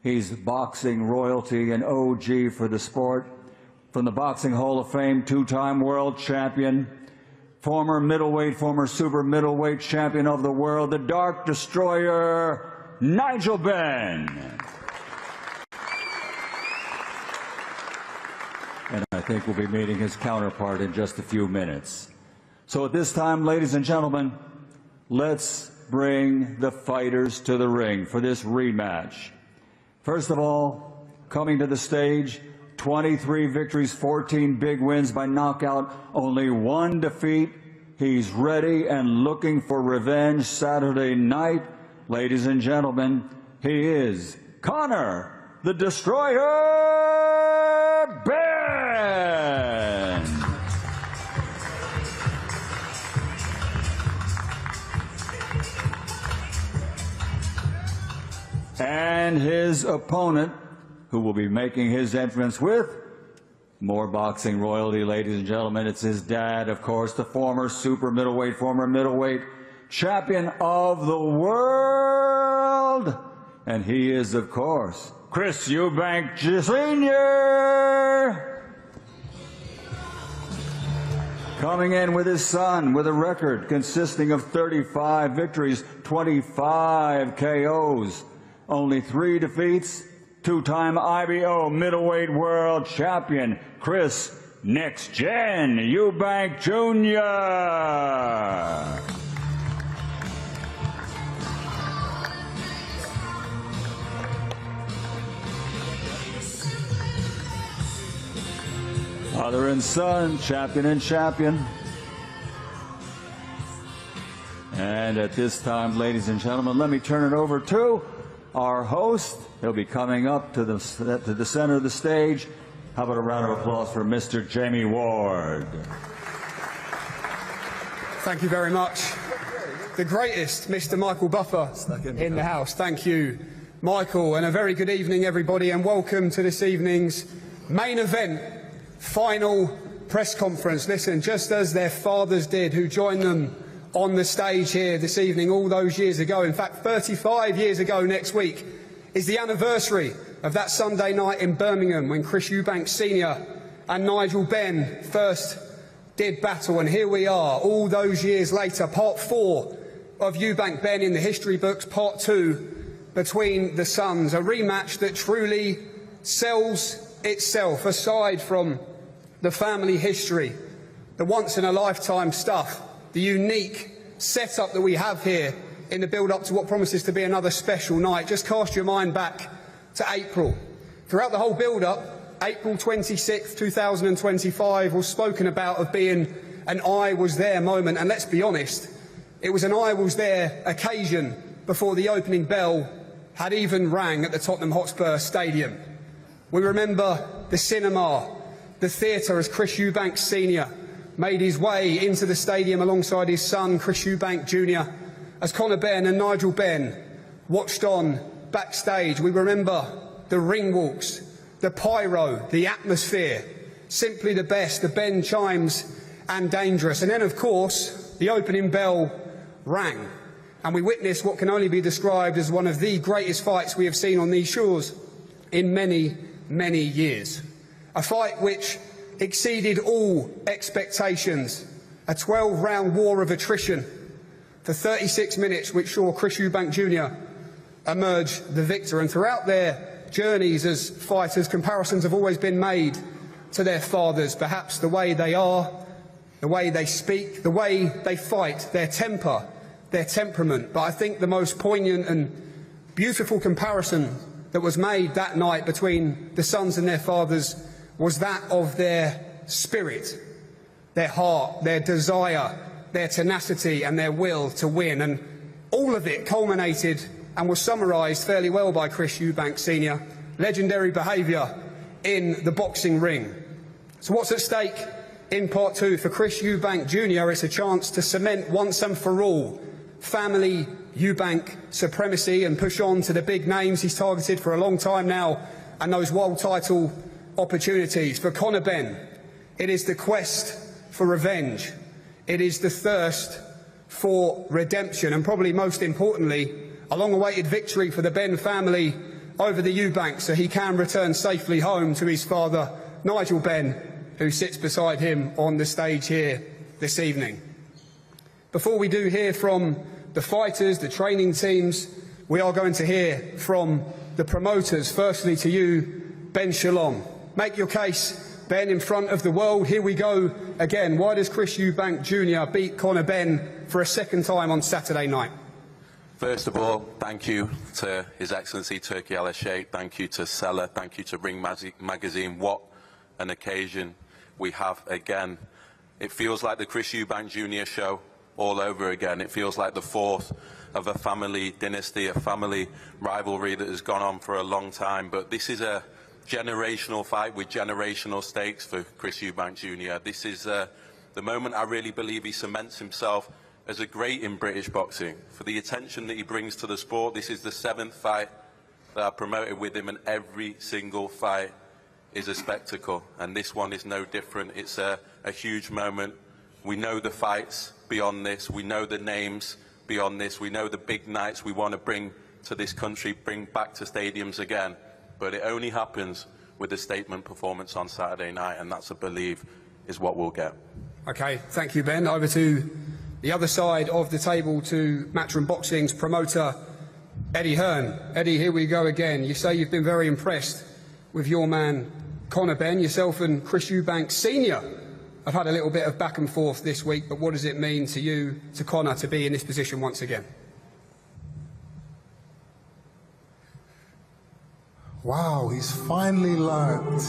He's boxing royalty and OG for the sport. From the Boxing Hall of Fame, two-time world champion, former middleweight, former super middleweight champion of the world, the Dark Destroyer, Nigel Benn. And I think we'll be meeting his counterpart in just a few minutes. So at this time, ladies and gentlemen, let's bring the fighters to the ring for this rematch. First of all, coming to the stage, 23 victories, 14 big wins by knockout, only one defeat. He's ready and looking for revenge Saturday night. Ladies and gentlemen, he is Conor the Destroyer Benn. And his opponent, who will be making his entrance with more boxing royalty, ladies and gentlemen. It's his dad, of course, the former super middleweight, former middleweight champion of the world. And he is, of course, Chris Eubank Sr. Coming in with his son with a record consisting of 35 victories, 25 KOs. Only 3 defeats, two-time IBO middleweight world champion, Chris Next Gen Eubank Jr. Father and son, champion and champion. And at this time, ladies and gentlemen, let me turn it over to our host. He'll be coming up to the center of the stage. How about a round of applause for Mr. Jamie Ward? Thank you very much. The greatest, Mr. Michael Buffer in the house. Thank you Michael, and a very good evening, everybody, and welcome to this evening's main event, final press conference. Listen, just as their fathers did, who joined them on the stage here this evening all those years ago, in fact 35 years ago next week, is the anniversary of that Sunday night in Birmingham when Chris Eubank Sr. and Nigel Benn first did battle, and here we are all those years later, part 4 of Eubank Benn in the history books, part 2 between the sons, a rematch that truly sells itself. Aside from the family history, the once-in-a-lifetime stuff, the unique setup that we have here in the build-up to what promises to be another special night, just cast your mind back to April. Throughout the whole build-up, April 26, 2025 was spoken about of being an I was there moment, and let's be honest, it was an I was there occasion before the opening bell had even rang at the Tottenham Hotspur Stadium. We remember the cinema, the theatre, as Chris Eubank Sr. made his way into the stadium alongside his son Chris Eubank Jr. as Conor Benn and Nigel Benn watched on backstage. We remember the ring walks, the pyro, the atmosphere, simply the best, the Benn chimes and dangerous. And then, of course, the opening bell rang, and we witnessed what can only be described as one of the greatest fights we have seen on these shores in many, many years. A fight which exceeded all expectations, a 12-round war of attrition for 36 minutes, which saw Chris Eubank Jr. emerge the victor. And throughout their journeys as fighters, comparisons have always been made to their fathers, perhaps the way they are, the way they speak, the way they fight, their temper, their temperament. But I think the most poignant and beautiful comparison that was made that night between the sons and their fathers was that of their spirit, their heart, their desire, their tenacity and their will to win. And all of it culminated and was summarised fairly well by Chris Eubank Sr. Legendary behaviour in the boxing ring. So what's at stake in part 2 for Chris Eubank Jr. is a chance to cement once and for all family Eubank supremacy and push on to the big names he's targeted for a long time now and those world title opportunities. For Conor Benn, it is the quest for revenge. It is the thirst for redemption, and probably most importantly, a long-awaited victory for the Benn family over the Eubanks, so he can return safely home to his father, Nigel Benn, who sits beside him on the stage here this evening. Before we do hear from the fighters, the training teams, we are going to hear from the promoters. Firstly to you, Ben Shalom. Make your case, Ben, in front of the world. Here we go again. Why does Chris Eubank Jr. beat Conor Benn for a second time on Saturday night? First of all, thank you to His Excellency Turki Al-Sheikh, thank you to Seller, thank you to Ring Magazine. What an occasion we have again. It feels like the Chris Eubank Jr. show all over again. It feels like the fourth of a family dynasty, a family rivalry that has gone on for a long time. But this is a generational fight with generational stakes for Chris Eubank Jr. This is the moment I really believe he cements himself as a great in British boxing. For the attention that he brings to the sport, this is the 7th fight that I promoted with him, and every single fight is a spectacle, and this one is no different. It's a huge moment. We know the fights beyond this, we know the names beyond this, we know the big nights we want to bring to this country, bring back to stadiums again, but it only happens with a statement performance on Saturday night, and that's, I believe, is what we'll get. Okay, thank you, Ben. Over to the other side of the table, to Matchroom Boxing's promoter, Eddie Hearn. Eddie, here we go again. You say you've been very impressed with your man, Conor Benn. Yourself and Chris Eubank Sr. have had a little bit of back and forth this week, but what does it mean to you, to Conor, to be in this position once again? Wow, he's finally learned.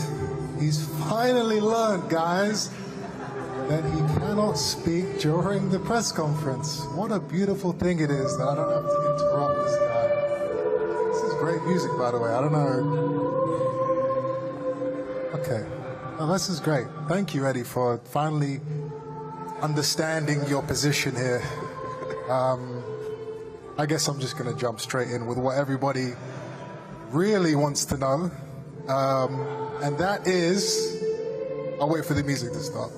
He's finally learned, guys, that he cannot speak during the press conference. What a beautiful thing it is that I don't have to interrupt this guy. This is great music, by the way. I don't know. Okay. Well, this is great. Thank you, Eddie, for finally understanding your position here. I guess I'm just going to jump straight in with what everybody really wants to know, and that is, I'll wait for the music to start.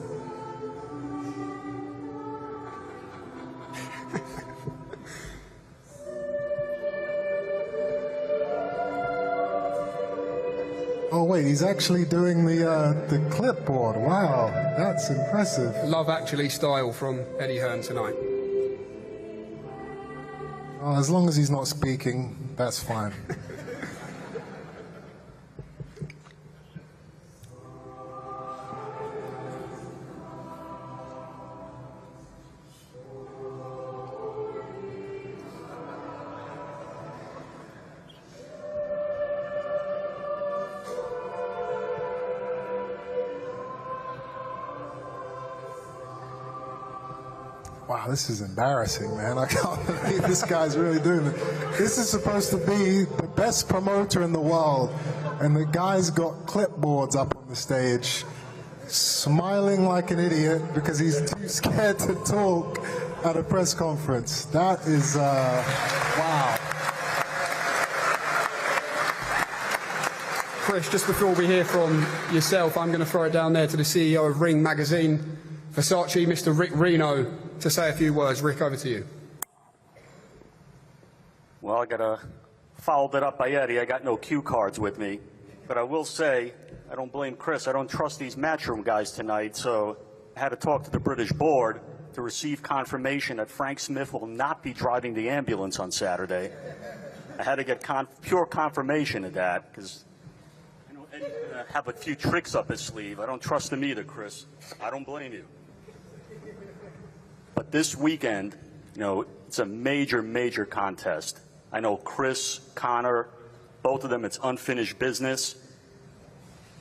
Oh wait, he's actually doing the clipboard. Wow, that's impressive. Love Actually style from Eddie Hearn tonight. Oh, as long as he's not speaking, that's fine. Wow, this is embarrassing, man. I can't believe this guy's really doing it. This is supposed to be the best promoter in the world, and the guy's got clipboards up on the stage, smiling like an idiot because he's too scared to talk at a press conference. That is, wow. Chris, just before we hear from yourself, I'm going to throw it down there to the CEO of Ring Magazine, Versace, Mr. Rick Reno, to say a few words. Rick, over to you. Well, I got to follow that up by Eddie. I got no cue cards with me. But I will say, I don't blame Chris. I don't trust these matchroom guys tonight, so I had to talk to the British board to receive confirmation that Frank Smith will not be driving the ambulance on Saturday. I had to get pure confirmation of that, because I know Eddie's going to have a few tricks up his sleeve. I don't trust him either, Chris. I don't blame you. But this weekend, you know, it's a major, major contest. I know Chris, Connor, both of them, it's unfinished business.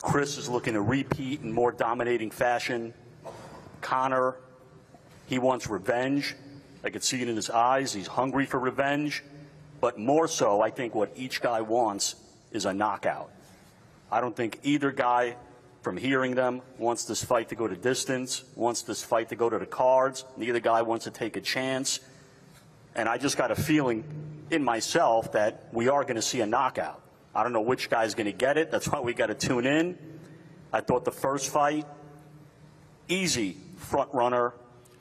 Chris is looking to repeat in more dominating fashion. Connor, he wants revenge. I could see it in his eyes. He's hungry for revenge. But more so, I think what each guy wants is a knockout. I don't think either guy, from hearing them, wants this fight to go to distance, wants this fight to go to the cards. Neither guy wants to take a chance. And I just got a feeling in myself that we are going to see a knockout. I don't know which guy's going to get it. That's why we got to tune in. I thought the first fight, easy front runner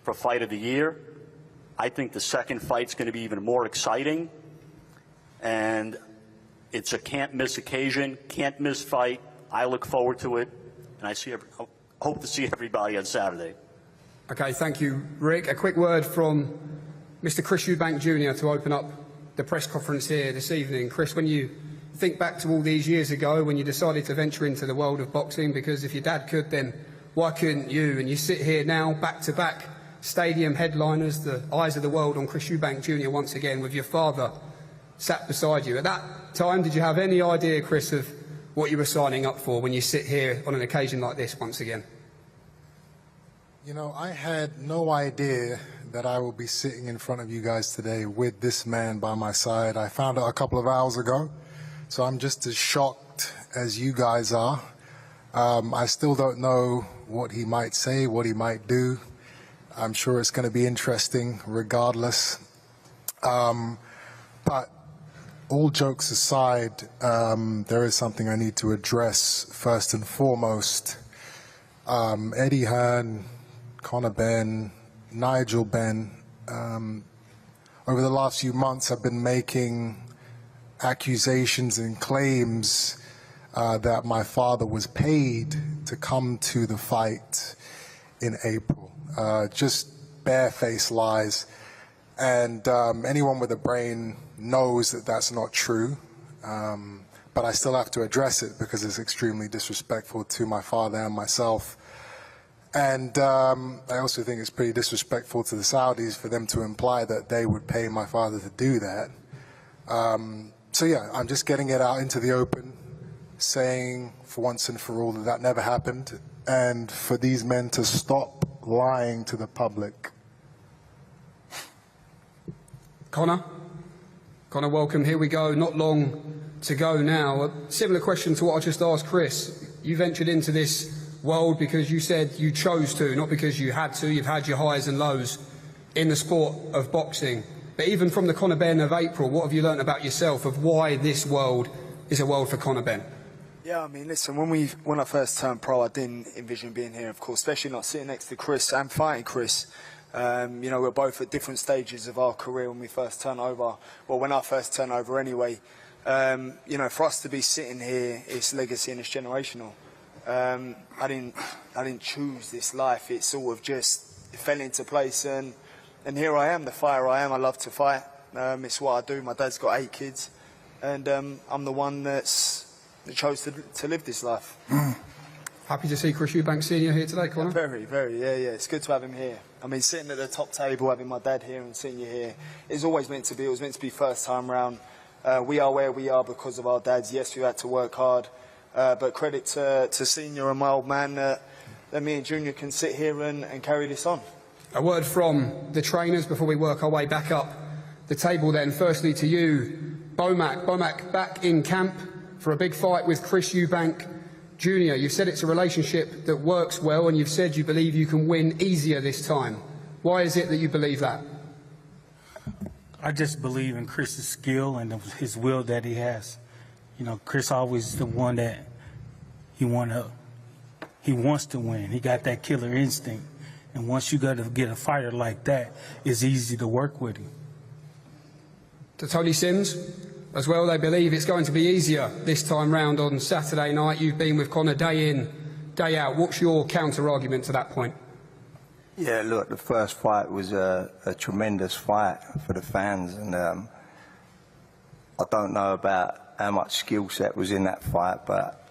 for fight of the year. I think the second fight's going to be even more exciting. And it's a can't miss occasion, can't miss fight. I look forward to it. And I hope to see everybody on Saturday. Okay, thank you, Rick. A quick word from Mr. Chris Eubank Jr. to open up the press conference here this evening. Chris, when you think back to all these years ago when you decided to venture into the world of boxing, because if your dad could, then why couldn't you? And you sit here now, back-to-back stadium headliners, the eyes of the world on Chris Eubank Jr. once again, with your father sat beside you. At that time, did you have any idea, Chris, of what you were signing up for when you sit here on an occasion like this once again? You know, I had no idea that I would be sitting in front of you guys today with this man by my side. I found out a couple of hours ago, so I'm just as shocked as you guys are. I still don't know what he might say, what he might do. I'm sure it's going to be interesting regardless. But all jokes aside, there is something I need to address first and foremost. Eddie Hearn, Conor Benn, Nigel Benn, over the last few months have been making accusations and claims that my father was paid to come to the fight in April. Just barefaced lies. And anyone with a brain knows that that's not true, but I still have to address it because it's extremely disrespectful to my father and myself. And I also think it's pretty disrespectful to the Saudis for them to imply that they would pay my father to do that. So yeah, I'm just getting it out into the open, saying for once and for all that that never happened, and for these men to stop lying to the public. Conor, welcome. Here we go. Not long to go now. A similar question to what I just asked Chris. You ventured into this world because you said you chose to, not because you had to. You've had your highs and lows in the sport of boxing. But even from the Conor Benn of April, what have you learnt about yourself of why this world is a world for Conor Benn. Yeah, I mean, listen, when I first turned pro, I didn't envision being here, of course, especially not sitting next to Chris and fighting Chris. You know, we're both at different stages of our career when we first turn over. Well, when I first turned over anyway. You know, for us to be sitting here, it's legacy and it's generational. I didn't choose this life. It sort of just fell into place, and here I am, the fighter I am. I love to fight. It's what I do. My dad's got 8 kids, and I'm the one that chose to live this life. Happy to see Chris Eubank Senior here today, Conor? Very, very, yeah. It's good to have him here. I mean, sitting at the top table, having my dad here and Senior here, is always meant to be. It was meant to be first time round. We are where we are because of our dads. Yes, we had to work hard, but credit to Senior and my old man that me and Junior can sit here and carry this on. A word from the trainers before we work our way back up the table then. Firstly to you, Bomac. Bomac back in camp for a big fight with Chris Eubank Jr. You've said it's a relationship that works well, and you've said you believe you can win easier this time. Why is it that you believe that? I just believe in Chris's skill and his will that he has. You know, Chris always the one that he wants to win. He got that killer instinct. And once you got to get a fighter like that, it's easy to work with him. To Tony Sims as well, they believe it's going to be easier this time round on Saturday night. You've been with Conor day in, day out. What's your counter-argument to that point? Yeah, look, the first fight was a tremendous fight for the fans, and I don't know about how much skill set was in that fight, but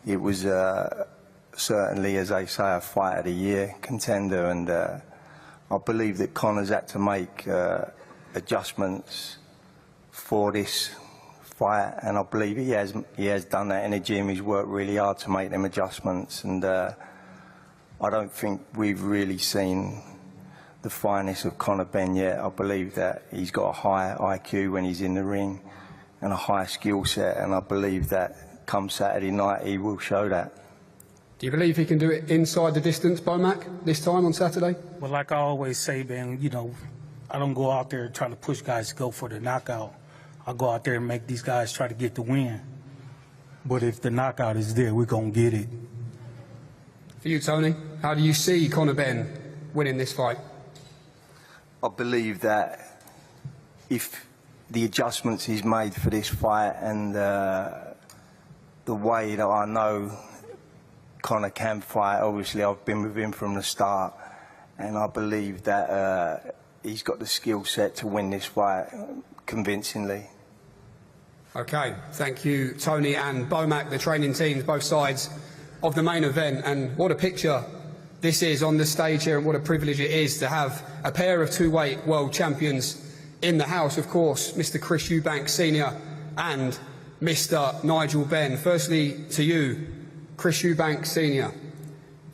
it was certainly, as they say, a fight of the year contender, and I believe that Conor's had to make adjustments for this fight, and I believe he has done that in the gym. He's worked really hard to make them adjustments, and I don't think we've really seen the finest of Conor Benn yet. I believe that he's got a high IQ when he's in the ring and a high skill set, and I believe that come Saturday night he will show that. Do you believe he can do it inside the distance, Bomac, this time on Saturday? Well, like I always say, Ben, you know, I don't go out there trying to push guys to go for the knockout. I go out there and make these guys try to get the win. But if the knockout is there, we're going to get it. For you, Tony, how do you see Conor Benn winning this fight? I believe that if the adjustments he's made for this fight and the way that I know Conor can fight, obviously I've been with him from the start, and I believe that he's got the skill set to win this fight convincingly. OK, thank you, Tony and Bomac, the training teams, both sides of the main event. And what a picture this is on the stage here, and what a privilege it is to have a pair of two-weight world champions in the house. Of course, Mr. Chris Eubank Senior and Mr. Nigel Benn. Firstly to you, Chris Eubank Senior.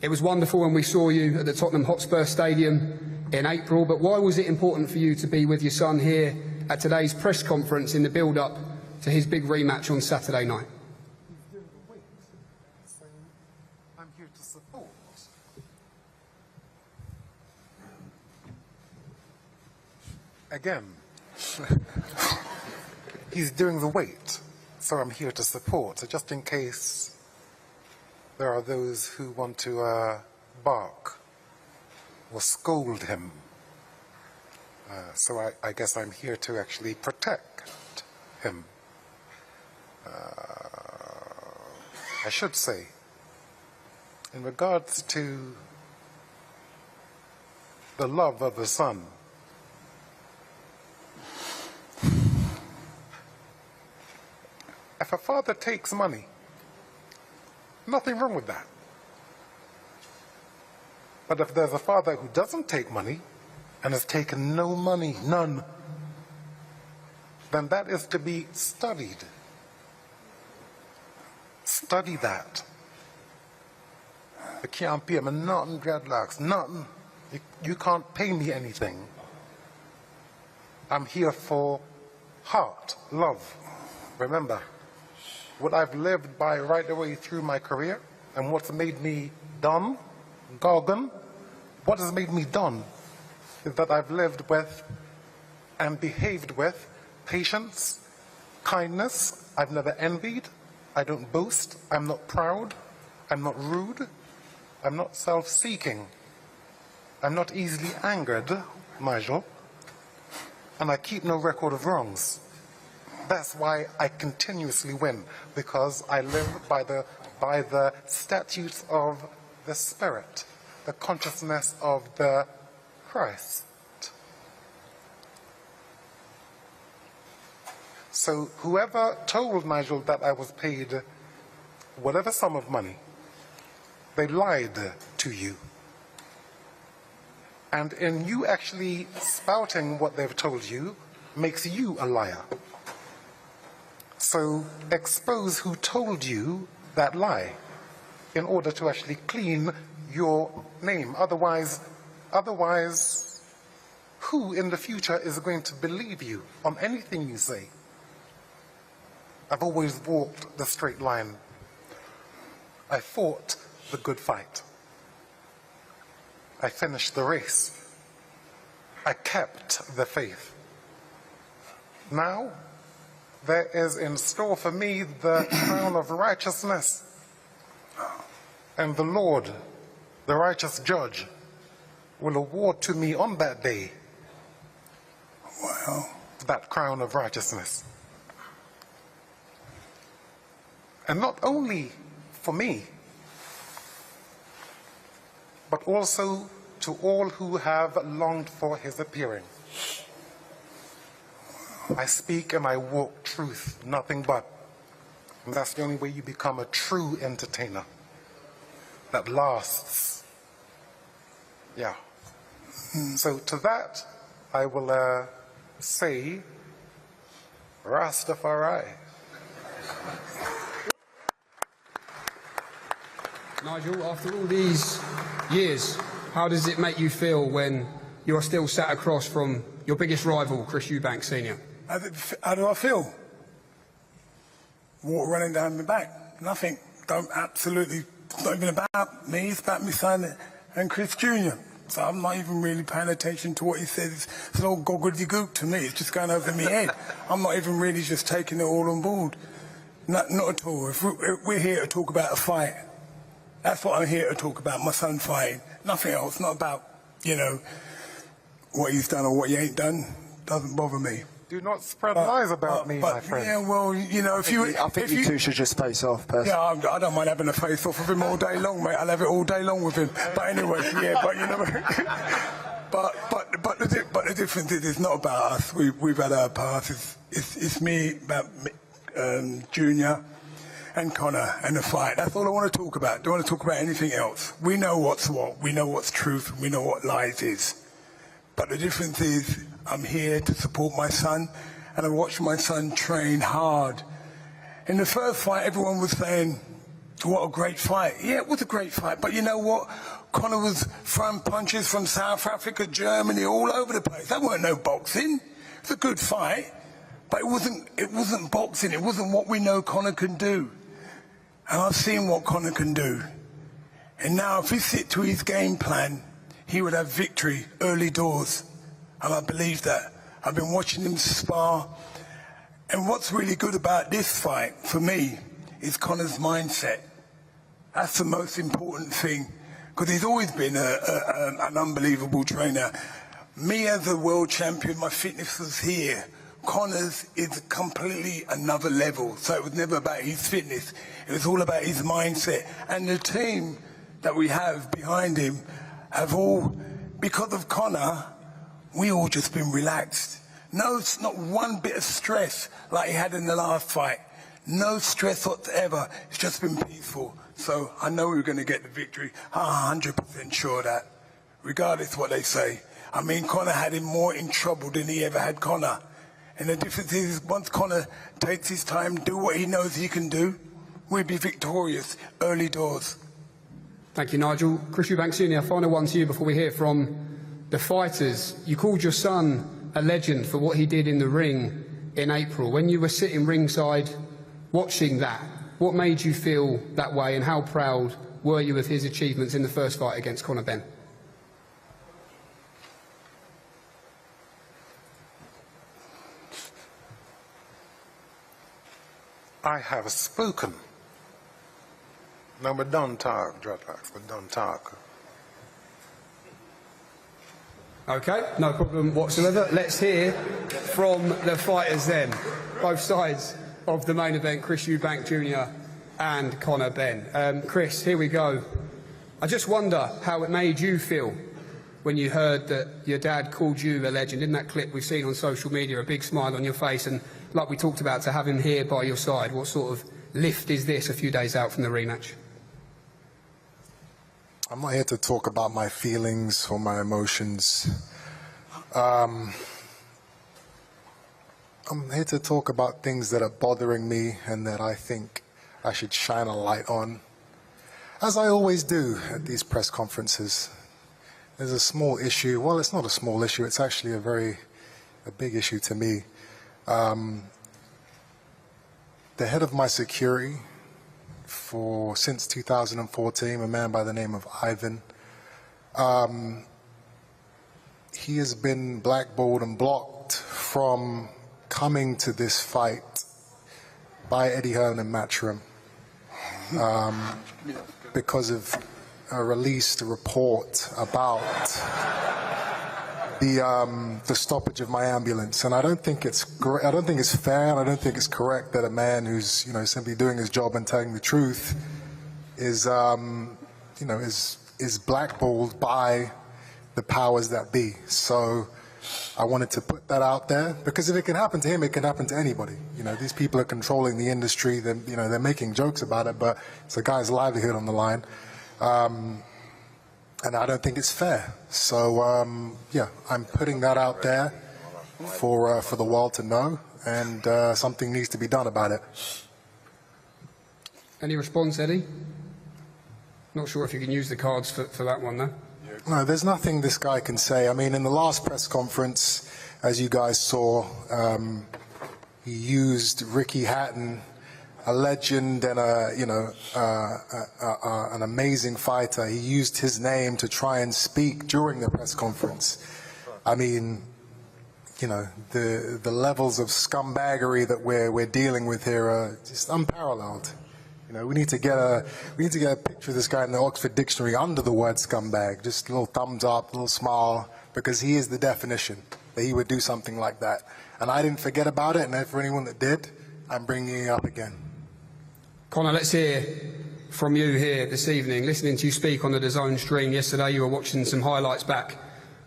It was wonderful when we saw you at the Tottenham Hotspur Stadium in April, but why was it important for you to be with your son here at today's press conference in the build-up to his big rematch on Saturday night? I'm here to support. Again, he's doing the weight, so I'm here to support. So just in case there are those who want to bark or scold him, so I guess I'm here to actually protect him. I should say, in regards to the love of a son, if a father takes money, nothing wrong with that. But if there's a father who doesn't take money and has taken no money, none, then that is to be studied. Study that. I can't pay him nothing, dreadlocks, nothing. You can't pay me anything. I'm here for heart, love. Remember, what I've lived by right away through my career, and what's made me Don, Gorgon, what has made me Don, is that I've lived with and behaved with patience, Kindness, I've never envied. I don't boast. I'm not proud. I'm not rude. I'm not self-seeking. I'm not easily angered, Nigel. And I keep no record of wrongs. That's why I continuously win, because I live by the statutes of the Spirit, the consciousness of the Christ. So whoever told Nigel that I was paid whatever sum of money, they lied to you. And in you actually spouting what they've told you makes you a liar. So expose who told you that lie in order to actually clean your name. Otherwise, who in the future is going to believe you on anything you say? I've always walked the straight line. I fought the good fight. I finished the race. I kept the faith. Now, there is in store for me the crown of righteousness. And the Lord, the righteous judge, will award to me on that day, well, that crown of righteousness. And not only for me, but also to all who have longed for his appearing. I speak and I walk truth, nothing but. And that's the only way you become a true entertainer that lasts. Yeah. So to that, I will say, Rastafari. Nigel, after all these years, how does it make you feel when you are still sat across from your biggest rival, Chris Eubank Sr.? How do I feel? Water running down my back. Nothing. Absolutely, it's not even about me, it's about my son and Chris Jr. So I'm not even really paying attention to what he says. It's all gobbledygook to me. It's just going over my head. I'm not even really just taking it all on board. Not at all. If we're here to talk about a fight. That's what I'm here to talk about, my son fighting. Nothing else, not about, what he's done or what he ain't done. Doesn't bother me. Do not spread lies about me, my friend. Yeah, well, I think you two should just face off, personally. Yeah, I don't mind having a face off with him all day long, mate. I'll have it all day long with him. But anyway, yeah, but the difference is it's not about us. We've had our past. It's me, about Junior and Connor and the fight. That's all I want to talk about. Don't want to talk about anything else. We know what's what. We know what's truth. We know what lies is. But the difference is I'm here to support my son, and I watched my son train hard. In the first fight, everyone was saying, what a great fight. Yeah, it was a great fight. But you know what? Connor was throwing punches from South Africa, Germany, all over the place. That weren't no boxing. It was a good fight. But it wasn't boxing. It wasn't what we know Connor can do. And I've seen what Connor can do. And now if he stick to his game plan, he would have victory early doors. And I believe that. I've been watching him spar. And what's really good about this fight, for me, is Connor's mindset. That's the most important thing. Because he's always been an unbelievable trainer. Me as a world champion, my fitness was here. Connor's is completely another level. So it was never about his fitness. It was all about his mindset. And the team that we have behind him have all, because of Connor, we all just been relaxed. No, it's not one bit of stress like he had in the last fight. No stress whatsoever. It's just been peaceful. So I know we're going to get the victory. I'm 100% sure of that, regardless of what they say. I mean, Connor had him more in trouble than he ever had Connor. And the difference is, once Connor takes his time, do what he knows he can do, we'll be victorious early doors. Thank you, Nigel. Chris Eubank Sr., final one to you before we hear from the fighters. You called your son a legend for what he did in the ring in April. When you were sitting ringside watching that, what made you feel that way, and how proud were you of his achievements in the first fight against Conor Benn? I have spoken. No, we don't talk, dreadlocks. We don't talk. Okay, no problem whatsoever. Let's hear from the fighters then. Both sides of the main event, Chris Eubank Jr. and Conor Benn. Chris, here we go. I just wonder how it made you feel when you heard that your dad called you a legend. In that clip we've seen on social media, a big smile on your face, and like we talked about, to have him here by your side, what sort of lift is this a few days out from the rematch? I'm not here to talk about my feelings or my emotions. I'm here to talk about things that are bothering me and that I think I should shine a light on, as I always do at these press conferences. There's a small issue. Well, it's not a small issue. It's actually a big issue to me. The head of my security since 2014, a man by the name of Ivan, he has been blackballed and blocked from coming to this fight by Eddie Hearn and Matchroom because of a released report about the stoppage of my ambulance, and I don't think it's fair, and I don't think it's correct that a man who's simply doing his job and telling the truth is blackballed by the powers that be. So I wanted to put that out there, because if it can happen to him, it can happen to anybody. These people are controlling the industry. They're making jokes about it, but it's a guy's livelihood on the line. And I don't think it's fair. So, yeah, I'm putting that out there for the world to know, and something needs to be done about it. Any response, Eddie? Not sure if you can use the cards for that one, though. No, there's nothing this guy can say. I mean, in the last press conference, as you guys saw, he used Ricky Hatton, a legend and an amazing fighter. He used his name to try and speak during the press conference. I mean, the levels of scumbaggery that we're dealing with here are just unparalleled. We need to get a picture of this guy in the Oxford Dictionary under the word scumbag. Just a little thumbs up, a little smile, because he is the definition that he would do something like that. And I didn't forget about it, and for anyone that did, I'm bringing it up again. Conor, let's hear from you here this evening. Listening to you speak on the DAZN stream yesterday, you were watching some highlights back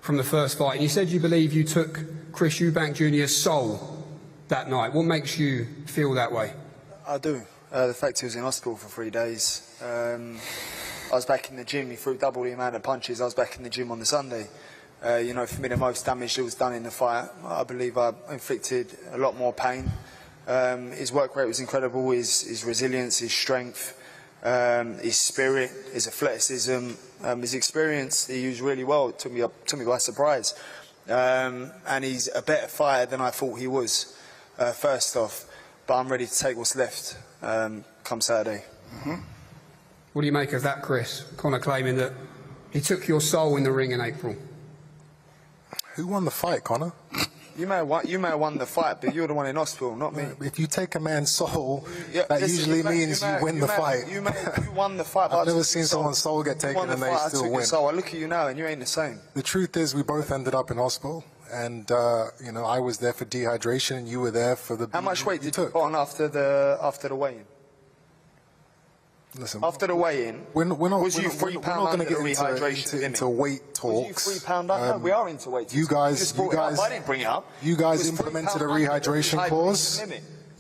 from the first fight, and you said you believe you took Chris Eubank Jr.'s soul that night. What makes you feel that way? I do. The fact he was in hospital for 3 days. I was back in the gym. He threw double the amount of punches. I was back in the gym on the Sunday. For me, the most damage that was done in the fight, I believe I inflicted a lot more pain. His work rate was incredible. His resilience, his strength, his spirit, his athleticism, his experience, he used really well. It took me by surprise. And he's a better fighter than I thought he was, first off. But I'm ready to take what's left come Saturday. Mm-hmm. What do you make of that, Chris? Conor claiming that he took your soul in the ring in April. Who won the fight, Conor? You may have won the fight, but you're the one in hospital, not me. If you take a man's soul, that usually means you win the fight. You won the fight. I've never seen someone's soul get taken and they still win. I look at you now and you ain't the same. The truth is we both ended up in hospital, and I was there for dehydration and you were there for the... How much weight did you put on after the weigh-in? Listen, after the weigh-in, was you 3 pound under the rehydration limit? Into weight talks. Was you 3 pound under? No, we are into weight talks. You guys I didn't bring it up. You guys implemented a rehydration clause.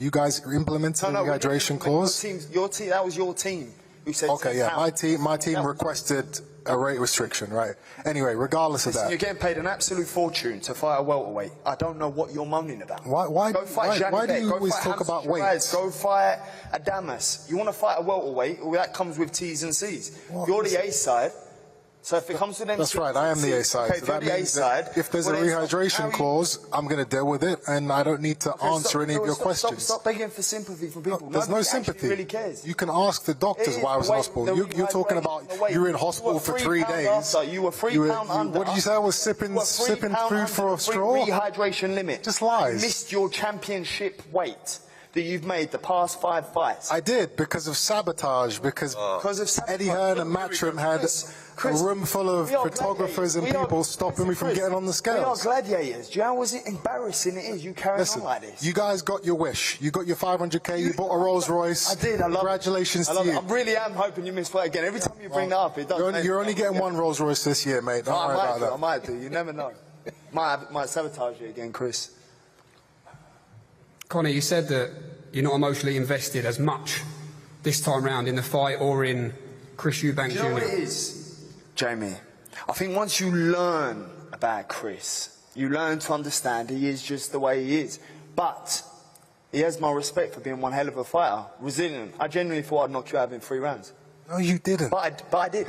You guys implemented a rehydration clause. That was your team who said. Okay, yeah, my team requested a rate restriction, right? Anyway, regardless of that, you're getting paid an absolute fortune to fight a welterweight. I don't know what you're moaning about. Why do you always talk about weights? Go fight a Damas. You want to fight a welterweight? Well, that comes with T's and C's. You're the A side. So if it comes to them, that's right. I am the A side. Okay, so that means that if there's a rehydration clause, I'm going to deal with it, and I don't need to answer any of your questions. Stop begging for sympathy from people. There's no sympathy. Really cares. You can ask the doctors why I was in hospital. You're talking about you were in hospital for 3 days. You were 3 pound under. What did you say? I was sipping food for a straw? Rehydration limit. Just lies. You missed your championship weight. that you've made the past 5 fights? I did, because of sabotage, because of sabotage. Eddie Hearn and Matchroom had a room full of photographers and people stopping me from getting on the scales. We are gladiators. Do you know how embarrassing it is you carrying on like this? You guys got your wish. You got your 500k, you bought a Rolls Royce. I did, I love it. Congratulations to you. I really am hoping you misfight again. Every time you bring that up, it does. You're only getting one Rolls Royce this year, mate. Don't worry about that. I might do. You never know. might sabotage you again, Chris. Conor, you said that you're not emotionally invested as much this time round in the fight or in Chris Eubank Jr. Do you know what it is, Jamie? I think once you learn about Chris, you learn to understand he is just the way he is. But he has my respect for being one hell of a fighter, resilient. I genuinely thought I'd knock you out in 3 rounds. No, you didn't. But I did.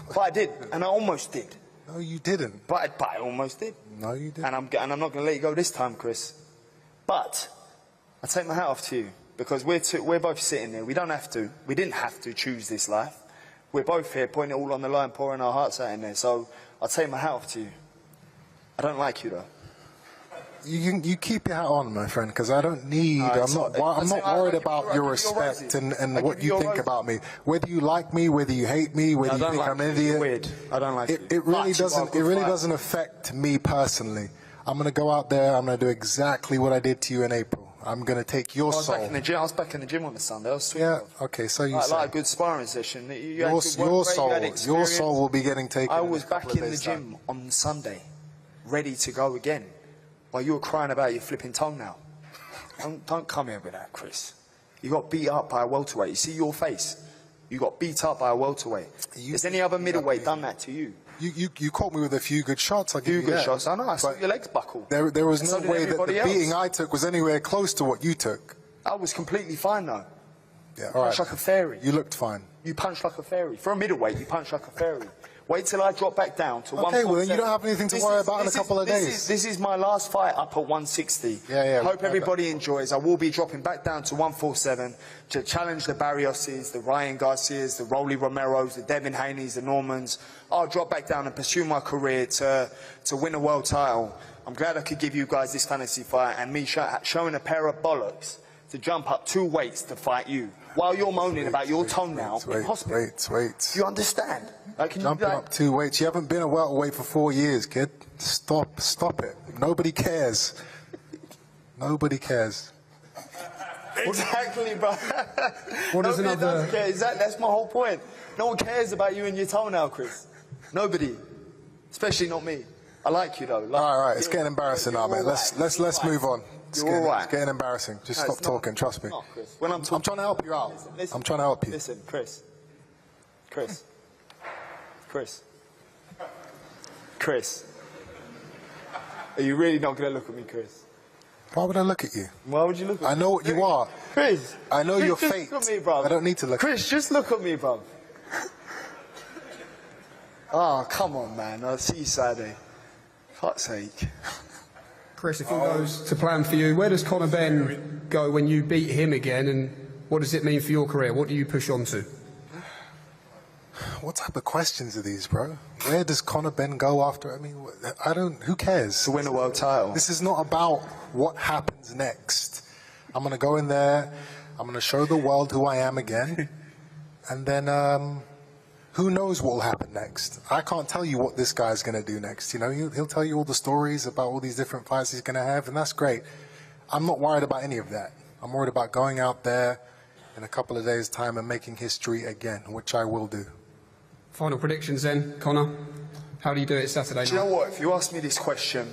But I did, and I almost did. No, you didn't. But I almost did. No, you didn't. And I'm not going to let you go this time, Chris. But I take my hat off to you, because we're both sitting there. We didn't have to choose this life. We're both here putting it all on the line, pouring our hearts out in there. So I take my hat off to you. I don't like you though. You keep your hat on, my friend, because I don't need. I'm not worried about your respect and what you think about me. Whether you like me, whether you hate me, whether you think I'm an idiot. Weird. I don't like it. It really doesn't. It really doesn't affect me personally. I'm going to go out there. I'm going to do exactly what I did to you in April. I'm going to take your soul. I was back in the gym on the Sunday. I was sweet. Yeah. Okay. So you say. Like a good sparring session. Your soul will be getting taken. I was back in the gym on Sunday, ready to go again. While you were crying about your flipping tongue now. Don't come here with that, Chris. You got beat up by a welterweight. You see your face. You got beat up by a welterweight. Has any other middleweight done that to you? You caught me with a few good shots. Shots. I know. I saw your legs buckle. There was no way that the beating I took was anywhere close to what you took. I was completely fine though. Yeah. All right. Punched like a fairy. You looked fine. You punched like a fairy. For a middleweight, you punched like a fairy. Wait till I drop back down to 147. Okay, well then you don't have anything to worry about in a couple of days. This is my last fight up at 160. Yeah. I hope everybody enjoys. I will be dropping back down to 147 to challenge the Barrioses, the Ryan Garcias, the Rolly Romeros, the Devin Haney's, the Normans. I'll drop back down and pursue my career to win a world title. I'm glad I could give you guys this fantasy fight and me showing a pair of bollocks to jump up 2 weights to fight you. While you're moaning about your toenail in hospital. Wait. You understand? Jumping up 2 weights. You haven't been a welterweight for 4 years, kid. Stop it. Nobody cares. Nobody cares. Exactly, bro. Nobody does care. Exactly. That's my whole point. No one cares about you and your toenail, Chris. Nobody. Especially not me. I like you though. All right. It's getting embarrassing now, man. Let's move on. It's getting embarrassing. Just stop talking. Trust me. When I'm trying to help you out. I'm trying to help you. Listen, Chris. Are you really not going to look at me, Chris? Why would I look at you? Why would you look at me? I know what you are. Chris. I know your just fate. Look at me, bro. I don't need to look. Chris, just look at me, bro. Oh, come on, man. I'll see you Saturday. Fuck's sake. Chris, if all goes to plan for you, where does Conor Benn go when you beat him again, and what does it mean for your career? What do you push on to? What type of questions are these, bro? Where does Conor Benn go after? I mean, who cares? To win a world title. This is not about what happens next. I'm going to go in there, I'm going to show the world who I am again, and then who knows what will happen next. I can't tell you what this guy's going to do next. You know, he'll tell you all the stories about all these different fights he's going to have, and that's great. I'm not worried about any of that. I'm worried about going out there in a couple of days' time and making history again, which I will do. Final predictions then, Conor. How do you do it Saturday night? Do you know what? If you asked me this question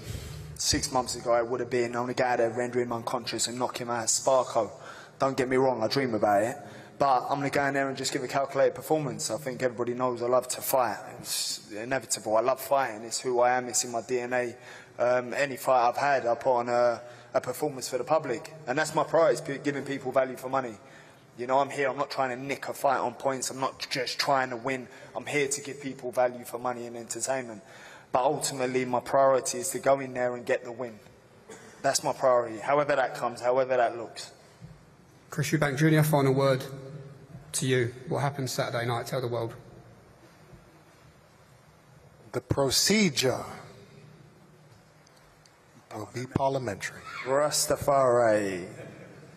6 months ago, it would have been on a guy there, render him unconscious and knock him out. Sparko. Don't get me wrong, I dream about it. But I'm going to go in there and just give a calculated performance. I think everybody knows I love to fight. It's inevitable. I love fighting. It's who I am. It's in my DNA. Any fight I've had, I put on a performance for the public. And that's my priority, giving people value for money. You know, I'm here, I'm not trying to nick a fight on points, I'm not just trying to win. I'm here to give people value for money and entertainment. But ultimately, my priority is to go in there and get the win. That's my priority, however that comes, however that looks. Chris Eubank Jr., final word to you. What happens Saturday night? Tell the world. The procedure will be parliamentary. Rastafari.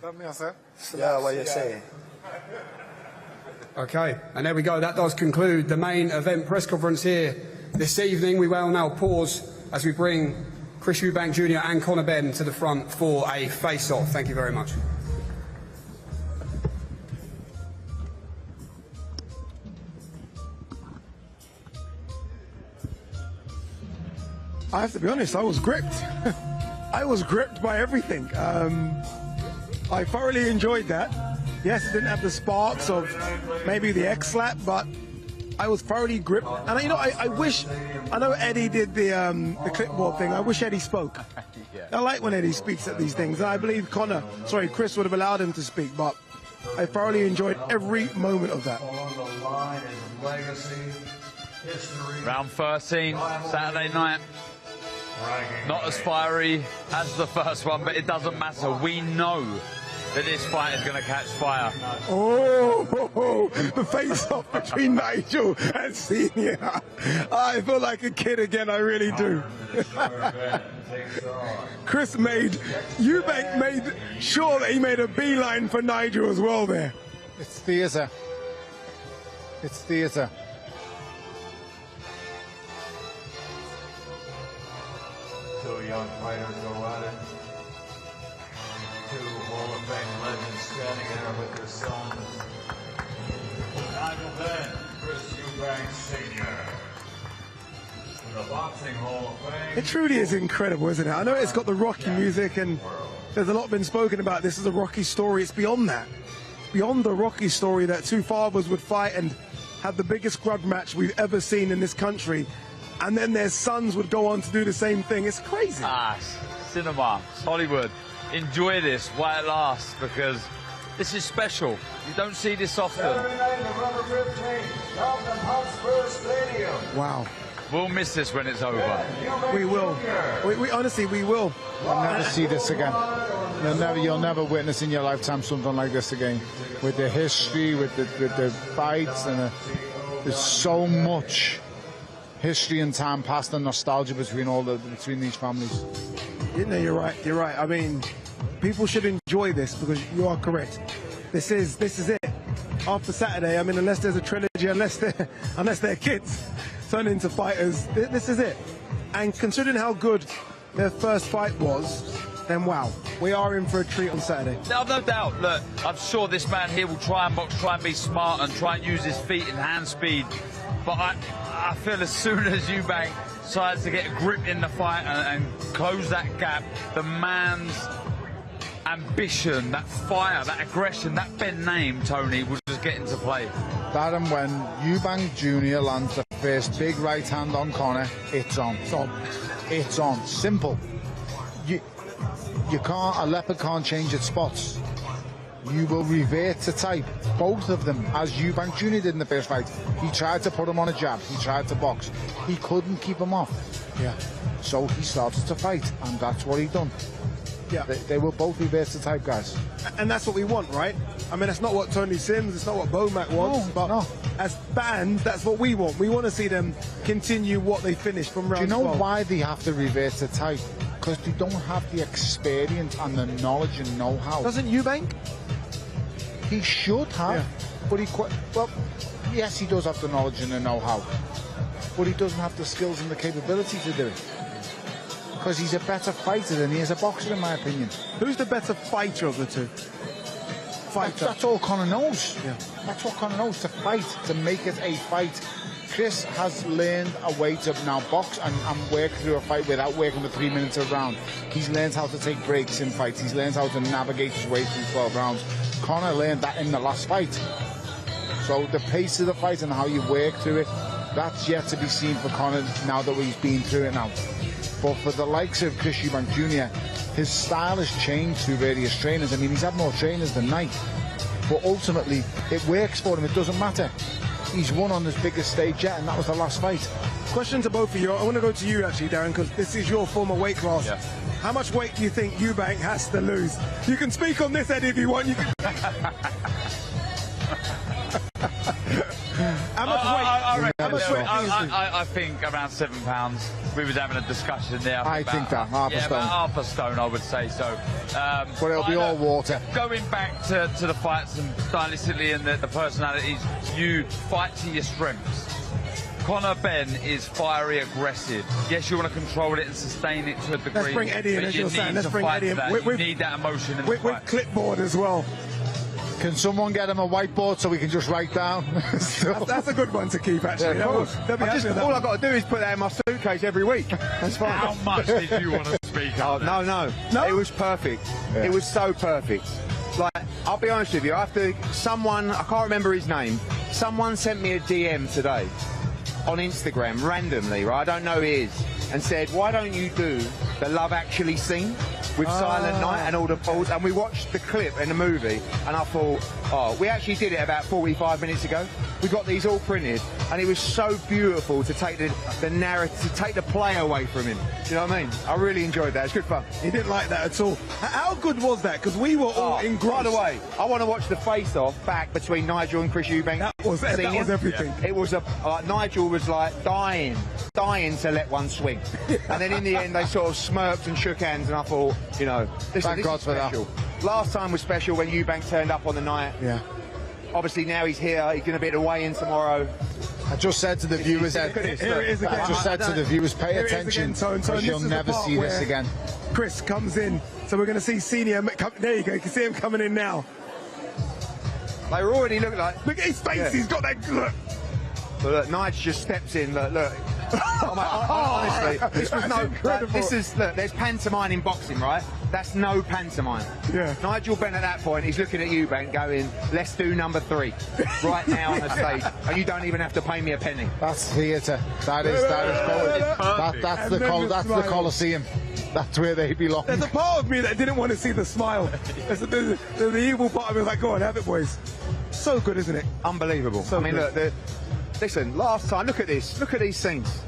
Yeah, what you say? Okay, and there we go. That does conclude the main event press conference here this evening. We will now pause as we bring Chris Eubank Jr. and Conor Benn to the front for a face-off. Thank you very much. I have to be honest, I was gripped. I was gripped by everything. I thoroughly enjoyed that. Yes, it didn't have the sparks of maybe the X-Slap, but I was thoroughly gripped. And you know, I wish, I know Eddie did the clipboard thing. I wish Eddie spoke. I like when Eddie speaks at these things. And I believe Chris would have allowed him to speak, but I thoroughly enjoyed every moment of that. Round 13, Saturday night. Not as fiery as the first one, but it doesn't matter. We know that this fight is going to catch fire. Oh, the face-off between Nigel and Senior. I feel like a kid again, I really do. Eubank made sure that he made a beeline for Nigel as well there. It's theatre. It's theatre. Two young fighters go at it. Two Hall of Fame legends standing there with their sons. Nigel Benn, Chris Eubank Sr. In the Boxing Hall of Fame. It truly is incredible, isn't it? I know it's got the Rocky music and there's a lot been spoken about. This is a Rocky story. It's beyond that. Beyond the Rocky story that two fathers would fight and have the biggest grudge match we've ever seen in this country. And then their sons would go on to do the same thing. It's crazy. Cinema, Hollywood. Enjoy this while it lasts, because this is special. You don't see this often. Saturday night, November 15th, Tottenham Hotspur Stadium. Wow. We'll miss this when it's over. We will. We honestly, we will. You'll never see this again. You'll never witness in your lifetime something like this again. With the history, with the fights, and there's so much history and time past and nostalgia between these families. You know, you're right. You're right. I mean, people should enjoy this because you are correct. This is it. After Saturday, I mean, unless there's a trilogy, unless their kids turn into fighters, this is it. And considering how good their first fight was, then wow, we are in for a treat on Saturday. No doubt. Look, I'm sure this man here will try and box, try and be smart, and try and use his feet and hand speed. But I feel as soon as Eubank decides to get a grip in the fight and close that gap, the man's ambition, that fire, that aggression, that Benn name, Tony, will just get into play. That and when Eubank Jr. lands the first big right hand on Conor, it's on. It's on. It's on. Simple. You can't, a leopard can't change its spots. You will revert to type, both of them, as Eubank Jr. did in the first fight. He tried to put him on a jab, he tried to box. He couldn't keep him off. Yeah. So he started to fight, and that's what he done. Yeah. They will both revert to type, guys. And that's what we want, right? I mean, that's not what Tony Sims, it's not what Bomac wants, but as fans, that's what we want. We want to see them continue what they finished from round 12. Do you know why they have to revert to type? Because they don't have the experience and the knowledge and know-how. Doesn't Eubank? He should have, but yes, he does have the knowledge and the know-how, but he doesn't have the skills and the capability to do it. Because he's a better fighter than he is a boxer, in my opinion. Who's the better fighter of the two? That's all Conor knows. Yeah. That's what Conor knows, to fight, to make it a fight. Chris has learned a way to now box and work through a fight without working for 3 minutes a round. He's learned how to take breaks in fights. He's learned how to navigate his way through 12 rounds. Conor learned that in the last fight. So the pace of the fight and how you work through it, that's yet to be seen for Conor now that he's been through it now. But for the likes of Chris Eubank Jr., his style has changed through various trainers. I mean, he's had more trainers than Knight. But ultimately, it works for him. It doesn't matter. He's won on his biggest stage yet, and that was the last fight. Question to both of you. I want to go to you, actually, Darren, because this is your former weight class. Yeah. How much weight do you think Eubank has to lose? You can speak on this, Eddie, if you want. You can... How much weight? I think around £7. We was having a discussion there. I think that, half a stone. About half a stone, I would say so. But it'll be all water. Going back to the fights and stylistically and the personalities, you fight to your strengths. Conor Benn is fiery, aggressive. Yes, you want to control it and sustain it to a degree. Let's bring Eddie in, as you're saying. Let's bring Eddie in. You need that emotion in the with fight. clipboard as well. Can someone get him a whiteboard so we can just write down? That's a good one to keep, actually. Yeah, of course. All I've got to do is put that in my suitcase every week. That's fine. How much did you want to speak up? No. It was perfect. Yeah. It was so perfect. Like, I'll be honest with you, after someone, I can't remember his name, someone sent me a DM today on Instagram, randomly, right? I don't know who he is, and said, why don't you do the Love Actually scene with Silent Night and all the balls? And we watched the clip in the movie, and I thought, oh, we actually did it about 45 minutes ago. We got these all printed, and it was so beautiful to take the narrative, to take the play away from him. Do you know what I mean? I really enjoyed that. It's good fun. He didn't like that at all. How good was that? Because we were all engrossed. By the way, I want to watch the face-off back between Nigel and Chris Eubank. That was everything. It was Nigel was like dying to let one swing, and then in the end they sort of smirked and shook hands, and I thought, you know, this is special. Last time was special when Eubank turned up on the night. Yeah. Obviously now he's here. He's going to be at the weigh-in tomorrow. I just said to the viewers, pay attention, because you'll never see this again. Chris comes in, so we're going to see Senior. There you go. You can see him coming in now. They were already looking like. Look at his face. Yeah. He's got that look. Look, Nigel just steps in. Look. Honestly, there's pantomime in boxing, right? That's no pantomime. Yeah. Nigel Benn at that point, he's looking at Eubank going, let's do number 3 right now on the stage, and you don't even have to pay me a penny. That's theatre. That's the Coliseum. That's where they belong. There's a part of me that didn't want to see the smile. There's the evil part of me like, go on, have it, boys. So good, isn't it? Unbelievable. So look, listen, last time, look at this. Look at these scenes.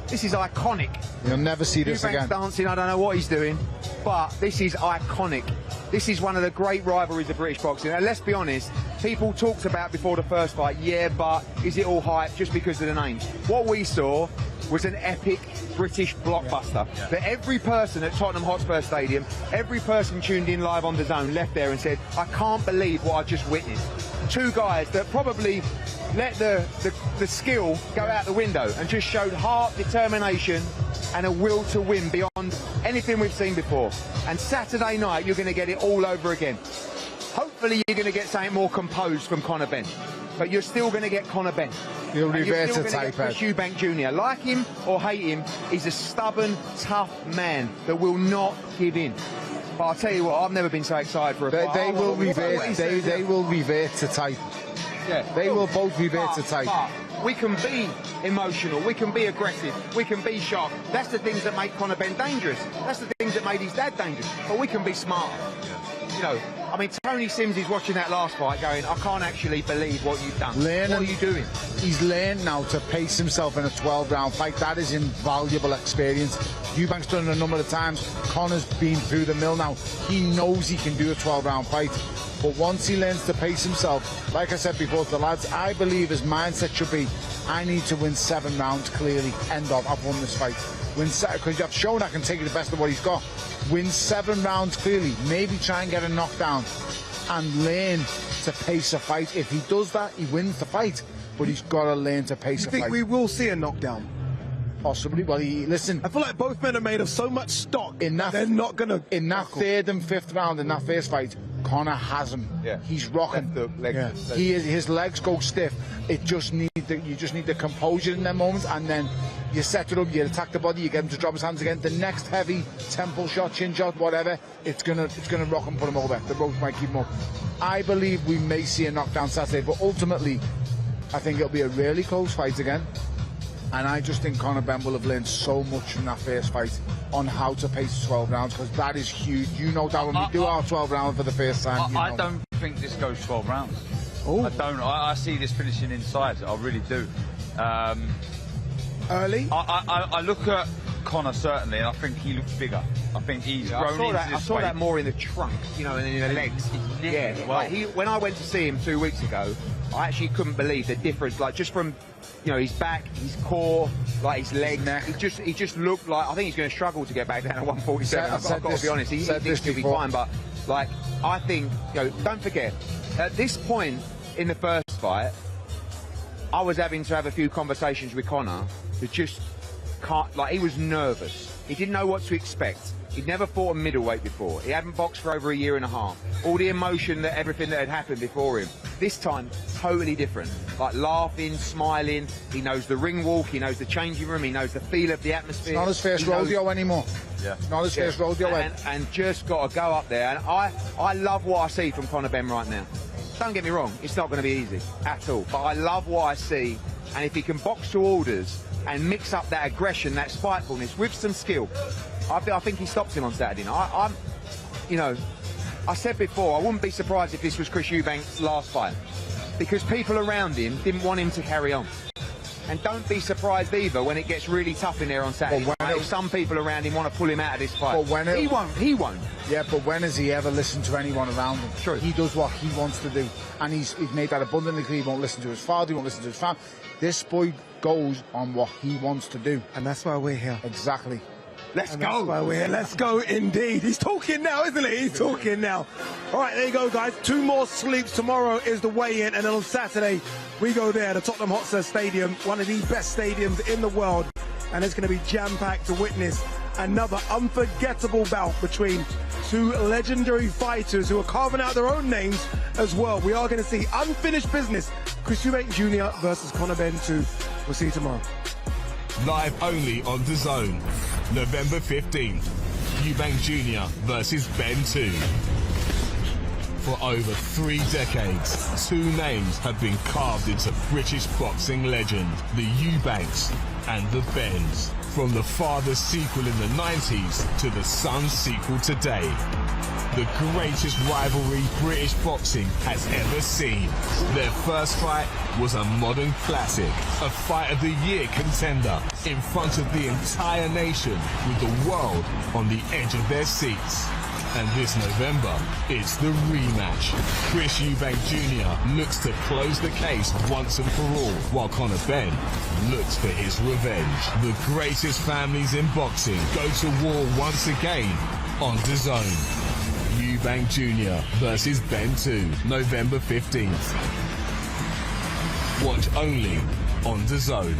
This is iconic. You'll never see this Eubank's again. Dancing, I don't know what he's doing, but this is iconic. This is one of the great rivalries of British boxing. And let's be honest, people talked about before the first fight, yeah, but is it all hype just because of the names? What we saw was an epic British blockbuster that every person at Tottenham Hotspur Stadium, every person tuned in live on the Zone left there and said, I can't believe what I just witnessed. Two guys that probably let the skill go out the window and just showed heart, determination and a will to win beyond anything we've seen before. And Saturday night you're going to get it all over again. Hopefully you're going to get something more composed from Conor Benn, but you're still going to get Conor Benn. He'll revert to type. Chris Eubank Jr. Like him or hate him, he's a stubborn, tough man that will not give in. But I'll tell you what, I've never been so excited for a fight. They will revert to type. Yeah. They will both revert to type. But we can be emotional, we can be aggressive, we can be sharp. That's the things that make Conor Benn dangerous. That's the things that made his dad dangerous. But we can be smart. You know, I mean, Tony Sims is watching that last fight going, I can't actually believe what you've done. What are you doing? He's learned now to pace himself in a 12-round fight. That is invaluable experience. Eubank's done it a number of times. Conor's been through the mill now. He knows he can do a 12-round fight. But once he learns to pace himself, like I said before to the lads, I believe his mindset should be, I need to win 7 rounds clearly. End of. I've won this fight. Because I've shown I can take the best of what he's got. Win 7 rounds clearly. Maybe try and get a knockdown and learn to pace a fight. If he does that, he wins the fight. But he's got to learn to pace a fight. You think we will see a knockdown? Possibly. Well, listen. I feel like both men are made of so much stock. They're not going to. In that 3rd and 5th round, in that first fight, Conor has him. Yeah. He's rocking. His legs go stiff. You just need the composure in them moments, and then you set it up, you attack the body, you get him to drop his hands again. The next heavy temple shot, chin shot, whatever, it's gonna rock and put him over. The ropes might keep him up. I believe we may see a knockdown Saturday, but ultimately, I think it'll be a really close fight again. And I just think Conor Benn will have learned so much from that first fight on how to pace 12 rounds, because that is huge. You know that when we do our 12 rounds for the first time. I don't think this goes 12 rounds. Ooh. I don't. I see this finishing inside. I really do. Early? I look at Conor certainly, and I think he looks bigger. I think he's grown into this I saw that more in the trunk, you know, and in the legs. Yeah. Well, when I went to see him 2 weeks ago, I actually couldn't believe the difference. Like, just from, you know, his back, his core, like his legs, he just looked like, I think he's going to struggle to get back down to 147. I've got to be honest, he thinks he'll be fine, but like, I think, you know, don't forget, at this point in the first fight, I was having to have a few conversations with Conor that just can't, like, he was nervous. He didn't know what to expect. He'd never fought a middleweight before. He hadn't boxed for over a year and a half. All the emotion, that everything that had happened before him. This time, totally different. Like, laughing, smiling. He knows the ring walk. He knows the changing room. He knows the feel of the atmosphere. It's not his first rodeo anymore. Yeah. It's not his first rodeo. And just got to go up there. And I love what I see from Conor Benn right now. Don't get me wrong, it's not going to be easy at all. But I love what I see. And if he can box to orders and mix up that aggression, that spitefulness with some skill, I think he stops him on Saturday night. You know, I said before, I wouldn't be surprised if this was Chris Eubank's last fight, because people around him didn't want him to carry on. And don't be surprised either when it gets really tough in there on Saturday night, if some people around him want to pull him out of this fight. But when he won't. Yeah, but when has he ever listened to anyone around him? True. He does what he wants to do. And he's made that abundantly clear. He won't listen to his father, he won't listen to his family. This boy goes on what he wants to do. And that's why we're here. Exactly. Let's go. That's why we're here. Let's go indeed. He's talking now, isn't he? He's talking now. All right, there you go, guys. 2 more sleeps. Tomorrow is the weigh-in, and then on Saturday, we go there, the Tottenham Hotspur Stadium, one of the best stadiums in the world, and it's going to be jam-packed to witness another unforgettable bout between 2 legendary fighters who are carving out their own names as well. We are going to see unfinished business. Chris Eubank Jr. versus Conor Benn 2. We'll see you tomorrow. Live only on DAZN, November 15th. Eubank Jr. versus Benn 2. For over 3 decades, 2 names have been carved into British boxing legend, the Eubanks and the Benns. From the father's sequel in the 90s to the son's sequel today. The greatest rivalry British boxing has ever seen. Their first fight was a modern classic, a Fight of the Year contender in front of the entire nation, with the world on the edge of their seats. And this November, it's the rematch. Chris Eubank Jr. looks to close the case once and for all, while Conor Benn looks for his revenge. The greatest families in boxing go to war once again on DAZN. Eubank Jr. versus Benn 2, November 15th. Watch only on DAZN.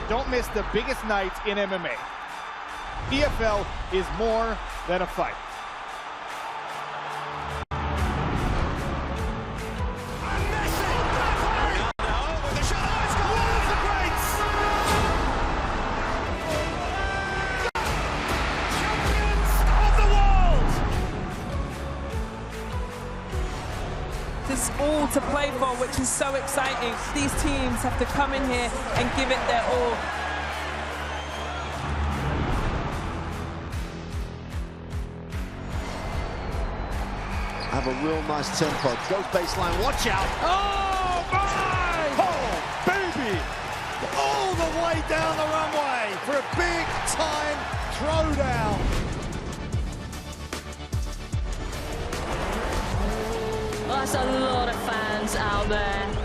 Don't miss the biggest night in MMA. PFL is more than a fight. There's all to play for, which is so exciting. These teams have to come in here and give it their all. Have a real nice tempo. Goes baseline, watch out. Oh, my! Oh, baby! All the way down the runway for a big-time throwdown. Well, that's a lot of fans out there.